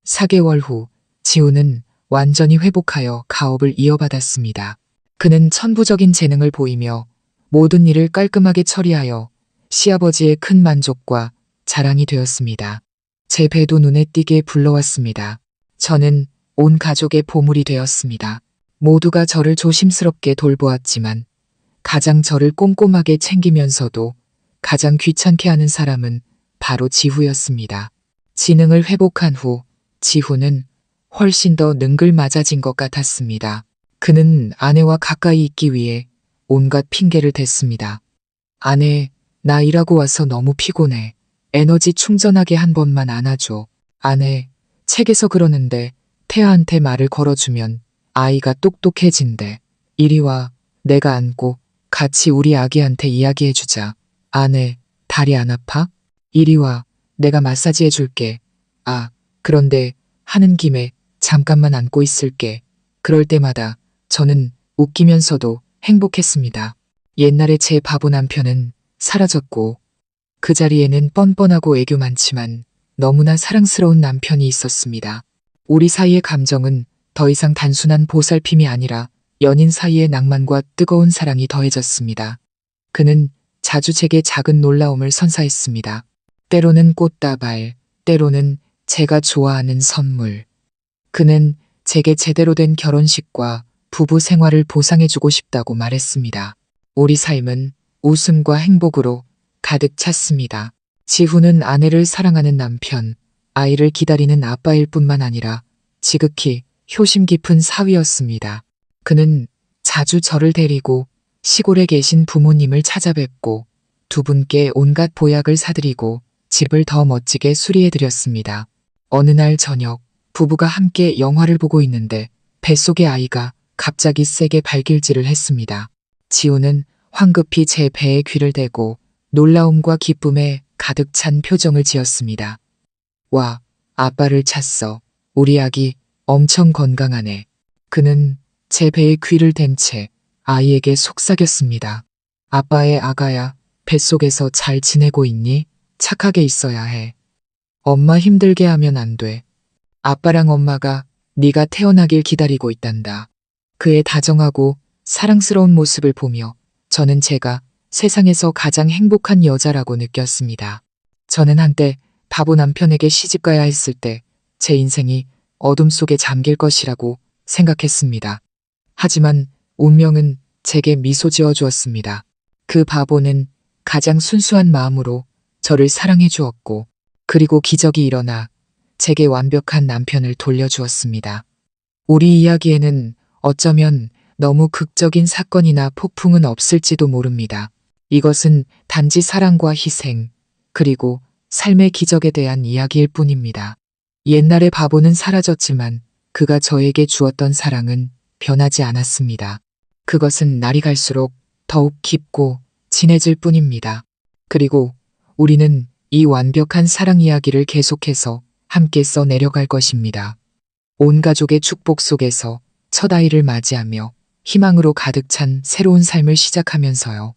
4개월 후 지우는 완전히 회복하여 가업을 이어받았습니다. 그는 천부적인 재능을 보이며 모든 일을 깔끔하게 처리하여 시아버지의 큰 만족과 자랑이 되었습니다. 제 배도 눈에 띄게 불러왔습니다. 저는 온 가족의 보물이 되었습니다. 모두가 저를 조심스럽게 돌보았지만 가장 저를 꼼꼼하게 챙기면서도 가장 귀찮게 하는 사람은 바로 지후였습니다. 지능을 회복한 후 지후는 훨씬 더 능글맞아진 것 같았습니다. 그는 아내와 가까이 있기 위해 온갖 핑계를 댔습니다. 아내, 나 일하고 와서 너무 피곤해. 에너지 충전하게 한 번만 안아줘. 아내, 책에서 그러는데 태아한테 말을 걸어주면 아이가 똑똑해진대. 이리 와, 내가 안고 같이 우리 아기한테 이야기해주자. 아내, 다리 안 아파? 이리 와, 내가 마사지 해줄게. 아, 그런데 하는 김에 잠깐만 안고 있을게. 그럴 때마다 저는 웃기면서도 행복했습니다. 옛날에 제 바보 남편은 사라졌고 그 자리에는 뻔뻔하고 애교 많지만 너무나 사랑스러운 남편이 있었습니다. 우리 사이의 감정은 더 이상 단순한 보살핌이 아니라 연인 사이의 낭만과 뜨거운 사랑이 더해졌습니다. 그는 자주 제게 작은 놀라움을 선사했습니다. 때로는 꽃다발, 때로는 제가 좋아하는 선물. 그는 제게 제대로 된 결혼식과 부부 생활을 보상해주고 싶다고 말했습니다. 우리 삶은 웃음과 행복으로 가득 찼습니다. 지후는 아내를 사랑하는 남편, 아이를 기다리는 아빠일 뿐만 아니라 지극히 효심 깊은 사위였습니다. 그는 자주 저를 데리고 시골에 계신 부모님을 찾아뵙고 두 분께 온갖 보약을 사드리고 집을 더 멋지게 수리해드렸습니다. 어느 날 저녁 부부가 함께 영화를 보고 있는데 뱃속의 아이가 갑자기 세게 발길질을 했습니다. 지우는 황급히 제 배에 귀를 대고 놀라움과 기쁨에 가득 찬 표정을 지었습니다. 와, 아빠를 찾어. 우리 아기 엄청 건강하네. 그는 제 배에 귀를 댄 채 아이에게 속삭였습니다. 아빠의 아가야, 뱃속에서 잘 지내고 있니? 착하게 있어야 해. 엄마 힘들게 하면 안 돼. 아빠랑 엄마가 네가 태어나길 기다리고 있단다. 그의 다정하고 사랑스러운 모습을 보며 저는 제가 세상에서 가장 행복한 여자라고 느꼈습니다. 저는 한때 바보 남편에게 시집가야 했을 때 제 인생이 어둠 속에 잠길 것이라고 생각했습니다. 하지만 운명은 제게 미소 지어 주었습니다. 그 바보는 가장 순수한 마음으로 저를 사랑해 주었고 그리고 기적이 일어나 제게 완벽한 남편을 돌려주었습니다. 우리 이야기에는 어쩌면 너무 극적인 사건이나 폭풍은 없을지도 모릅니다. 이것은 단지 사랑과 희생, 그리고 삶의 기적에 대한 이야기일 뿐입니다. 옛날의 바보는 사라졌지만 그가 저에게 주었던 사랑은 변하지 않았습니다. 그것은 날이 갈수록 더욱 깊고 진해질 뿐입니다. 그리고 우리는 이 완벽한 사랑 이야기를 계속해서 함께 써 내려갈 것입니다. 온 가족의 축복 속에서 첫 아이를 맞이하며 희망으로 가득 찬 새로운 삶을 시작하면서요.